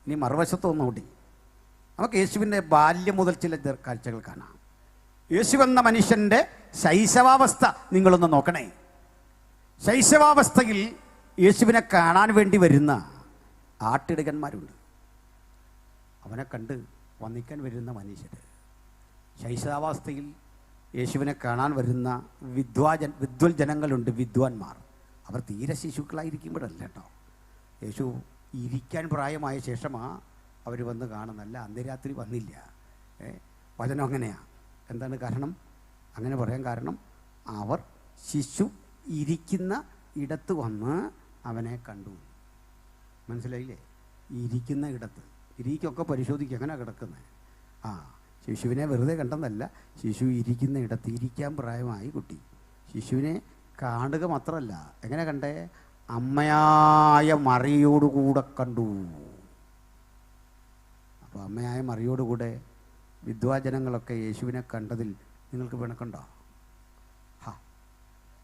ഇനി മറുവശത്തൊന്നുകൂടി നമുക്ക് യേശുവിൻ്റെ ബാല്യം മുതൽ ചില കാഴ്ചകൾ കാണാം. യേശു എന്ന മനുഷ്യൻ്റെ ശൈശവാവസ്ഥ നിങ്ങളൊന്ന് നോക്കണേ. ശൈശവാവസ്ഥയിൽ യേശുവിനെ കാണാൻ വേണ്ടി വരുന്ന ആട്ടിടകന്മാരുണ്ട്. അവനെ കണ്ട് വന്ദിക്കാൻ വരുന്ന മനുഷ്യർ. ശൈശവാവസ്ഥയിൽ യേശുവിനെ കാണാൻ വരുന്ന വിദ്വൽ ജനങ്ങളുണ്ട്, വിദ്വാൻമാർ. അവർ തീരെ ശിശുക്കളായിരിക്കുമ്പോഴല്ല കേട്ടോ. യേശു ഇരിക്കാൻ പ്രായമായ ശേഷമാണ് അവർ വന്ന് കാണുന്നല്ല, അന്ന് രാത്രി വന്നില്ല. വചനം അങ്ങനെയാണ്. എന്താണ് കാരണം? അങ്ങനെ പറയാൻ കാരണം, അവർ ശിശു ഇരിക്കുന്ന ഇടത്ത് വന്ന് അവനെ കണ്ടു. മനസ്സിലായില്ലേ? ഇരിക്കുന്ന ഇടത്ത്. ഇരിക്കൊക്കെ പരിശോധിക്കുക, എങ്ങനെ കിടക്കുന്നത്. ശിശുവിനെ വെറുതെ കണ്ടെന്നല്ല, ശിശു ഇരിക്കുന്ന ഇടത്ത്, ഇരിക്കാൻ പ്രായമായി കുട്ടി. ശിശുവിനെ കാണുക മാത്രമല്ല, എങ്ങനെ കണ്ടേ? അമ്മയായ മറിയോടുകൂടെ കണ്ടു. അപ്പോൾ അമ്മയായ മറിയോടുകൂടെ വിദ്വാജനങ്ങളൊക്കെ യേശുവിനെ കണ്ടതിൽ നിങ്ങൾക്ക് പിണക്കമുണ്ടോ?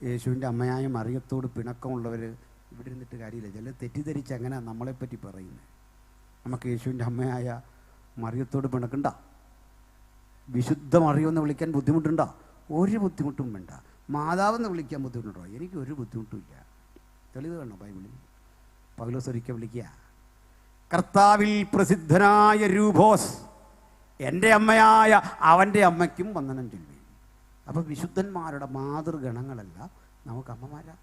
യേശുവിൻ്റെ അമ്മയായ മറിയത്തോട് പിണക്കമുള്ളവർ ഇവിടെ ഇരുന്നിട്ട് കാര്യമില്ല. ചില തെറ്റിദ്ധരിച്ച് അങ്ങനെ നമ്മളെപ്പറ്റി പറയുന്നത്. നമുക്ക് യേശുവിൻ്റെ അമ്മയായ മറിയത്തോട് പിണക്കുണ്ടോ? വിശുദ്ധ മറിയെന്ന് വിളിക്കാൻ ബുദ്ധിമുട്ടുണ്ടോ? ഒരു ബുദ്ധിമുട്ടും വേണ്ട. മാതാവെന്ന് വിളിക്കാൻ ബുദ്ധിമുട്ടുണ്ടോ? എനിക്കൊരു ബുദ്ധിമുട്ടുമില്ല. തെളിവ് കാണോ ബൈബിളിൽ? പൗലോസ് ഒരിക്കൽ വിളിക്കുക, കർത്താവിൽ പ്രസിദ്ധനായ രൂപോസ്, എൻ്റെ അമ്മയായ അവൻ്റെ അമ്മയ്ക്കും വന്ദനം ചൊല്ലുവിൻ. അപ്പം വിശുദ്ധന്മാരുടെ മാതൃഗണങ്ങളെല്ലാം നമുക്ക് അമ്മമാരാ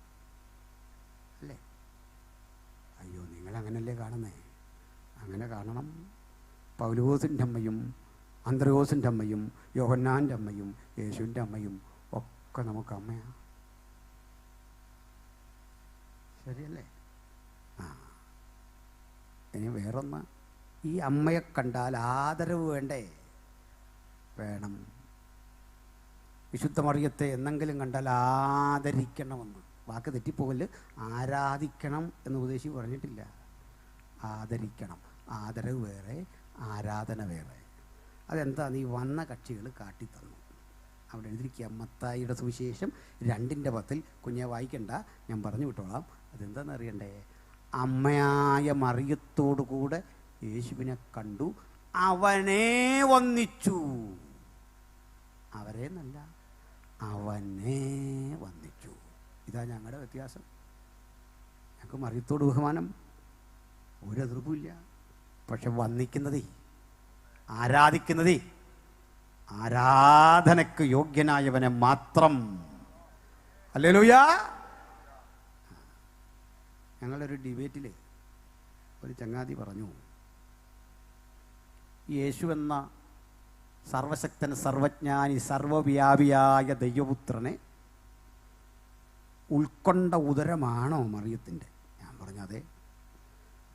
അല്ലേ? അയ്യോ, നിങ്ങളങ്ങനല്ലേ കാണുന്നേ? അങ്ങനെ കാണണം. പൗലോസിൻ്റെ അമ്മയും അന്ത്രയോസിൻ്റെ അമ്മയും യോഹന്നാൻ്റെ അമ്മയും യേശുവിൻ്റെ അമ്മയും ഒക്കെ നമുക്ക് അമ്മയാണ്. ശരിയല്ലേ? ഇനി വേറൊന്ന്, ഈ അമ്മയെ കണ്ടാൽ ആദരവ് വേണ്ടേ? വേണം. വിശുദ്ധ മറിയത്തെ എന്നെങ്കിലും കണ്ടാൽ ആദരിക്കണമെന്ന്. വാക്ക് തെറ്റിപ്പോകല്. ആരാധിക്കണം എന്ന് ഉപദേശി പറഞ്ഞിട്ടില്ല. ആദരിക്കണം. ആദരവ് വേറെ, ആരാധന വേറെ. അതെന്താ? നീ വന്ന കക്ഷികൾ കാട്ടിത്തന്നു. അവിടെ എഴുതിയിരിക്കുക, മത്തായിയുടെ സുവിശേഷം 2:10. കുഞ്ഞെ വായിക്കണ്ട, ഞാൻ പറഞ്ഞു വിട്ടോളാം. അതെന്താണെന്ന് അറിയണ്ടേ? അമ്മയായ മറിയത്തോടു കൂടെ യേശുവിനെ കണ്ടു, അവനെ വന്ദിച്ചു. അവരെ എന്നല്ല, അവനെ വന്ദിച്ചു. ഇതാ ഞങ്ങളുടെ വ്യത്യാസം. ഞങ്ങൾക്ക് മറിയത്തോട് ബഹുമാനം ഒരു എതിർപ്പുമില്ല. പക്ഷെ വന്ദിക്കുന്നതേ, ആരാധിക്കുന്നതേ, ആരാധനയ്ക്ക് യോഗ്യനായവനെ മാത്രം. ഹല്ലേലൂയ. ഞങ്ങളൊരു ഡിബേറ്റിൽ ഒരു ചങ്ങാതി പറഞ്ഞു, യേശു എന്ന സർവശക്തൻ, സർവജ്ഞാനി, സർവവ്യാപിയായ ദൈവപുത്രനെ ഉൾക്കൊണ്ട ഉദരമാണോ മറിയത്തിൻ്റെ? ഞാൻ പറഞ്ഞു അതെ.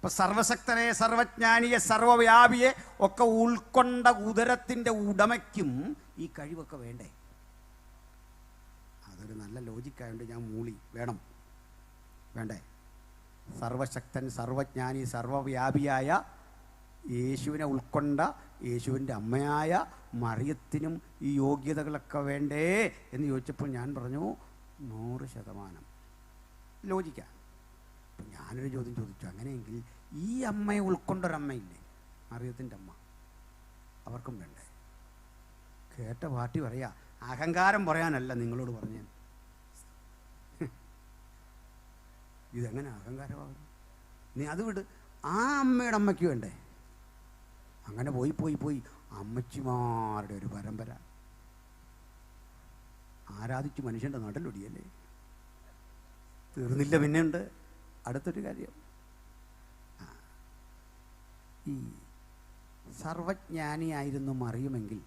അപ്പൊ സർവശക്തനെ, സർവജ്ഞാനിയെ, സർവവ്യാപിയെ ഒക്കെ ഉൾക്കൊണ്ട ഉദരത്തിൻ്റെ ഉടമയ്ക്കും ഈ കഴിവൊക്കെ വേണ്ടേ? അതൊരു നല്ല ലോജിക്കായതുകൊണ്ട് ഞാൻ മൂളി. വേണ്ടേ? സർവശക്തൻ, സർവജ്ഞാനി, സർവവ്യാപിയായ യേശുവിനെ ഉൾക്കൊണ്ട യേശുവിൻ്റെ അമ്മയായ മറിയത്തിനും ഈ യോഗ്യതകളൊക്കെ വേണ്ടേ എന്ന് ചോദിച്ചപ്പോൾ ഞാൻ പറഞ്ഞു 100% ലോജിക്കാം. അപ്പം ഞാനൊരു ചോദ്യം ചോദിച്ചു, അങ്ങനെയെങ്കിൽ ഈ അമ്മയെ ഉൾക്കൊണ്ടൊരമ്മയില്ലേ, മറിയത്തിൻ്റെ അമ്മ, അവർക്കും വേണ്ടേ? കേട്ട പാർട്ടി പറയാ, അഹങ്കാരം പറയാനല്ല നിങ്ങളോട് പറഞ്ഞു. ഇതെങ്ങനെ അഹങ്കാരമാകും? നീ അത് വിട്, ആ അമ്മയുടെ അമ്മയ്ക്ക് വേണ്ടേ? അങ്ങനെ പോയി അമ്മച്ചിമാരുടെ ഒരു പരമ്പര ആരാധിച്ച് മനുഷ്യൻ്റെ നടലൊടിയല്ലേ. തീർന്നില്ല, പിന്നെ ഉണ്ട് അടുത്തൊരു കാര്യം. ഈ സർവജ്ഞാനിയായിരുന്നു മറിയുമെങ്കിൽ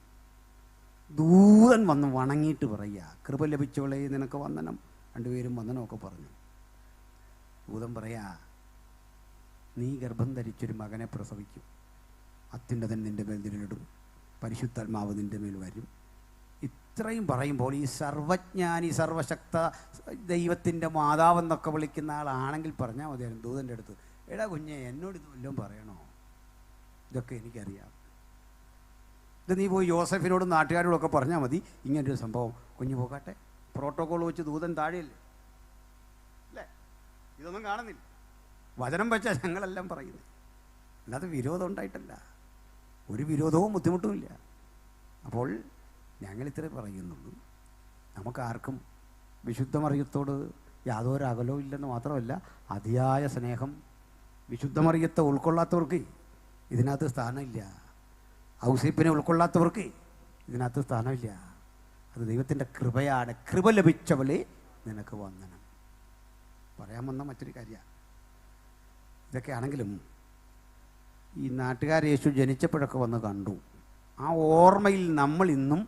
ദൂതൻ വന്ന് വണങ്ങിയിട്ട് പറയുക, കൃപ ലഭിച്ചവളെ നിനക്ക് വന്ദനം. രണ്ടുപേരും വന്ദനമൊക്കെ പറഞ്ഞു. ദൂതൻ പറയാ, നീ ഗർഭം ധരിച്ചൊരു മകനെ പ്രസവിക്കും, അത്യുന്നതൻ നിന്റെ മേൽ നിഴലിടും, പരിശുദ്ധാത്മാവ് നിന്റെ മേൽ വരും. ഇത്രയും പറയുമ്പോൾ ഈ സർവജ്ഞാനി, സർവശക്ത ദൈവത്തിൻ്റെ മാതാവെന്നൊക്കെ വിളിക്കുന്ന ആളാണെങ്കിൽ പറഞ്ഞാൽ മതിയായിരുന്നു ദൂതൻ്റെ അടുത്ത്, എടാ കുഞ്ഞെ, എന്നോട് ഇത് വല്ലതും പറയണോ? ഇതൊക്കെ എനിക്കറിയാം, ഇത് നീ പോയി യോസഫിനോടും നാട്ടുകാരോടൊക്കെ പറഞ്ഞാൽ മതി, ഇങ്ങനൊരു സംഭവം. കുഞ്ഞു പോകട്ടെ, പ്രോട്ടോക്കോൾ വെച്ച് ദൂതൻ താഴെയല്ലേ, അല്ലേ? ഇതൊന്നും കാണുന്നില്ല. വചനം വെച്ചാൽ ഞങ്ങളെല്ലാം പറയുന്നത്, അല്ലാതെ വിരോധം ഉണ്ടായിട്ടല്ല, ഒരു വിരോധവും ബുദ്ധിമുട്ടുമില്ല. അപ്പോൾ ഞങ്ങളിത്രേ പറയുന്നുള്ളൂ, നമുക്കാർക്കും വിശുദ്ധ മറിയത്തോട് യാതൊരു അകലവും ഇല്ലെന്ന് മാത്രമല്ല, അതിയായ സ്നേഹം. വിശുദ്ധ മറിയത്തെ ഉൾക്കൊള്ളാത്തവർക്ക് ഇതിനകത്ത് സ്ഥാനമില്ല. ഔസേപ്പിനെ ഉൾക്കൊള്ളാത്തവർക്ക് ഇതിനകത്ത് സ്ഥാനമില്ല. അത് ദൈവത്തിൻ്റെ കൃപയാണ്. കൃപ ലഭിച്ചവളെ നിനക്ക് വന്ദനം. പറയാൻ വന്ന മറ്റൊരു കാര്യമാണ്. ഇതൊക്കെ ആണെങ്കിലും ഈ നാട്ടുകാർ യേശു ജനിച്ചപ്പോഴൊക്കെ വന്ന് കണ്ടു. ആ ഓർമ്മയിൽ നമ്മൾ ഇന്നും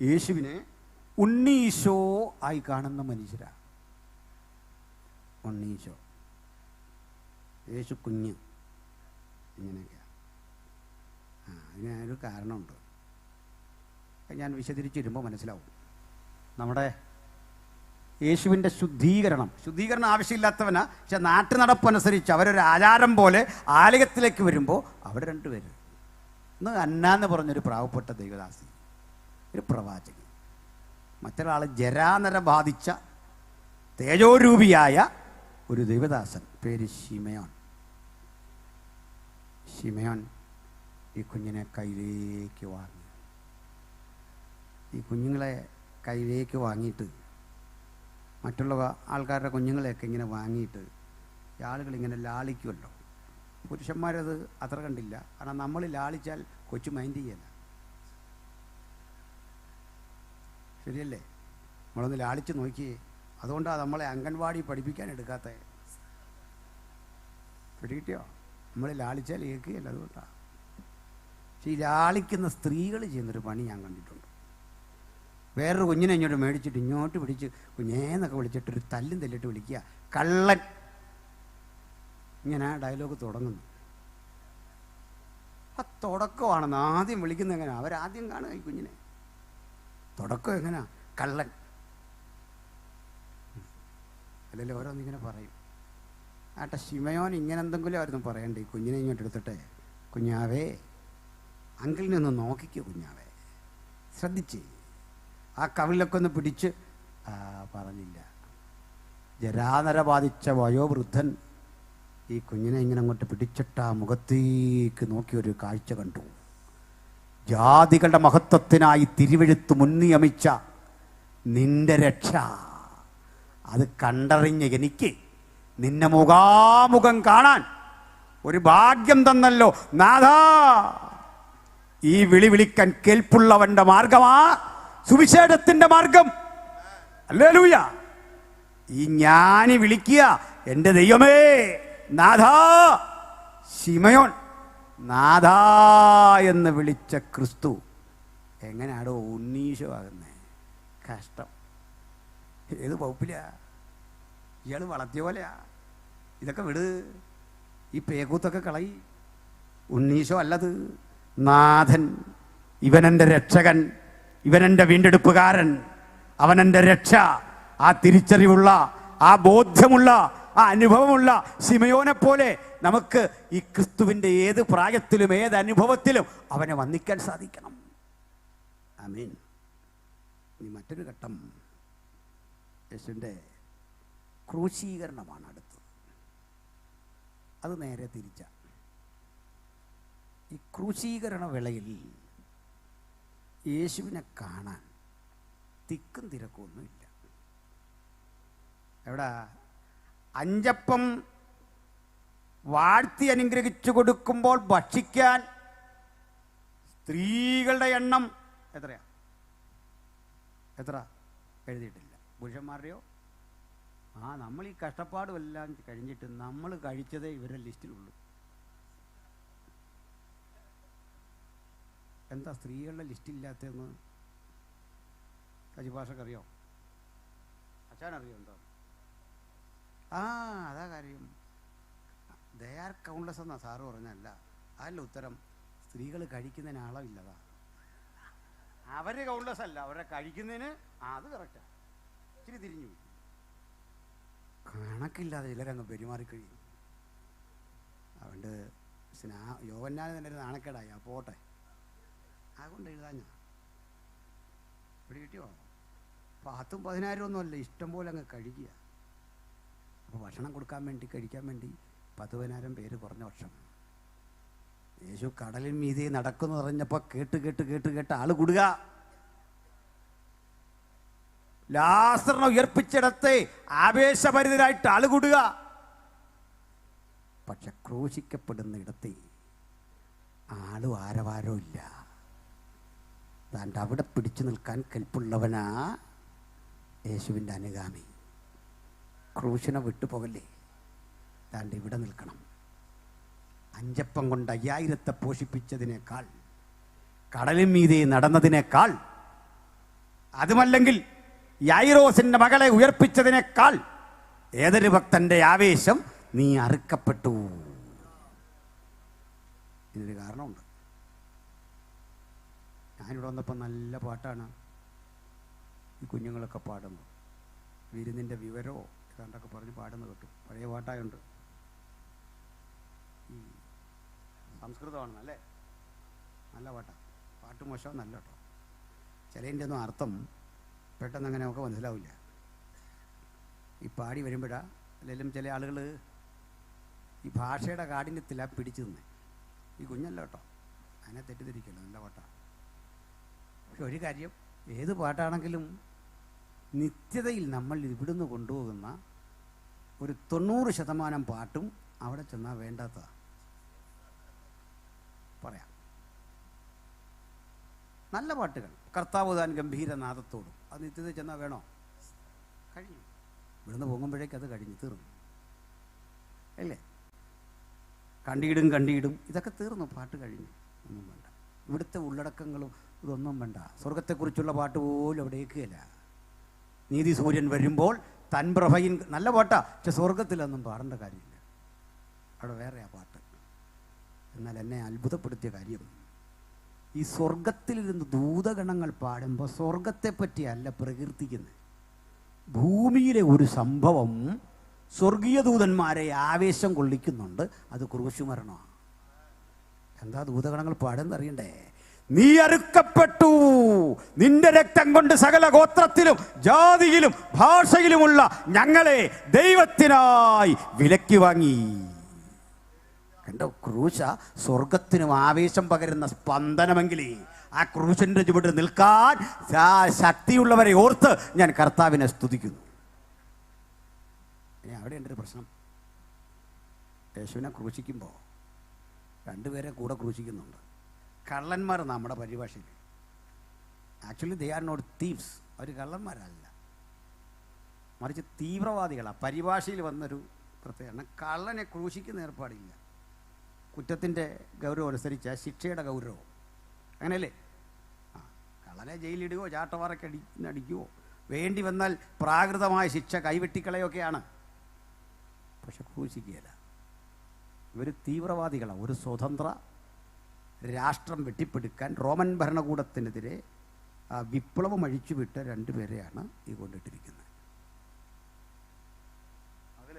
യേശുവിനെ ഉണ്ണീശോ ആയി കാണുന്ന മനുഷ്യരാണ്. ഉണ്ണീശോ, യേശു കുഞ്ഞ്, ഇങ്ങനെയൊക്കെയാണ്. അതിനൊരു കാരണമുണ്ട്, ഞാൻ വിശദീകരിച്ചിരുമ്പോൾ മനസ്സിലാവും. നമ്മുടെ യേശുവിൻ്റെ ശുദ്ധീകരണം ആവശ്യമില്ലാത്തവനാ. പക്ഷെ നാട്ടു നടപ്പനുസരിച്ച് അവരൊരു ആചാരം പോലെ ആലയത്തിലേക്ക് വരുമ്പോൾ അവിടെ രണ്ടുപേര്, ഒന്ന് അന്നാന്ന് പറഞ്ഞൊരു പാവപ്പെട്ട ദൈവദാസി, ഒരു പ്രവാചകൻ, മറ്റൊരാൾ ജരാനര ബാധിച്ച തേജോരൂപിയായ ഒരു ദൈവദാസൻ, പേര് ശിമയോൻ. ശിമയോൻ ഈ കുഞ്ഞിനെ കയ്യിലേക്ക് വാങ്ങി. ഈ കുഞ്ഞുങ്ങളെ കയ്യിലേക്ക് വാങ്ങിയിട്ട് മറ്റുള്ള ആൾക്കാരുടെ കുഞ്ഞുങ്ങളെയൊക്കെ ഇങ്ങനെ വാങ്ങിയിട്ട് ഈ ആളുകളിങ്ങനെ ലാളിക്കുമല്ലോ. പുരുഷന്മാരത് അത്ര കണ്ടില്ല, കാരണം നമ്മൾ ലാളിച്ചാൽ കൊച്ചു മൈൻഡ് ചെയ്യല, ശരിയല്ലേ? നമ്മളൊന്ന് ലാളിച്ച് നോക്കിയേ. അതുകൊണ്ടാണ് നമ്മളെ അംഗൻവാടി പഠിപ്പിക്കാൻ എടുക്കാത്ത. പിടികിട്ടിയോ? നമ്മൾ ലാളിച്ചാൽ ഏൽക്കുകയല്ല, അതുകൊണ്ടാണ്. പക്ഷെ ഈ ലാളിക്കുന്ന സ്ത്രീകൾ ചെയ്യുന്നൊരു പണി ഞാൻ കണ്ടിട്ടുണ്ട്. വേറൊരു കുഞ്ഞിനെ ഇങ്ങോട്ട് മേടിച്ചിട്ട് ഇങ്ങോട്ട് പിടിച്ച് കുഞ്ഞേന്നൊക്കെ വിളിച്ചിട്ടൊരു തല്ലും തല്ലിട്ട് വിളിക്കുക, കള്ളൻ. ഇങ്ങനെ ഡയലോഗ് തുടങ്ങുന്നു. ആ തുടക്കമാണെന്ന് ആദ്യം വിളിക്കുന്നത് എങ്ങനെയാ? അവരാദ്യം കാണുക ഈ കുഞ്ഞിനെ. തുടക്കം എങ്ങനെയാ? കള്ളൻ. അല്ലെങ്കിൽ ഓരോന്നിങ്ങനെ പറയും. ആട്ടെ, ശിമയോൻ ഇങ്ങനെ എന്തെങ്കിലും ആയിരുന്നു പറയണ്ടേ? ഈ കുഞ്ഞിനെ ഇങ്ങോട്ട് എടുത്തിട്ടെ, കുഞ്ഞാവേ അങ്കിളിനെ ഒന്ന് നോക്കിക്കോ, കുഞ്ഞാവേ ശ്രദ്ധിച്ചേ. ആ കവിളിലൊക്കെ ഒന്ന് പിടിച്ച് പറഞ്ഞില്ല. ജരാനര ബാധിച്ച വയോവൃദ്ധൻ ഈ കുഞ്ഞിനെ ഇങ്ങനെ അങ്ങോട്ട് പിടിച്ചിട്ട് ആ മുഖത്തേക്ക് നോക്കിയൊരു കാഴ്ച കണ്ടു. ജാതികളുടെ മഹത്വത്തിനായി തിരുവെഴുത്ത് മുൻനിയമിച്ച നിന്റെ രക്ഷ അത് കണ്ടറിഞ്ഞ എനിക്ക് നിന്നെ മുഖാമുഖം കാണാൻ ഒരു ഭാഗ്യം തന്നല്ലോ നാഥാ. ഈ വിളി വിളിക്കാൻ കേൾപ്പുള്ളവന്റെ മാർഗമാ സുവിശേഷത്തിന്റെ മാർഗം. ഹല്ലേലൂയ. ഈ ജ്ഞാനി വിളിക്കുക, എൻ്റെ ദൈവമേ നാഥാ. ശിമയോൻ നാഥാ എന്ന് വിളിച്ച ക്രിസ്തു എങ്ങനെയാണോ ഉണ്ണീശോ ആകുന്നേ? കഷ്ടം. ഏത് വകുപ്പിലാ? ഇയാൾ വളർത്തിയ പോലെയാ. ഇതൊക്കെ വിട്. ഈ പേകൂത്തൊക്കെ കളയി. ഉണ്ണീശോ അല്ലത്, നാഥൻ. ഇവനെൻ്റെ രക്ഷകൻ, ഇവനെൻ്റെ വീണ്ടെടുപ്പുകാരൻ, അവനെൻ്റെ രക്ഷ. ആ തിരിച്ചറിവുള്ള, ആ ബോധ്യമുള്ള, ആ അനുഭവമുള്ള ശിമയോനെ പോലെ നമുക്ക് ഈ ക്രിസ്തുവിൻ്റെ ഏത് പ്രായത്തിലും ഏത് അനുഭവത്തിലും അവനെ വന്ദിക്കാൻ സാധിക്കണം. ആമീൻ. ഇനി മറ്റൊരു ഘട്ടം യേശുവിൻ്റെ ക്രൂശീകരണമാണ് അടുത്തത്. അത് നേരെ തിരിച്ച. ഈ ക്രൂശീകരണ വേളയിൽ യേശുവിനെ കാണാൻ തിക്കും തിരക്കൊന്നുമില്ല. എവിടെ? അഞ്ചപ്പം വാഴ്ത്തി അനുഗ്രഹിച്ചു കൊടുക്കുമ്പോൾ ഭക്ഷിക്കാൻ സ്ത്രീകളുടെ എണ്ണം എത്രയാ? എത്ര എഴുതിയിട്ടില്ല. പുരുഷന്മാരുടെയോ? നമ്മൾ ഈ കഷ്ടപ്പാടും എല്ലാം കഴിഞ്ഞിട്ട് നമ്മൾ കഴിച്ചതേ ഇവരുടെ ലിസ്റ്റിലുള്ളൂ. എന്താ സ്ത്രീകളുടെ ലിസ്റ്റില്ലാത്തതെന്ന് സജിഭാഷക്കറിയോ? അച്ഛനറിയോ എന്തോ? അതാ കാര്യം. ദേ ആർ കൗണ്ട്ലെസ് എന്നാ സാറ് പറഞ്ഞല്ല. അതല്ല ഉത്തരം. സ്ത്രീകൾ കഴിക്കുന്നതിന് അളവില്ലതാ. അവർ കൗണ്ട്ലെസ് അല്ല, അവരെ കഴിക്കുന്നതിന് അത് കറക്റ്റാ. ഇച്ചിരി തിരിഞ്ഞു കണക്കില്ലാതെ ചിലരങ്ങ് പെരുമാറിക്കഴിയും. അതുകൊണ്ട് യോവന്നാന് തന്നെ ഒരു നാണക്കേടായി. ആ പോട്ടെ, അതുകൊണ്ട് എഴുതാൻ ഞാൻ ഇവിടെ കിട്ടിയോ? 10,000 10,000 ഒന്നുമല്ല, ഇഷ്ടം പോലെ അങ്ങ് കഴിക്കുക. അപ്പോൾ ഭക്ഷണം കൊടുക്കാൻ വേണ്ടി, കഴിക്കാൻ വേണ്ടി 10,000 പേര് കുറഞ്ഞ വർഷം. യേശു കടലിൻ മീതെ നടക്കുന്നു പറഞ്ഞപ്പോൾ കേട്ട് കേട്ട് കേട്ട് കേട്ട് ആള് കൂടുക. ലാസറിനെ ഉയർപ്പിച്ചിടത്തെ ആവേശഭരിതരായിട്ട് ആള് കൂടുക. പക്ഷെ ക്രൂശിക്കപ്പെടുന്ന ഇടത്തെ ആളും ആരവാരോ ഇല്ല. താണ്ട് അവിടെ പിടിച്ചു നിൽക്കാൻ കെൽപ്പുള്ളവനാ യേശുവിൻ്റെ അനുഗാമി. ക്രൂശിനെ വിട്ടുപോകല്ലേ, താണ്ട് ഇവിടെ നിൽക്കണം. 5 അപ്പം കൊണ്ട് 5000 പോഷിപ്പിച്ചതിനേക്കാൾ, കടലിൻ മീതെ നടന്നതിനേക്കാൾ, അതുമല്ലെങ്കിൽ യായിറോസിന്റെ മകളെ ഉയർപ്പിച്ചതിനേക്കാൾ ഏതൊരു ഭക്തന്റെ ആവേശം നീ അറുക്കപ്പെട്ടു. ഇതിനൊരു കാരണമുണ്ട്. ഞാനിവിടെ വന്നപ്പോൾ നല്ല പാട്ടാണ് ഈ കുഞ്ഞുങ്ങളൊക്കെ പാടുന്നു. വിരുന്നിൻ്റെ വിവരമോ ഏതാണ്ടൊക്കെ പറഞ്ഞ് പാടുന്നത് കേട്ടു. പഴയ പാട്ടായുണ്ട്. ഈ സംസ്കൃതമാണ് അല്ലേ? നല്ല പാട്ടാണ്. പാട്ട് മോശം നല്ല കേട്ടോ. ചിലതിൻ്റെ ഒന്നും അർത്ഥം പെട്ടെന്ന് അങ്ങനെ നമുക്ക് മനസ്സിലാവില്ല. ഈ പാടി വരുമ്പോഴാണ് അല്ലെങ്കിലും ചില ആളുകൾ ഈ ഭാഷയുടെ കാഠിന്യത്തിലാണ് പിടിച്ചു തന്നെ. ഈ കുഞ്ഞല്ല കേട്ടോ, അതിനെ തെറ്റിദ്ധരിക്കല്ലോ, നല്ല പാട്ടാണ്. പക്ഷെ ഒരു കാര്യം, ഏത് പാട്ടാണെങ്കിലും നിത്യതയിൽ നമ്മൾ ഇവിടുന്ന് കൊണ്ടുപോകുന്ന ഒരു 90% പാട്ടും അവിടെ ചെന്നാൽ വേണ്ടാത്തതാണ്. പറയാം, നല്ല പാട്ടുകൾ കർത്താവ് താൻ ഗംഭീരനാദത്തോടും അത് നിത്യത ചെന്നാൽ വേണോ? കഴിഞ്ഞു. ഇവിടുന്ന് പോകുമ്പോഴേക്ക് അത് കഴിഞ്ഞു, തീർന്നു അല്ലേ? കണ്ടിയിടും കണ്ടിയിടും ഇതൊക്കെ തീർന്നു, പാട്ട് കഴിഞ്ഞു. ഒന്നും വേണ്ട. ഇവിടുത്തെ ഉള്ളടക്കങ്ങളും ഇതൊന്നും വേണ്ട. സ്വർഗത്തെക്കുറിച്ചുള്ള പാട്ട് പോലും അവിടെ ഏക്കുകയില്ല. നീതി സൂര്യൻ വരുമ്പോൾ തൻ പ്രഭയിൻ, നല്ല പാട്ടാ, പക്ഷെ സ്വർഗത്തിലൊന്നും പാടേണ്ട കാര്യമില്ല. അവിടെ വേറെയാ പാട്ട്. എന്നാൽ എന്നെ അത്ഭുതപ്പെടുത്തിയ കാര്യം, ഈ സ്വർഗത്തിലിരുന്ന് ദൂതഗണങ്ങൾ പാടുമ്പോൾ സ്വർഗത്തെ പറ്റിയല്ല പ്രകീർത്തിക്കുന്നത്. ഭൂമിയിലെ ഒരു സംഭവം സ്വർഗീയ ദൂതന്മാരെ ആവേശം കൊള്ളിക്കുന്നുണ്ട്. അത് ക്രൂശുമരണമാണ്. എന്താ ദൂതഗണങ്ങൾ പാടുന്നറിയണ്ടേ? നീ അറുക്കപ്പെട്ടു, നിന്റെ രക്തം കൊണ്ട് സകല ഗോത്രത്തിലും ജാതിയിലും ഭാഷയിലുമുള്ള ഞങ്ങളെ ദൈവത്തിനായി വിലയ്ക്ക് വാങ്ങി. കണ്ടോ, ക്രൂശ സ്വർഗത്തിനും ആവേശം പകരുന്ന സ്പന്ദനമെങ്കിൽ ആ ക്രൂശിന്റെ ചുവട്ടിൽ നിൽക്കാൻ ശക്തിയുള്ളവരെ ഓർത്ത് ഞാൻ കർത്താവിനെ സ്തുതിക്കുന്നു. ഇനി അവിടെ ഉണ്ടൊരു പ്രശ്നം. യേശുവിനെ ക്രൂശിക്കുമ്പോൾ 2 പേരെ കൂടെ ക്രൂശിക്കുന്നുണ്ട്. കള്ളന്മാർ നമ്മുടെ പരിഭാഷയിൽ. Actually they are not thieves. അവർ കള്ളന്മാരല്ല, മറിച്ച് തീവ്രവാദികളാണ്. പരിഭാഷയിൽ വന്നൊരു പ്രത്യേകത. കള്ളനെ ക്രൂശിക്കുന്ന ഏർപ്പാടില്ല. കുറ്റത്തിൻ്റെ ഗൗരവം അനുസരിച്ച് ശിക്ഷയുടെ ഗൗരവം അങ്ങനെയല്ലേ? കള്ളനെ ജയിലിടുകയോ ചാട്ടവാറയ്ക്ക് അടിക്കുകയോ വേണ്ടി വന്നാൽ പ്രാകൃതമായ ശിക്ഷ കൈവെട്ടിക്കളയൊക്കെയാണ്. പക്ഷെ ക്രൂശിക്കുകയില്ല. ഇവർ തീവ്രവാദികളാണ്. ഒരു സ്വതന്ത്ര രാഷ്ട്രം വെട്ടിപ്പിടിക്കാൻ റോമൻ ഭരണകൂടത്തിനെതിരെ വിപ്ലവം അഴിച്ചുവിട്ട രണ്ടുപേരെയാണ് ഈ കൊണ്ടിട്ടിരിക്കുന്നത്. അതിൽ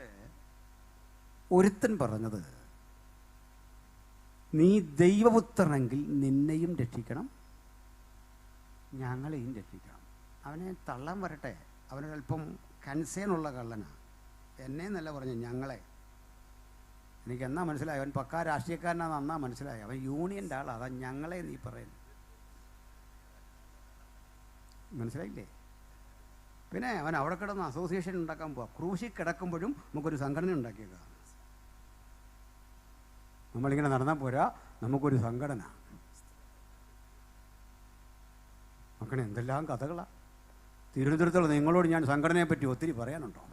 ഒരുത്തൻ പറഞ്ഞത്, നീ ദൈവപുത്രനെങ്കിൽ നിന്നെയും രക്ഷിക്കണം, ഞങ്ങളെയും രക്ഷിക്കണം. അവനെ തള്ളാൻ വരട്ടെ, അവനൊരല്പം കൺസേണുള്ള കള്ളനാണ്. എന്നെ എന്നല്ല പറഞ്ഞു, ഞങ്ങളെ. എനിക്ക് എന്നാ മനസ്സിലായി അവൻ പക്കാ രാഷ്ട്രീയക്കാരനാണെന്ന് അന്നാ മനസ്സിലായി. അവൻ യൂണിയൻ്റെ ആളാണ്. അതാ ഞങ്ങളെ നീ പറയുന്നു, മനസ്സിലായില്ലേ? പിന്നെ അവൻ അവിടെ കിടന്ന് അസോസിയേഷൻ ഉണ്ടാക്കാൻ പോവാം. ക്രൂശിൽ കിടക്കുമ്പോഴും നമുക്കൊരു സംഘടന ഉണ്ടാക്കിയേക്കാം. നമ്മളിങ്ങനെ നടന്നാൽ പോരാ, നമുക്കൊരു സംഘടന. മക്കളെ, എന്തെല്ലാം കഥകളാണ്. തിരുവനന്തപുരത്തുള്ള നിങ്ങളോട് ഞാൻ സംഘടനയെ പറ്റി ഒത്തിരി പറയാനുണ്ടോ?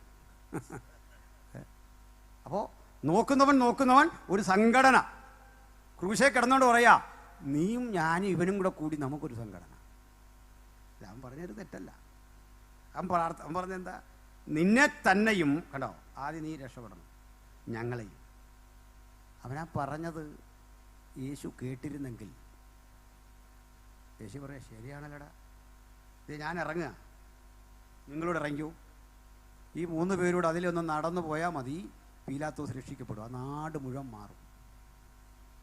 അപ്പോൾ നോക്കുന്നവൻ ഒരു സംഘടന. ക്രൂശേ കിടന്നുകൊണ്ട് പറയാ, നീയും ഞാനും ഇവനും കൂടി നമുക്കൊരു സംഘടന. അവൻ പറഞ്ഞൊരു തെറ്റല്ല. അവൻ പറഞ്ഞെന്താ, നിന്നെ തന്നെയും കണ്ടോ, ആദ്യം നീ രക്ഷപ്പെടണം, ഞങ്ങളെയും. അവനാ പറഞ്ഞത് യേശു കേട്ടിരുന്നെങ്കിൽ യേശു പറയാ, ശരിയാണല്ലോടാ, ഇത് ഞാൻ ഇറങ്ങുക, നിങ്ങളോട് ഇറങ്ങിയോ. ഈ 3 പേരോട് അതിലൊന്ന് നടന്നു പോയാൽ മതി, പീലാത്തോസ് രക്ഷിക്കപ്പെടും. ആ നാട് മുഴുവൻ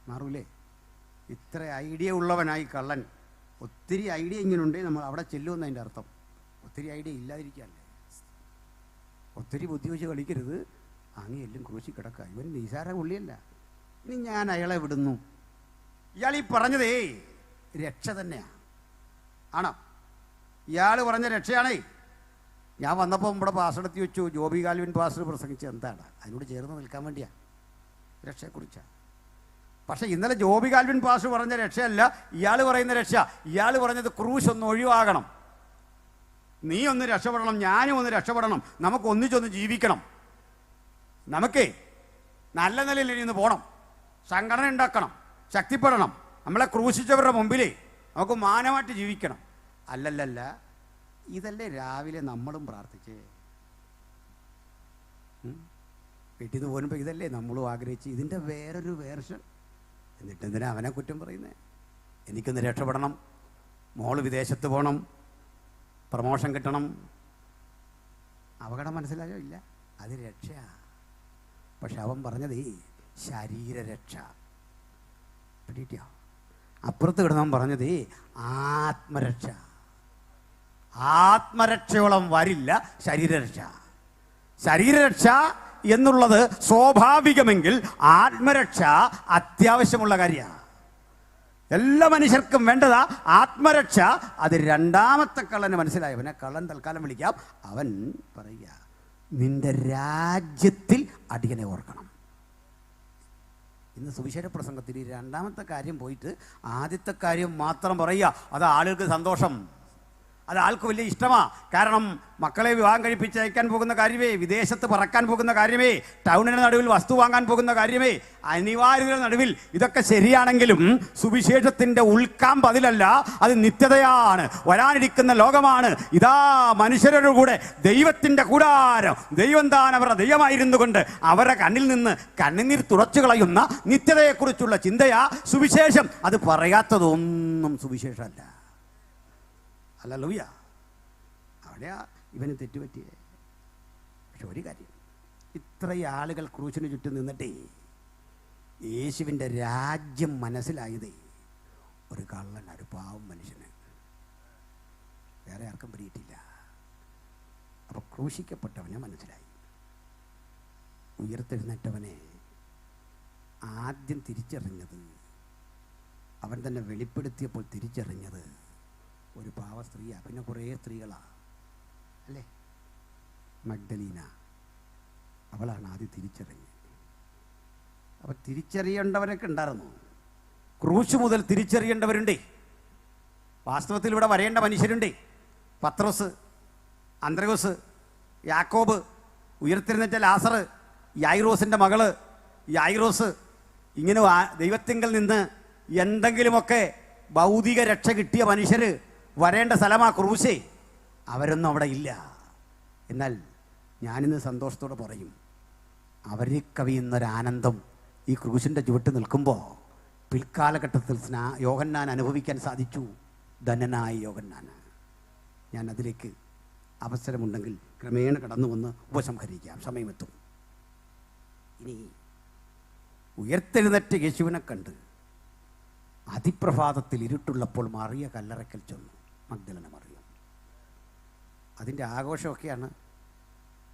മാറൂലേ? ഇത്ര ഐഡിയ ഉള്ളവനായി കള്ളൻ. ഒത്തിരി ഐഡിയ ഇങ്ങനെയുണ്ട്, നമ്മൾ അവിടെ ചെല്ലുമെന്ന് അതിൻ്റെ അർത്ഥം. ഒത്തിരി ഐഡിയ ഇല്ലാതിരിക്കുകയല്ലേ. ഒത്തിരി ബുദ്ധി വെച്ച് കളിക്കരുത്. അങ്ങ് എല്ലാം ക്രൂശി കിടക്കുക. ഇവൻ നിസാര പുള്ളിയല്ല. ഇനി ഞാൻ അയാളെ വിടുന്നു. ഇയാൾ ഈ പറഞ്ഞതേ രക്ഷ തന്നെയാണ്, ആണോ? ഇയാൾ പറഞ്ഞ രക്ഷയാണേ. ഞാൻ വന്നപ്പോൾ നമ്മുടെ പാസ്റ്ററെടുത്ത് വെച്ചു, ജോബി കാൽവിൻ പാസ്റ്റർ പ്രസംഗിച്ചത് എന്താണ്? അതിനോട് ചേർന്ന് നിൽക്കാൻ വേണ്ടിയാണ്, രക്ഷയെക്കുറിച്ചാണ്. പക്ഷേ ഇന്നലെ ജോബി കാൽവിൻ പാസ്റ്റർ പറഞ്ഞ രക്ഷയല്ല ഇയാൾ പറയുന്ന രക്ഷ. ഇയാൾ പറഞ്ഞത് ക്രൂശ് ഒന്ന് ഒഴിവാകണം, നീ ഒന്ന് രക്ഷപ്പെടണം, ഞാനും ഒന്ന് രക്ഷപ്പെടണം, നമുക്ക് ഒന്നിച്ചൊന്ന് ജീവിക്കണം, നമുക്കേ നല്ല നിലയിൽ ഇന്ന് പോകണം, സംഘടന ഉണ്ടാക്കണം, ശക്തിപ്പെടണം, നമ്മളെ ക്രൂശിച്ചവരുടെ മുമ്പിലേ നമുക്ക് മാനമായിട്ട് ജീവിക്കണം. അല്ലല്ലല്ല, ഇതല്ലേ രാവിലെ നമ്മളും പ്രാർത്ഥിച്ചേ? വീട്ടിൽ നിന്ന് പോകുമ്പോൾ ഇതല്ലേ നമ്മളും ആഗ്രഹിച്ച്? ഇതിൻ്റെ വേറൊരു വേർഷൻ. എന്നിട്ട് എന്തിനാ അവനെ കുറ്റം പറയുന്നേ? എനിക്കൊന്ന് രക്ഷപ്പെടണം, മോള് വിദേശത്ത് പോകണം, പ്രമോഷൻ കിട്ടണം. അപകടം മനസ്സിലായോ? ഇല്ല, അത് രക്ഷയാ. പക്ഷെ അവൻ പറഞ്ഞത് ശരീരരക്ഷ. പിടിയോ? അപ്പുറത്ത് കിടന്നവൻ പറഞ്ഞത് ആത്മരക്ഷ. ആത്മരക്ഷയോളം വരില്ല ശരീരരക്ഷ. ശരീരരക്ഷ എന്നുള്ളത് സ്വാഭാവികമെങ്കിൽ ആത്മരക്ഷ അത്യാവശ്യമുള്ള കാര്യമാണ്. എല്ലാ മനുഷ്യർക്കും വേണ്ടതാ ആത്മരക്ഷ. അത് രണ്ടാമത്തെ കള്ളന് മനസ്സിലായി. അവനെ കള്ളൻ തൽക്കാലം വിളിക്കാം. അവൻ പറയുക, നിന്റെ രാജ്യത്തിൽ അടിയനെ ഓർക്കണം. ഇന്ന് സുവിശേഷ പ്രസംഗത്തിൽ ഈ രണ്ടാമത്തെ കാര്യം പോയിട്ട് ആദ്യത്തെ കാര്യം മാത്രം പറയുക. അത് ആളുകൾക്ക് സന്തോഷം, അത് ആൾക്ക് വലിയ ഇഷ്ടമാണ്. കാരണം മക്കളെ വിവാഹം കഴിപ്പിച്ചയക്കാൻ പോകുന്ന കാര്യമേ, വിദേശത്ത് പറക്കാൻ പോകുന്ന കാര്യമേ, ടൗണിന് നടുവിൽ വസ്തു വാങ്ങാൻ പോകുന്ന കാര്യമേ, അനിവാര്യതയുടെ നടുവിൽ ഇതൊക്കെ ശരിയാണെങ്കിലും സുവിശേഷത്തിൻ്റെ ഉൾക്കാമ്പ് അതിലല്ല, അത് നിത്യതയാണ്, വരാനിരിക്കുന്ന ലോകമാണ്. ഇതാ മനുഷ്യരുടെ കൂടെ ദൈവത്തിൻ്റെ കൂടാരം, ദൈവം താൻ അവരുടെ ദൈവമായിരുന്നു കൊണ്ട് അവരുടെ കണ്ണിൽ നിന്ന് കണ്ണുനീർ തുടച്ചു കളയുന്ന നിത്യതയെക്കുറിച്ചുള്ള ചിന്തയാ സുവിശേഷം. അത് പറയാത്തതൊന്നും സുവിശേഷമല്ല. ഹല്ലേലൂയ. അവിടെയാ ഇവന് തെറ്റുപറ്റിയേ. പക്ഷെ ഒരു കാര്യം, ഇത്രയും ആളുകൾ ക്രൂശിന് ചുറ്റും നിന്നിട്ടേ യേശുവിൻ്റെ രാജ്യം മനസ്സിലായതേ ഒരു കള്ളൻ, ഒരു പാവം മനുഷ്യന്. വേറെ ആർക്കും പിടിയിട്ടില്ല. അപ്പോൾ ക്രൂശിക്കപ്പെട്ടവനെ മനസ്സിലായി. ഉയർത്തെഴുന്നേറ്റവനെ ആദ്യം തിരിച്ചറിഞ്ഞത്, അവൻ തന്നെ വെളിപ്പെടുത്തിയപ്പോൾ തിരിച്ചറിഞ്ഞത് ഒരു പാവ സ്ത്രീയാണ്. പിന്നെ കുറേ സ്ത്രീകളാണ് അല്ലേ? മഗ്ദലീന, അവളാണ് ആദ്യം തിരിച്ചറിഞ്ഞത്. അപ്പം തിരിച്ചറിയേണ്ടവരൊക്കെ ഉണ്ടായിരുന്നു. ക്രൂശ് മുതൽ തിരിച്ചറിയേണ്ടവരുണ്ടേ. വാസ്തവത്തിൽ ഇവിടെ വരേണ്ട മനുഷ്യരുണ്ടേ. പത്രോസ്, അന്ത്രയോസ്, യാക്കോബ്, ഉയർത്തെഴുന്നേറ്റ ലാസർ, യായിറോസിൻ്റെ മകള് യായിറോസ്, ഇങ്ങനെ ദൈവത്തിങ്കൽ നിന്ന് എന്തെങ്കിലുമൊക്കെ ഭൗതിക രക്ഷ കിട്ടിയ മനുഷ്യർ വരേണ്ട സ്ഥലമാ ക്രൂശേ. അവരൊന്നും അവിടെ ഇല്ല. എന്നാൽ ഞാനിന്ന് സന്തോഷത്തോടെ പറയും, അവരെ കവിയുന്നൊരാനന്ദം ഈ ക്രൂശിൻ്റെ ചുവട്ട് നിൽക്കുമ്പോൾ പിൽക്കാലഘട്ടത്തിൽ യോഹന്നാൻ അനുഭവിക്കാൻ സാധിച്ചു. ധനനായ യോഹന്നാൻ. ഞാൻ അതിലേക്ക് അവസരമുണ്ടെങ്കിൽ ക്രമേണ കടന്നു വന്ന് ഉപസംഹരിക്കാം, സമയമെത്തും. ഇനി ഉയർത്തെഴുന്നേറ്റ യേശുവിനെ കണ്ട് അതിപ്രഭാതത്തിൽ ഇരുട്ടുള്ളപ്പോൾ മറിയ കല്ലറയ്ക്കൽ ചെന്നു, മഗ്ദലന മറിയം. അതിൻ്റെ ആഘോഷമൊക്കെയാണ്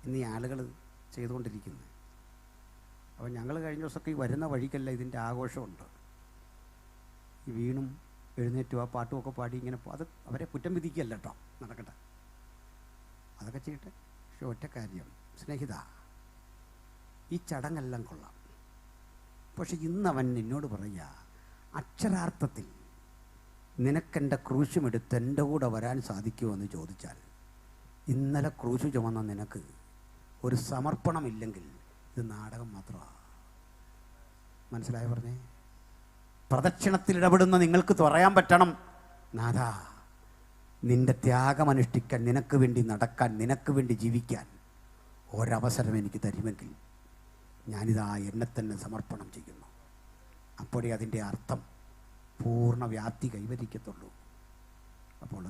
ഇന്ന് ഈ ആളുകൾ ചെയ്തുകൊണ്ടിരിക്കുന്നത്. അപ്പോൾ ഞങ്ങൾ കഴിഞ്ഞ ദിവസമൊക്കെ ഈ വരുന്ന വഴിക്കല്ല ഇതിൻ്റെ ആഘോഷമുണ്ട്. ഈ വീണും എഴുന്നേറ്റും ആ പാട്ടുമൊക്കെ പാടി ഇങ്ങനെ അത് അവരെ കുറ്റം വിധിക്കുകയല്ല കേട്ടോ, നടക്കട്ടെ, അതൊക്കെ ചെയ്യട്ടെ. പക്ഷെ ഒറ്റ കാര്യം സ്നേഹിത, ഈ ചടങ്ങെല്ലാം കൊള്ളാം. പക്ഷെ ഇന്നവൻ എന്നോട് പറയുക, അക്ഷരാർത്ഥത്തിൽ നിനക്കെൻ്റെ ക്രൂശുമെടുത്ത് എൻ്റെ കൂടെ വരാൻ സാധിക്കുമോ എന്ന് ചോദിച്ചാൽ, ഇന്നലെ ക്രൂശു ചുമന്ന നിനക്ക് ഒരു സമർപ്പണമില്ലെങ്കിൽ ഇത് നാടകം മാത്രമാണ്. മനസ്സിലായി പറഞ്ഞേ? പ്രദക്ഷിണത്തിൽ ഇടപെടുന്ന നിങ്ങൾക്ക് പറയാൻ പറ്റണം, നാഥാ നിന്റെ ത്യാഗമനുഷ്ഠിക്കാൻ, നിനക്ക് വേണ്ടി നടക്കാൻ, നിനക്ക് വേണ്ടി ജീവിക്കാൻ ഒരവസരം എനിക്ക് തരുമെങ്കിൽ ഞാനിതാ എന്നെ തന്നെ സമർപ്പണം ചെയ്യുന്നു. അപ്പോഴേ അതിൻ്റെ അർത്ഥം പൂർണ്ണ വ്യാപ്തി കൈവരിക്കത്തുള്ളൂ. അപ്പോൾ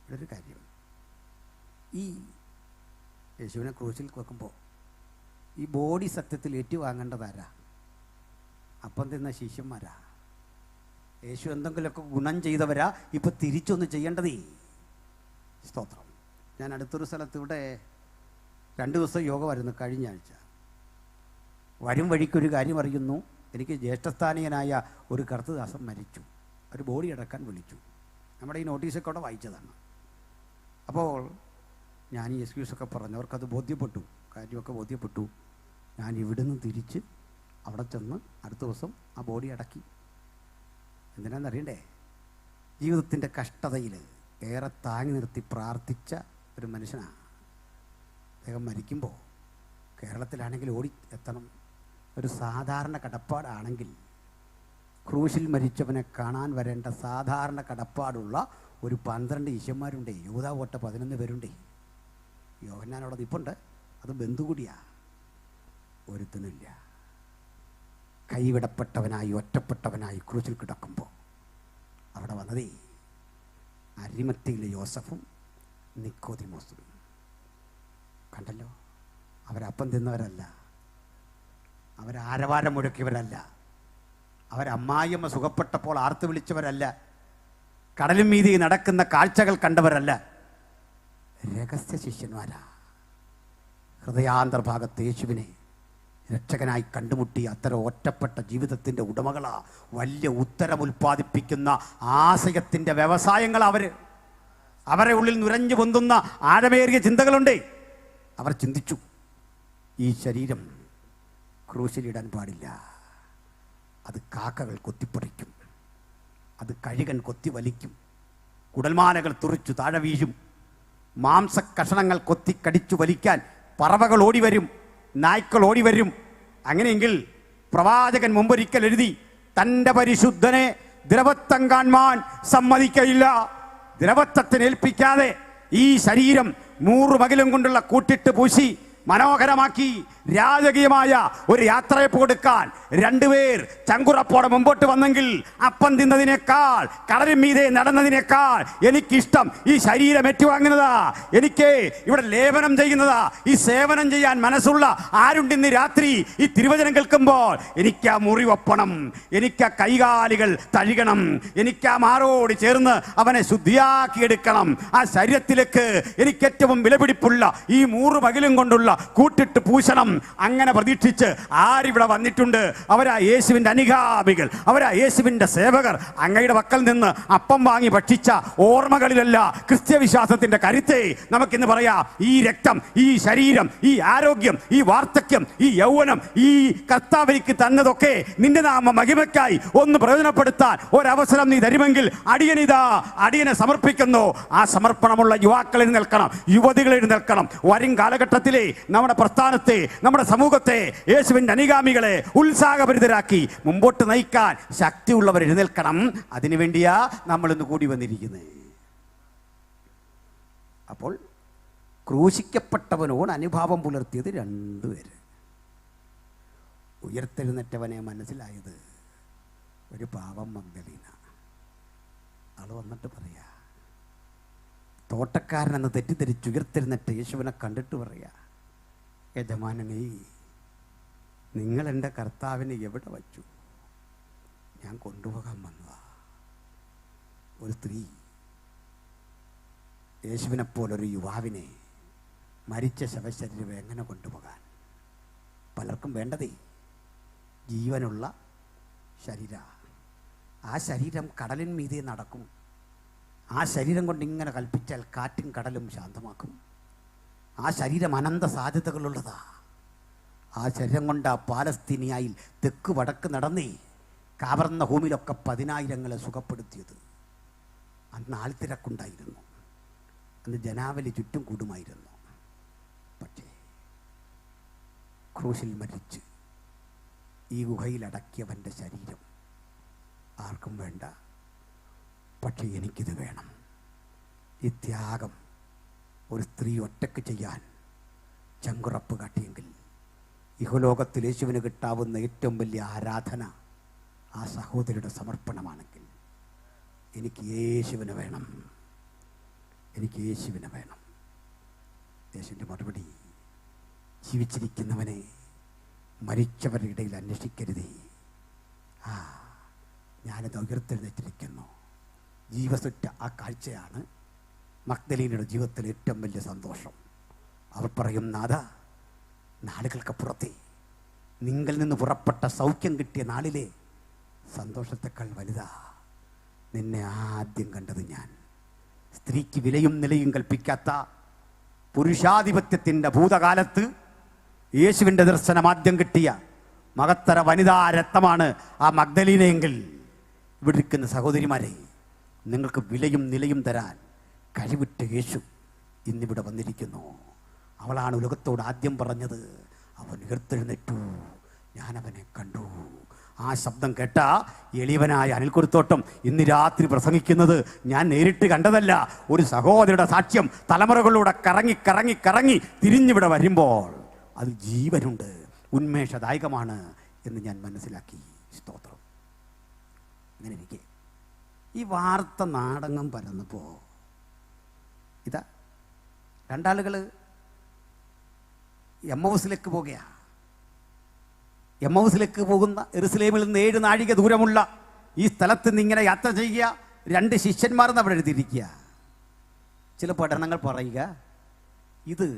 ഇതൊരു കാര്യം, ഈ യേശുവിനെ ക്രൂശിൽ വെക്കുമ്പോൾ ഈ ബോഡി സത്യത്തിൽ ഏറ്റുവാങ്ങേണ്ടതാരാ? അപ്പം തിന്ന ശിഷ്യന്മാരാ. യേശു എന്തെങ്കിലുമൊക്കെ ഗുണം ചെയ്തവരാ ഇപ്പം തിരിച്ചൊന്ന് ചെയ്യേണ്ടതേ. സ്തോത്രം. ഞാൻ അടുത്തൊരു സ്ഥലത്ത് ഇവിടെ 2 ദിവസം യോഗമായിരുന്നു കഴിഞ്ഞ ആഴ്ച. വരും വഴിക്കൊരു കാര്യം അറിയുന്നു, എനിക്ക് ജ്യേഷ്ഠസ്ഥാനീയനായ ഒരു കർത്തദാസൻ മരിച്ചു. ഒരു ബോഡി അടക്കാൻ വിളിച്ചു. നമ്മുടെ ഈ നോട്ടീസൊക്കെ അവിടെ വായിച്ചതാണ്. അപ്പോൾ ഞാൻ ഈ എക്സ്ക്യൂസൊക്കെ പറഞ്ഞു, അവർക്കത് ബോധ്യപ്പെട്ടു, കാര്യമൊക്കെ ബോധ്യപ്പെട്ടു. ഞാൻ ഇവിടുന്ന് തിരിച്ച് അവിടെ ചെന്ന് അടുത്ത ദിവസം ആ ബോഡി അടക്കി. എന്തിനാണെന്നറിയണ്ടേ? ജീവിതത്തിൻ്റെ കഷ്ടതയിൽ ഏറെ താങ്ങി നിർത്തി പ്രാർത്ഥിച്ച ഒരു മനുഷ്യനാണ്. അദ്ദേഹം മരിക്കുമ്പോൾ കേരളത്തിലാണെങ്കിൽ ഓടി എത്തണം. ഒരു സാധാരണ കടപ്പാടാണെങ്കിൽ ക്രൂശിൽ മരിച്ചവനെ കാണാൻ വരേണ്ട സാധാരണ കടപ്പാടുള്ള ഒരു 12 ശിഷ്യന്മാരുണ്ടേ. യൂദാ പോട്ട 11 പേരുണ്ടേ. യോഹന്നാൻ അവിടെ നിൽപ്പുണ്ട്, അത് ബന്ധു കൂടിയാ. ഒരുത്തനില്ല. കൈവിടപ്പെട്ടവനായി ഒറ്റപ്പെട്ടവനായി ക്രൂശിൽ കിടക്കുമ്പോൾ അവിടെ വന്നതേ അരിമത്തിയിലെ യോസഫും നിക്കോദിമോസും. കണ്ടല്ലോ, അവരപ്പം തിന്നവരല്ല, അവരാരവാരം മുഴക്കിയവരല്ല, അവരമ്മായിയമ്മ സുഖപ്പെട്ടപ്പോൾ ആർത്തു വിളിച്ചവരല്ല, കടലും മീതി നടക്കുന്ന കാഴ്ചകൾ കണ്ടവരല്ല, രഹസ്യ ശിഷ്യന്മാരാ. ഹൃദയാന്തർഭാഗത്ത് യേശുവിനെ രക്ഷകനായി കണ്ടുമുട്ടി അത്തരം ഒറ്റപ്പെട്ട ജീവിതത്തിൻ്റെ ഉടമകളാ. വലിയ ഉത്തരം ഉൽപ്പാദിപ്പിക്കുന്ന ആശയത്തിൻ്റെ വ്യവസായങ്ങൾ അവരെ ഉള്ളിൽ നുരഞ്ഞു പൊന്തുന്ന ആഴമേറിയ ചിന്തകളുണ്ട്. അവർ ചിന്തിച്ചു, ഈ ശരീരം ക്രൂശിലിടാൻ പാടില്ല, അത് കാക്കകൾ കൊത്തിപ്പറിക്കും, അത് കഴുകൻ കൊത്തി വലിക്കും, കുടൽമാലകൾ തുറിച്ചു താഴെ വീഴും, മാംസക്കഷണങ്ങൾ കൊത്തിക്കടിച്ചു വലിക്കാൻ പറവകൾ ഓടിവരും, നായ്ക്കൾ ഓടിവരും. അങ്ങനെയെങ്കിൽ പ്രവാചകൻ മുമ്പൊരിക്കൽ എഴുതി, തൻ്റെ പരിശുദ്ധനെ ദ്രവത്വം കാണാൻ സമ്മതിക്കയില്ല. ദ്രവത്വത്തിനേൽപ്പിക്കാതെ ഈ ശരീരം 100 മകിലും കൊണ്ടുള്ള കൂട്ടിട്ട് പൂശി മനോഹരമാക്കി രാജകീയമായ ഒരു യാത്രയപ്പ് കൊടുക്കാൻ 2 പേർ ചങ്കുറപ്പോടെ മുമ്പോട്ട് വന്നെങ്കിൽ അപ്പം തിന്നതിനേക്കാൾ കടലിൻ മീതെ നടന്നതിനേക്കാൾ എനിക്കിഷ്ടം ഈ ശരീരം ഏറ്റുവാങ്ങുന്നതാ. എനിക്ക് ഇവിടെ ലേപനം ചെയ്യുന്നതാ. ഈ സേവനം ചെയ്യാൻ മനസ്സുള്ള ആരുണ്ടിന്ന് രാത്രി ഈ തിരുവചനം കേൾക്കുമ്പോൾ എനിക്ക് ആ മുറിവൊപ്പണം, എനിക്ക് ആ കൈകാലുകൾ തഴുകണം, എനിക്ക് ആ മാറോട് ചേർന്ന് അവനെ ശുദ്ധിയാക്കിയെടുക്കണം. ആ ശരീരത്തിലേക്ക് എനിക്ക് ഏറ്റവും വിലപിടിപ്പുള്ള ഈ 100 മകിലും കൊണ്ടുള്ള കൂട്ടിട്ട് പൂശണം. അങ്ങനെ പ്രതീക്ഷിച്ച് ആരിവിടെ വന്നിട്ടുണ്ട്? അവരാ യേശുവിൻ്റെ അനുഗാമികൾ, അവരാ യേശുവിൻ്റെ സേവകർ. അങ്ങയുടെ പക്കൽ നിന്ന് അപ്പം വാങ്ങി ഭക്ഷിച്ച ഓർമ്മകളിലല്ല ക്രിസ്ത്യവിശ്വാസത്തിൻ്റെ കരുത്തെ നമുക്കിന്ന് പറയാം. ഈ രക്തം, ഈ ശരീരം, ഈ ആരോഗ്യം, ഈ വാർദ്ധക്യം, ഈ യൗവനം, ഈ കർത്താവിലേക്ക് തന്നതൊക്കെ നിന്റെ നാമ മഹിമയ്ക്കായി ഒന്ന് പ്രയോജനപ്പെടുത്താൻ ഒരവസരം നീ തരുമെങ്കിൽ അടിയനെ സമർപ്പിക്കുന്നു. ആ സമർപ്പണമുള്ള യുവാക്കൾ എഴുന്നേൽക്കണം, യുവതികൾ എഴുന്നേൽക്കണം. വരും കാലഘട്ടത്തിലെ നമ്മുടെ പ്രസ്ഥാനത്തെ, നമ്മുടെ സമൂഹത്തെ, യേശുവിൻ്റെ അനുഗാമികളെ ഉത്സാഹഭരിതരാക്കി മുമ്പോട്ട് നയിക്കാൻ ശക്തിയുള്ളവർ എഴുന്നേൽക്കണം. അതിനുവേണ്ടിയാ നമ്മളിന്ന് കൂടി വന്നിരിക്കുന്നത്. അപ്പോൾ ക്രൂശിക്കപ്പെട്ടവനോട് അനുഭാവം പുലർത്തിയത് 2 പേര്. ഉയർത്തെഴുന്നേറ്റവനെ മനസ്സിലായത് ഒരു പാവം മഗ്ദലീന. ആൾ വന്നിട്ട് പറയാ, തോട്ടക്കാരനെന്ന് തെറ്റിദ്ധരിച്ച് ഉയർത്തെഴുന്നേറ്റ് യേശുവിനെ കണ്ടിട്ട് പറയാ, യജമാനനേ, നിങ്ങൾ എൻ്റെ കർത്താവിനെ എവിടെ വച്ചു? ഞാൻ കൊണ്ടുപോകാൻ വന്നതാ. ഒരു സ്ത്രീ യേശുവിനെപ്പോലൊരു യുവാവിനെ മരിച്ച ശവശരീരം എങ്ങനെ കൊണ്ടുപോകാൻ? പലർക്കും വേണ്ടതേ ജീവനുള്ള ശരീര. ആ ശരീരം കടലിൻ മീതെ നടക്കും. ആ ശരീരം കൊണ്ട് ഇങ്ങനെ കൽപ്പിച്ചാൽ കാറ്റും കടലും ശാന്തമാക്കും. ആ ശരീരം അനന്ത സാധ്യതകളുള്ളതാ. ആ ശരീരം കൊണ്ട് ആ പാലസ്തീനിയായിൽ തെക്ക് വടക്ക് നടന്നേ കാവർന്ന ഭൂമിയിലൊക്കെ 10,000 സുഖപ്പെടുത്തിയത്. അന്ന് ആൾത്തിരക്കുണ്ടായിരുന്നു. അന്ന് ജനാവലി ചുറ്റും കൂടുമായിരുന്നു. പക്ഷേ ക്രൂശിൽ മരിച്ച് ഈ ഗുഹയിലടക്കിയവൻ്റെ ശരീരം ആർക്കും വേണ്ട. പക്ഷേ എനിക്കിത് വേണം. ഈ ത്യാഗം ഒരു സ്ത്രീ ഒറ്റയ്ക്ക് ചെയ്യാൻ ചങ്കുറപ്പ് കാട്ടിയെങ്കിൽ ഇഹലോകത്തിൽ യേശുവിന് കിട്ടാവുന്ന ഏറ്റവും വലിയ ആരാധന ആ സഹോദരിയുടെ സമർപ്പണമാണെങ്കിൽ എനിക്ക് യേശുവിനെ വേണം, എനിക്ക് യേശുവിനെ വേണം. യേശുവിൻ്റെ മറുപടി, ജീവിച്ചിരിക്കുന്നവനെ മരിച്ചവരുടെ ഇടയിൽ അന്വേഷിക്കരുതേ. ഞാനിത് ഉയർത്തെഴുന്നേറ്റിരിക്കുന്നു. ജീവസുറ്റ ആ കാഴ്ചയാണ് മഗ്ദലീനയുടെ ജീവിതത്തിലെ ഏറ്റവും വലിയ സന്തോഷം. അവർ പറയും, നാഥ, നാളുകൾക്കപ്പുറത്തെ നിങ്ങളിൽ നിന്ന് പുറപ്പെട്ട സൗഖ്യം കിട്ടിയ നാളിലെ സന്തോഷത്തെക്കാൾ വലുതാ നിന്നെ ആദ്യം കണ്ടത് ഞാൻ. സ്ത്രീക്ക് വിലയും നിലയും കൽപ്പിക്കാത്ത പുരുഷാധിപത്യത്തിൻ്റെ ഭൂതകാലത്ത് യേശുവിൻ്റെ ദർശനം ആദ്യം കിട്ടിയ മഹത്തര വനിതാ രത്നമാണ് ആ മഗ്ദലീനയെങ്കിൽ ഇവിടെ ഇരിക്കുന്ന സഹോദരിമാരെ, നിങ്ങൾക്ക് വിലയും നിലയും തരാൻ കഴിവുറ്റ യേശു ഇന്നിവിടെ വന്നിരിക്കുന്നു. അവളാണ് ഉലകത്തോട് ആദ്യം പറഞ്ഞത്, അവൻ ഉയർത്തെഴുന്നേറ്റു, ഞാനവനെ കണ്ടു. ആ ശബ്ദം കേട്ട എളിയവനായ അനിൽക്കുരുത്തോട്ടം ഇന്ന് രാത്രി പ്രസംഗിക്കുന്നത് ഞാൻ നേരിട്ട് കണ്ടതല്ല. ഒരു സഹോദരിയുടെ സാക്ഷ്യം തലമുറകളിലൂടെ കറങ്ങി കറങ്ങി കറങ്ങി തിരിഞ്ഞിവിടെ വരുമ്പോൾ അത് ജീവനുണ്ട്, ഉന്മേഷദായകമാണ് എന്ന് ഞാൻ മനസ്സിലാക്കി. സ്തോത്രം. അങ്ങനെ ഇരിക്കെ ഈ വാർത്ത നാടകം പരന്നപ്പോൾ ഇതാ രണ്ടാളുകൾ എമ്മൗസിലേക്ക് പോകുകയാണ്. എമ്മൗസിലേക്ക് പോകുന്ന യെരുശലേമിൽ നിന്ന് 7 നാഴിക ദൂരമുള്ള ഈ സ്ഥലത്ത് നിന്ന് ഇങ്ങനെ യാത്ര ചെയ്യുക. 2 ശിഷ്യന്മാരെന്ന് അവിടെ എഴുതിയിരിക്കുക. ചില പഠനങ്ങൾ പറയുക, ഇത്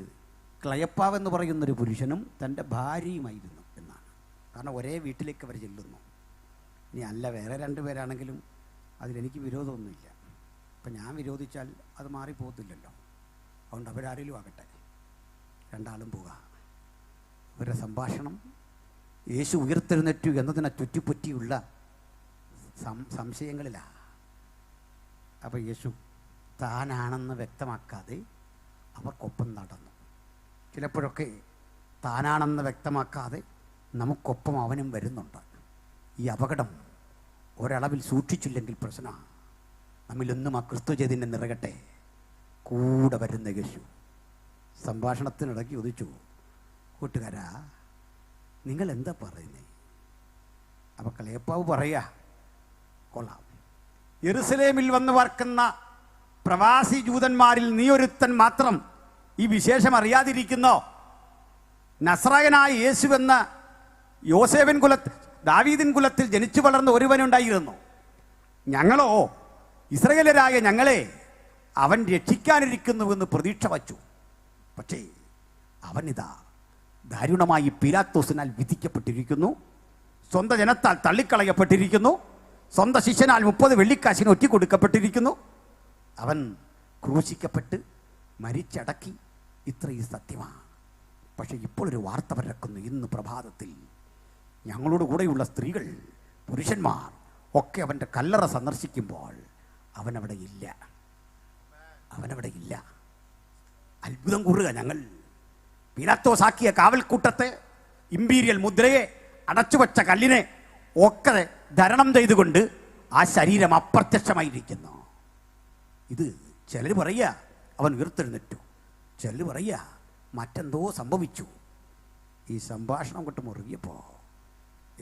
ക്ലയപ്പാവ് എന്ന് പറയുന്നൊരു പുരുഷനും തൻ്റെ ഭാര്യയുമായിരുന്നു എന്നാണ്. കാരണം ഒരേ വീട്ടിലേക്ക് അവർ ചെല്ലുന്നു. ഇനി അല്ല, വേറെ 2 പേരാണെങ്കിലും അതിലെനിക്ക് വിരോധമൊന്നുമില്ല. അപ്പം ഞാൻ വിരോധിച്ചാൽ അത് മാറിപ്പോകത്തില്ലല്ലോ. അതുകൊണ്ട് അവരാരെങ്കിലും ആകട്ടെ, 2 ആളും പോവുക. ഇവരുടെ സംഭാഷണം യേശു ഉയർത്തെഴുന്നേറ്റു എന്നതിനെ ചുറ്റിപ്പറ്റിയുള്ള സംശയങ്ങളിലാണ്. അപ്പോൾ യേശു താനാണെന്ന് വ്യക്തമാക്കാതെ അവർക്കൊപ്പം നടന്നു. ചിലപ്പോഴൊക്കെ താനാണെന്ന് വ്യക്തമാക്കാതെ നമുക്കൊപ്പം അവനും വരുന്നുണ്ട്. ഈ അപകടം ഒരളവിൽ സൂക്ഷിച്ചില്ലെങ്കിൽ പ്രശ്നമാണ്. നമ്മിലൊന്നും ആ ക്രിസ്തു ചെയ്തിൻ്റെ നിറകട്ടെ. കൂടെ വരുന്ന യേശു സംഭാഷണത്തിനിടയ്ക്ക് ചോദിച്ചു, കൂട്ടുകാരാ, നിങ്ങൾ എന്താ പറയുന്നേ? അപ്പോൾ ക്ലയപ്പാവ് പറയാ, കൊള്ളാം, യെരുശലേമിൽ വന്ന് വർക്കുന്ന പ്രവാസി ജൂതന്മാരിൽ നീ ഒരുത്തൻ മാത്രം ഈ വിശേഷം അറിയാതിരിക്കുന്നോ? നസ്രായനായ യേശു എന്ന യോസേഫിൻ കുലത്തിൽ, ദാവീദിൻ കുലത്തിൽ ജനിച്ചു വളർന്ന ഒരുവനുണ്ടായിരുന്നു. ഞങ്ങളോ, ഇസ്രായേലരായ ഞങ്ങളെ അവൻ രക്ഷിക്കാനിരിക്കുന്നുവെന്ന് പ്രതീക്ഷ വച്ചു. പക്ഷേ അവനിതാ ദാരുണമായി പീലാത്തോസിനാൽ വിധിക്കപ്പെട്ടിരിക്കുന്നു, സ്വന്തം ജനത്താൽ തള്ളിക്കളയപ്പെട്ടിരിക്കുന്നു, സ്വന്തം ശിഷ്യനാൽ 30 വെള്ളിക്കാശിന് ഒറ്റിക്കൊടുക്കപ്പെട്ടിരിക്കുന്നു. അവൻ ക്രൂശിക്കപ്പെട്ട് മരിച്ചടക്കി. ഇത്രയും സത്യമാണ്. പക്ഷേ ഇപ്പോൾ ഒരു വാർത്ത പരക്കുന്നു. ഇന്ന് പ്രഭാതത്തിൽ ഞങ്ങളോട് കൂടെയുള്ള സ്ത്രീകൾ, പുരുഷന്മാർ ഒക്കെ അവൻ്റെ കല്ലറ സന്ദർശിക്കുമ്പോൾ അവനവിടെ ഇല്ല. അവനവിടെ ഇല്ല. അത്ഭുതം കൂറുക ഞങ്ങൾ. പീലാത്തോസാക്കിയ കാവൽക്കൂട്ടത്തെ, ഇമ്പീരിയൽ മുദ്രയെ, അടച്ചുവച്ച കല്ലിനെ ഒക്കെ ധരണം ചെയ്തുകൊണ്ട് ആ ശരീരം അപ്രത്യക്ഷമായിരിക്കുന്നു. ഇത് ചിലർ പറയുക അവൻ ഉയർത്തെഴുന്നേറ്റു, ചിലർ പറയുക മറ്റെന്തോ സംഭവിച്ചു. ഈ സംഭാഷണം കൊണ്ട് മുറുകിയപ്പോൾ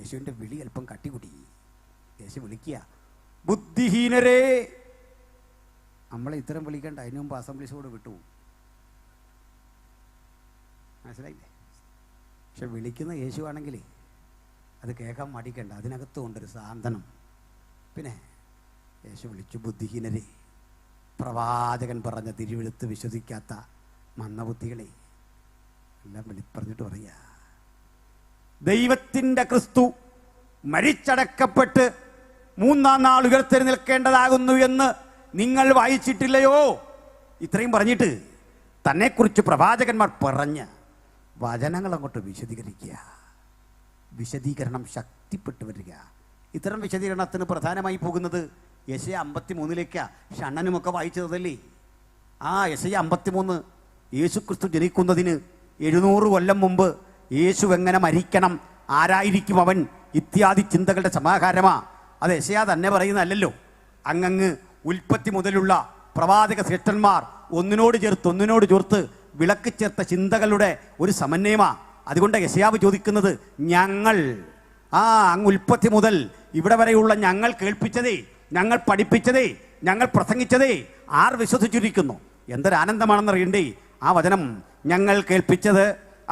യേശുവിൻ്റെ വിളി അല്പം കട്ടികുടി. യേശു വിളിക്കുക, ബുദ്ധിഹീനരേ. നമ്മളെ ഇത്തരം വിളിക്കേണ്ട, അതിനു മുമ്പ് അസംബ്ലീസോട് വിട്ടു. മനസ്സിലായില്ലേ? പക്ഷെ വിളിക്കുന്ന യേശു ആണെങ്കിൽ അത് കേൾക്കാൻ മടിക്കണ്ട, അതിനകത്തുകൊണ്ടൊരു സാന്ത്വനം. പിന്നെ യേശു വിളിച്ചു, ബുദ്ധിഹീനരെ, പ്രവാചകൻ പറഞ്ഞ തിരുവെഴുത്ത് വിശ്വസിക്കാത്ത മന്ദബുദ്ധികളെ എല്ലാം പറഞ്ഞിട്ട് പറയുക, ദൈവത്തിൻ്റെ ക്രിസ്തു മരിച്ചടക്കപ്പെട്ട് മൂന്നാം നാൾ ഉയർത്തെഴുന്നേൽക്കേണ്ടതാകുന്നു എന്ന് നിങ്ങൾ വായിച്ചിട്ടില്ലയോ? ഇത്രയും പറഞ്ഞിട്ട് തന്നെക്കുറിച്ച് പ്രവാചകന്മാർ പറഞ്ഞ വചനങ്ങൾ അങ്ങോട്ട് വിശദീകരിക്കുക. വിശദീകരണം ശക്തിപ്പെട്ടു വരിക. ഇത്തരം വിശദീകരണത്തിന് പ്രധാനമായി പോകുന്നത് യെശയ്യാ 53 ഷണ്ണനുമൊക്കെ വായിച്ചതല്ലേ? ആ യെശയ്യാ 53 യേശുക്രിസ്തു ജനിക്കുന്നതിന് 700 കൊല്ലം മുമ്പ് യേശു എങ്ങനെ മരിക്കണം, ആരായിരിക്കും അവൻ ഇത്യാദി ചിന്തകളുടെ സമാഹാരമാ. അത് യെശയ്യാ തന്നെ പറയുന്നതല്ലല്ലോ. അങ്ങ് ഉൽപ്പത്തി മുതലുള്ള പ്രവാചക ശ്രേഷ്ഠന്മാർ ഒന്നിനോട് ചേർത്ത് വിളക്ക് ചേർത്ത ചിന്തകളുടെ ഒരു സമന്വയമാ. അതുകൊണ്ട് യെശയ്യാവ് ചോദിക്കുന്നത്, ഞങ്ങൾ അങ്ങ് ഉൽപ്പത്തി മുതൽ ഇവിടെ വരെയുള്ള ഞങ്ങൾ കേൾപ്പിച്ചതേ, ഞങ്ങൾ പഠിപ്പിച്ചതേ, ഞങ്ങൾ പ്രസംഗിച്ചതേ ആർ വിശ്വസിച്ചിരിക്കുന്നു? എന്തൊരാനന്ദമാണെന്ന് അറിയണ്ടേ ആ വചനം. ഞങ്ങൾ കേൾപ്പിച്ചത്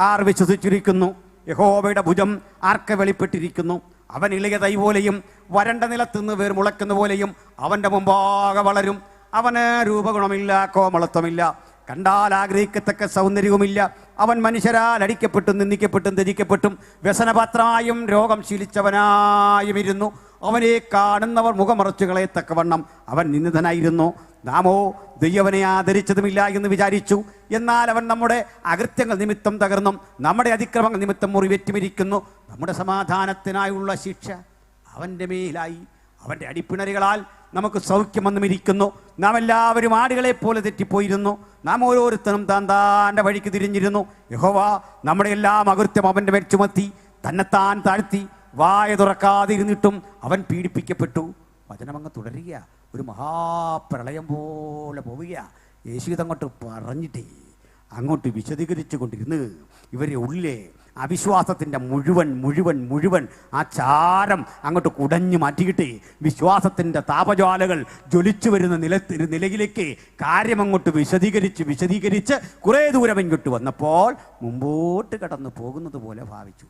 ആർ വിശ്വസിച്ചിരിക്കുന്നു? യഹോവയുടെ ഭുജം ആർക്ക് വെളിപ്പെട്ടിരിക്കുന്നു? അവൻ ഇളയ തൈ പോലെയും വരണ്ട നിലത്തുനിന്ന് വേർ മുളയ്ക്കുന്ന പോലെയും അവൻ്റെ മുമ്പാകെ വളരും. അവന് രൂപഗുണമില്ല, കോമളത്വമില്ല, കണ്ടാൽ ആഗ്രഹിക്കത്തക്ക സൗന്ദര്യവുമില്ല. അവൻ മനുഷ്യരാൽ അടിക്കപ്പെട്ടും നിന്ദിക്കപ്പെട്ടും ത്യജിക്കപ്പെട്ടും വ്യസനപാത്രമായും രോഗം ശീലിച്ചവനായും ഇരുന്നു. അവനെ കാണുന്നവർ മുഖമറച്ചു കളയത്തക്കവണ്ണം അവൻ നിന്ദിതനായിരുന്നു. നാമോ ദൈവനെ ആദരിച്ചതുമില്ല എന്ന് വിചാരിച്ചു. എന്നാൽ അവൻ നമ്മുടെ അകൃത്യങ്ങൾ നിമിത്തം തകർന്നും നമ്മുടെ അതിക്രമങ്ങൾ നിമിത്തം മുറിവേറ്റുമിരിക്കുന്നു. നമ്മുടെ സമാധാനത്തിനായുള്ള ശിക്ഷ അവൻ്റെ മേലായി, അവൻ്റെ അടിപ്പിണരുകളാൽ നമുക്ക് സൗഖ്യം വന്നുമിരിക്കുന്നു. നാം എല്ലാവരും ആടുകളെ പോലെ തെറ്റിപ്പോയിരുന്നു. നാം ഓരോരുത്തരും താൻ്റെ വഴിക്ക് തിരിഞ്ഞിരുന്നു. യഹോവ നമ്മുടെ എല്ലാം അകൃത്യം അവൻ്റെ മേൽ ചുമത്തി തന്നെത്താൻ താഴ്ത്തി. വായ തുറക്കാതിരുന്നിട്ടും അവൻ പീഡിപ്പിക്കപ്പെട്ടു. വചനമങ്ങ് തുടരുക. ഒരു മഹാപ്രളയം പോലെ പോവുക. യേശു ഇതങ്ങോട്ട് പറഞ്ഞിട്ടേ അങ്ങോട്ട് വിശദീകരിച്ചു കൊണ്ടിരുന്ന് ഇവരെ ഉള്ളിലെ അവിശ്വാസത്തിൻ്റെ മുഴുവൻ ആ ചാരം അങ്ങോട്ട് കുടഞ്ഞു മാറ്റിക്കിട്ടേ വിശ്വാസത്തിൻ്റെ താപജ്വാലകൾ ജ്വലിച്ചു വരുന്ന നിലയിലേക്ക് കാര്യം അങ്ങോട്ട് വിശദീകരിച്ച് കുറേ ദൂരം ഇങ്ങോട്ട് വന്നപ്പോൾ മുമ്പോട്ട് കടന്നു പോകുന്നത് പോലെ ഭാവിച്ചു.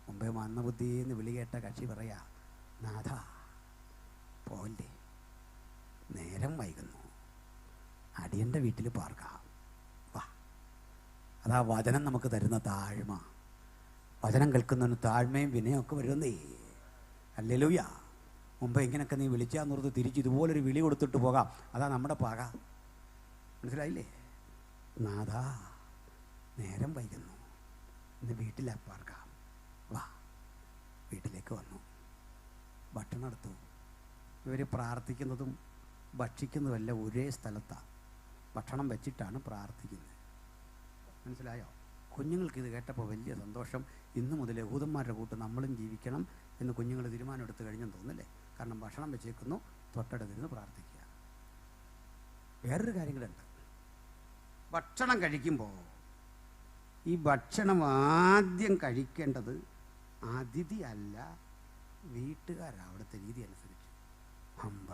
മുമ്പേ മന്ദബുദ്ധി എന്ന് വിളി കേട്ട കക്ഷി പറയാ, നാഥ പോവല്ലേ, നേരം വൈകുന്നു, അടിയൻ്റെ വീട്ടിൽ പാർക്കാം, വാ. അതാ വചനം നമുക്ക് തരുന്ന താഴ്മ. വചനം കേൾക്കുന്നതിന് താഴ്മയും വിനയമൊക്കെ വരുന്നേ. ഹല്ലേലൂയ. മുമ്പ് ഇങ്ങനെയൊക്കെ നീ വിളിച്ചാന്നോർത്ത് തിരിച്ച് ഇതുപോലൊരു വിളി കൊടുത്തിട്ട് പോകാം. അതാ നമ്മുടെ പാക. മനസ്സിലായില്ലേ? നാഥ നേരം വൈകുന്നു, ഇന്ന് വീട്ടിലാ പാർക്കാം, വാ. വീട്ടിലേക്ക് വന്നു, ഭക്ഷണം എടുത്തു. ഇവർ പ്രാർത്ഥിക്കുന്നതും ഭക്ഷിക്കുന്നതുമല്ല ഒരേ സ്ഥലത്താണ്. ഭക്ഷണം വെച്ചിട്ടാണ് പ്രാർത്ഥിക്കുന്നത്. മനസ്സിലായോ? കുഞ്ഞുങ്ങൾക്ക് ഇത് കേട്ടപ്പോൾ വലിയ സന്തോഷം. ഇന്നു മുതൽ യഹൂദന്മാരുടെ കൂട്ട് നമ്മളും ജീവിക്കണം എന്ന് കുഞ്ഞുങ്ങൾ തീരുമാനം എടുത്തു കഴിഞ്ഞെന്ന് തോന്നുന്നില്ലേ? കാരണം ഭക്ഷണം വെച്ചേക്കുന്നു, തൊട്ടടുത്തിരുന്ന് പ്രാർത്ഥിക്കുക. വേറൊരു കാര്യങ്ങളുണ്ട്. ഭക്ഷണം കഴിക്കുമ്പോൾ ഈ ഭക്ഷണം ആദ്യം കഴിക്കേണ്ടത് അതിഥി അല്ല, വീട്ടുകാരാണ്. അവിടുത്തെ രീതി അനുസരിച്ച്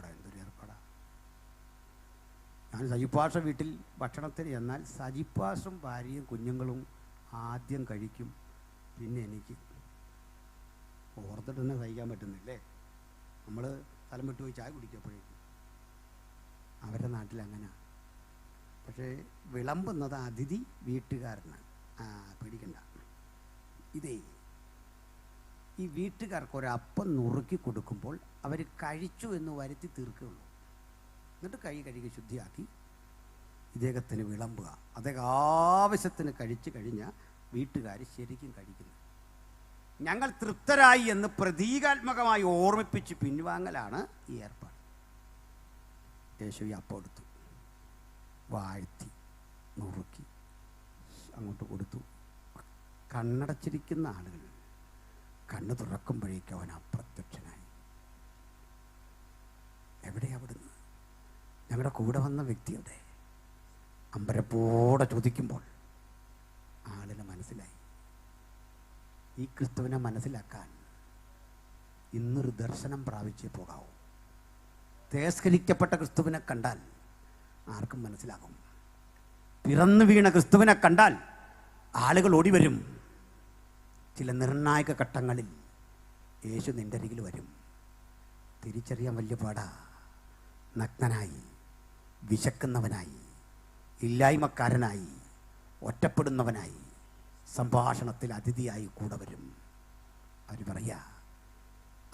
എന്തൊരു ഏർപ്പാടാ. ഞാൻ സജിപ്പാഷ വീട്ടിൽ ഭക്ഷണത്തിന് ചെന്നാൽ സജിപ്പാഷും ഭാര്യയും കുഞ്ഞുങ്ങളും ആദ്യം കഴിക്കും, പിന്നെ എനിക്ക്. ഓർത്തിട്ട് തന്നെ സഹിക്കാൻ പറ്റുന്നില്ലേ? നമ്മൾ സ്ഥലം വിട്ട് പോയി ചായ കുടിക്കപ്പോഴേക്കും. അവരുടെ നാട്ടിൽ അങ്ങനെ. പക്ഷേ വിളമ്പുന്നത് അതിഥി വീട്ടുകാരനാണ്. പേടിക്കണ്ട. ഇതേ ഈ വീട്ടുകാർക്ക് ഒരപ്പം നുറുക്കി കൊടുക്കുമ്പോൾ അവർ കഴിച്ചു എന്ന് വരുത്തി തീർക്കുകയുള്ളൂ. എന്നിട്ട് കഴുകി ശുദ്ധിയാക്കി ഇദ്ദേഹത്തിന് വിളമ്പുക. അദ്ദേഹം ആവശ്യത്തിന് കഴിച്ചു കഴിഞ്ഞാൽ വീട്ടുകാർ ശരിക്കും കഴിക്കുന്നു. ഞങ്ങൾ തൃപ്തരായി എന്ന് പ്രതീകാത്മകമായി ഓർമ്മിപ്പിച്ച് പിൻവാങ്ങലാണ് ഈ ഏർപ്പാട്. യേശു ഈ അപ്പം എടുത്തു, വാഴ്ത്തി നുറുക്കി അങ്ങോട്ട് കൊടുത്തു. കണ്ണടച്ചിരിക്കുന്ന ആളുകൾ കണ്ണ് തുറക്കുമ്പോഴേക്കും അവൻ അപ്രത്യക്ഷനായി. എവിടെ അവിടുന്ന്? ഞങ്ങളുടെ കൂടെ വന്ന വ്യക്തിയുടെ അമ്പരപ്പോടെ ചോദിക്കുമ്പോൾ ആളിന് മനസ്സിലായി. ഈ ക്രിസ്തുവിനെ മനസ്സിലാക്കാൻ ഇന്നൊരു ദർശനം പ്രാപിച്ചേ പോകാവൂ. തേസ്കരിക്കപ്പെട്ട ക്രിസ്തുവിനെ കണ്ടാൽ ആർക്കും മനസ്സിലാകും. പിറന്നു വീണ ക്രിസ്തുവിനെ കണ്ടാൽ ആളുകൾ ഓടിവരും. ചില നിർണായക ഘട്ടങ്ങളിൽ യേശു നിൻ്റെ അരികിൽ വരും. തിരിച്ചറിയാൻ വലിയ പാടാ. നഗ്നനായി, വിശക്കുന്നവനായി, ഇല്ലായ്മക്കാരനായി, ഒറ്റപ്പെടുന്നവനായി, സംഭാഷണത്തിൽ അതിഥിയായി കൂടെ വരും. അവർ പറയാ,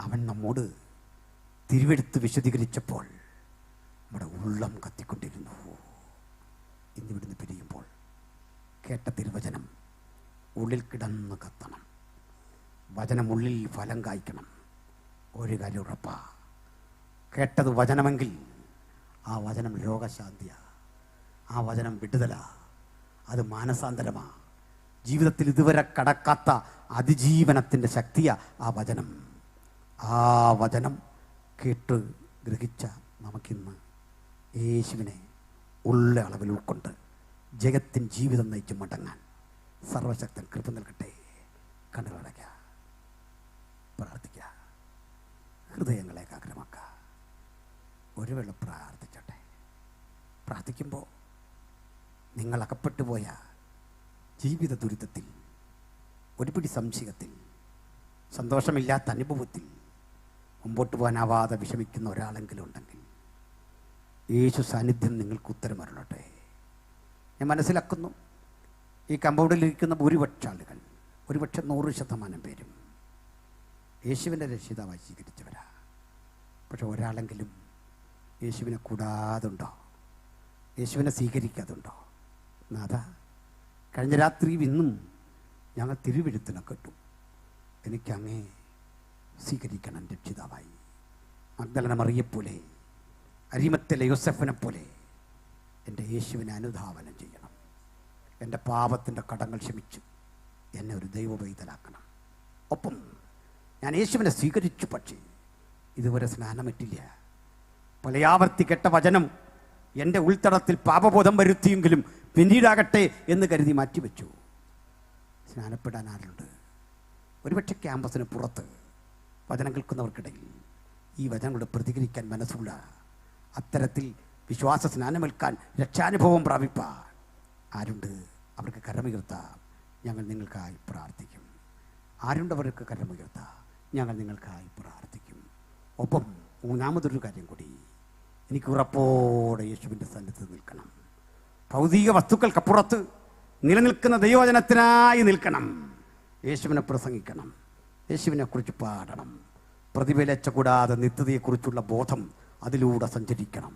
അവൻ നമ്മോട് തിരുവെടുത്ത് വിശദീകരിച്ചപ്പോൾ നമ്മുടെ ഉള്ളം കത്തിക്കൊണ്ടിരുന്നു. ഇന്നിവിടുന്ന് പിരിയുമ്പോൾ കേട്ട തിരുവചനം ഉള്ളിൽ കിടന്ന് കത്തണം. വചനം ഉള്ളിൽ ഫലം കായ്ക്കണം. ഒരു കാര്യം ഉറപ്പാ, കേട്ടത് വചനമെങ്കിൽ ആ വചനം രോഗശാന്തിയാ, ആ വചനം വിടുതലാ, അത് മാനസാന്തരമാ. ജീവിതത്തിൽ ഇതുവരെ കടക്കാത്ത അതിജീവനത്തിൻ്റെ ശക്തിയാ ആ വചനം. ആ വചനം കേട്ട് ഗ്രഹിച്ച നമുക്കിന്ന് യേശുവിനെ ഉള്ള അളവിൽ ഉൾക്കൊണ്ട് ജഗത്തിൻ ജീവിതം നയിച്ച് മടങ്ങാൻ സർവശക്തൻ കൃപ നൽകട്ടെ. കണ്ണുകളടയ്ക്കുക, പ്രാർത്ഥിക്കുക, ഹൃദയങ്ങളെ ഏകാഗ്രമാക്കുക. ഒരു വേള പ്രാർത്ഥിച്ചോട്ടെ. പ്രാർത്ഥിക്കുമ്പോൾ നിങ്ങൾ അകപ്പെട്ടു പോയ ജീവിത ദുരിതത്തിൽ, ഒരുപിടി സംശയത്തിൽ, സന്തോഷമില്ലാത്ത അനുഭവത്തിൽ മുമ്പോട്ട് പോകാനാവാതെ വിഷമിക്കുന്ന ഒരാളെങ്കിലും ഉണ്ടെങ്കിൽ യേശു സാന്നിധ്യം നിങ്ങൾക്ക് ഉത്തരമരുളട്ടെ. ഞാൻ മനസ്സിലാക്കുന്നു, ഈ കമ്പൗണ്ടിലിരിക്കുന്ന ഭൂരിപക്ഷ ആളുകൾ, ഒരുപക്ഷെ 100% പേരും യേശുവിനെ രക്ഷിതാവായി സ്വീകരിച്ചവരാ. പക്ഷെ ഒരാളെങ്കിലും യേശുവിനെ കൂടാതുണ്ടോ? യേശുവിനെ സ്വീകരിക്കാതുണ്ടോ? നാഥ, കഴിഞ്ഞ രാത്രിയും ഇന്നും ഞങ്ങൾ തിരുവെഴുത്തിനെ കേട്ടു. എനിക്ക് അങ്ങേ സ്വീകരിക്കണം രക്ഷിതാവായി. മഗ്ദലന മറിയെപ്പോലെ, അരിമത്തിലെ യോസഫിനെ പോലെ എൻ്റെ യേശുവിനെ അനുധാവനം ചെയ്യണം. എൻ്റെ പാപത്തിൻ്റെ കടങ്ങൾ ക്ഷമിച്ചു എന്നെ ഒരു ദൈവവൈതലാക്കണം. ഒപ്പം ഞാൻ യേശുവിനെ സ്വീകരിച്ചു, പക്ഷേ ഇതുവരെ സ്നാനമറ്റില്ല. പലയാവർത്തി കേട്ട വചനം എൻ്റെ ഉൾത്തടത്തിൽ പാപബോധം വരുത്തിയെങ്കിലും പിന്നീടാകട്ടെ എന്ന് കരുതി മാറ്റിവെച്ചു. സ്നാനപ്പെടാൻ ആരുണ്ട്? ഒരുപക്ഷെ ക്യാമ്പസിന് പുറത്ത് വചനം കേൾക്കുന്നവർക്കിടയിൽ ഈ വചനങ്ങളോട് പ്രതികരിക്കാൻ മനസ്സുള്ള, അത്തരത്തിൽ വിശ്വാസ സ്നാനമേൽക്കാൻ, രക്ഷാനുഭവം പ്രാപിപ്പാൻ ആരുണ്ട്? അവർക്ക് കരമുയർത്താം. ഞങ്ങൾ നിങ്ങൾക്കായി പ്രാർത്ഥിക്കും. ആരുണ്ട് അവർക്ക് കരമുയർത്താം? ഞങ്ങൾ നിങ്ങൾക്കായി പ്രാർത്ഥിക്കും. ഒപ്പം മൂന്നാമതൊരു കാര്യം കൂടി, എനിക്ക് ഉറപ്പോടെ യേശുവിൻ്റെ സന്നിധിയിൽ നിൽക്കണം. ഭൗതിക വസ്തുക്കൾക്കപ്പുറത്ത് നിലനിൽക്കുന്ന ദൈവവചനത്തിനായി നിൽക്കണം. യേശുവിനെ പ്രസംഗിക്കണം, യേശുവിനെക്കുറിച്ച് പാടണം. പ്രതിഫലേച്ഛ കൂടാതെ നിത്യതയെക്കുറിച്ചുള്ള ബോധം അതിലൂടെ സഞ്ചരിക്കണം.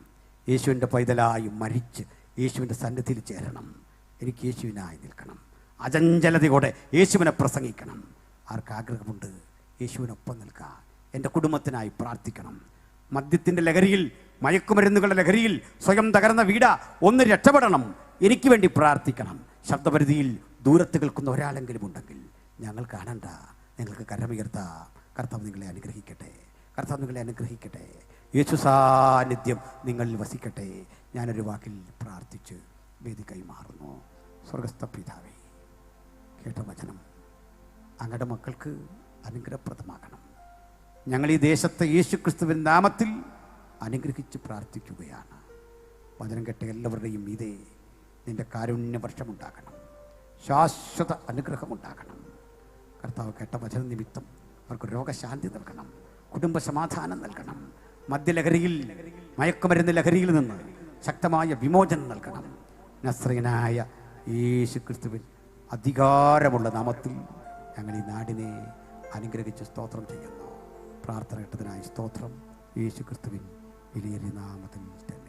യേശുവിൻ്റെ പൈതലായി മരിച്ച് യേശുവിൻ്റെ സന്നിധിയിൽ ചേരണം. എനിക്ക് യേശുവിനായി നിൽക്കണം. അചഞ്ചലതയോടെ യേശുവിനെ പ്രസംഗിക്കണം. ആർക്കാഗ്രഹമുണ്ട് യേശുവിനൊപ്പം നിൽക്കാൻ? എൻ്റെ കുടുംബത്തിനായി പ്രാർത്ഥിക്കണം. മദ്യത്തിൻ്റെ ലഹരിയിൽ, മയക്കുമരുന്നുകളുടെ ലഹരിയിൽ സ്വയം തകർന്ന വീട ഒന്ന് രക്ഷപ്പെടണം. എനിക്ക് വേണ്ടി പ്രാർത്ഥിക്കണം. ശബ്ദപരിധിയിൽ ദൂരത്ത് കേൾക്കുന്ന ഒരാളെങ്കിലും ഉണ്ടെങ്കിൽ ഞങ്ങൾ കാണണ്ട, നിങ്ങൾക്ക് കരമുയർത്താം. കർത്താവ് നിങ്ങളെ അനുഗ്രഹിക്കട്ടെ. കർത്താവ് നിങ്ങളെ അനുഗ്രഹിക്കട്ടെ. യേശു സാന്നിധ്യം നിങ്ങളിൽ വസിക്കട്ടെ. ഞാനൊരു വാക്കിൽ പ്രാർത്ഥിച്ച് വേദി കൈമാറുന്നു. സ്വർഗസ്ഥ പിതാവേ, കേട്ട വചനം അങ്ങയുടെ മക്കൾക്ക് അനുഗ്രഹപ്രദമാക്കണം. ഞങ്ങൾ ഈ ദേശത്തെ യേശു ക്രിസ്തുവിൻ നാമത്തിൽ അനുഗ്രഹിച്ച് പ്രാർത്ഥിക്കുകയാണ്. വചനം കേട്ട എല്ലാവരുടെയും മീതെ നിൻ്റെ കാരുണ്യവർഷമുണ്ടാകണം, ശാശ്വത അനുഗ്രഹമുണ്ടാകണം. കർത്താവ് കേട്ട വചന നിമിത്തം അവർക്ക് രോഗശാന്തി നൽകണം, കുടുംബ സമാധാനം നൽകണം. മദ്യലഹരിയിൽ, മയക്കുമരുന്ന് ലഹരിയിൽ നിന്ന് ശക്തമായ വിമോചനം നൽകണം. നസ്രയനായ യേശു ക്രിസ്തുവിൻ അധികാരമുള്ള നാമത്തിൽ ഞങ്ങൾ ഈ നാടിനെ അനുഗ്രഹിച്ച് സ്തോത്രം ചെയ്യുന്നു. പ്രാർത്ഥന കേട്ടതിനായി സ്തോത്രം. യേശു ക്രിസ്തുവിൻ വിലയേറിയ നാമത്തിൽ തന്നെ.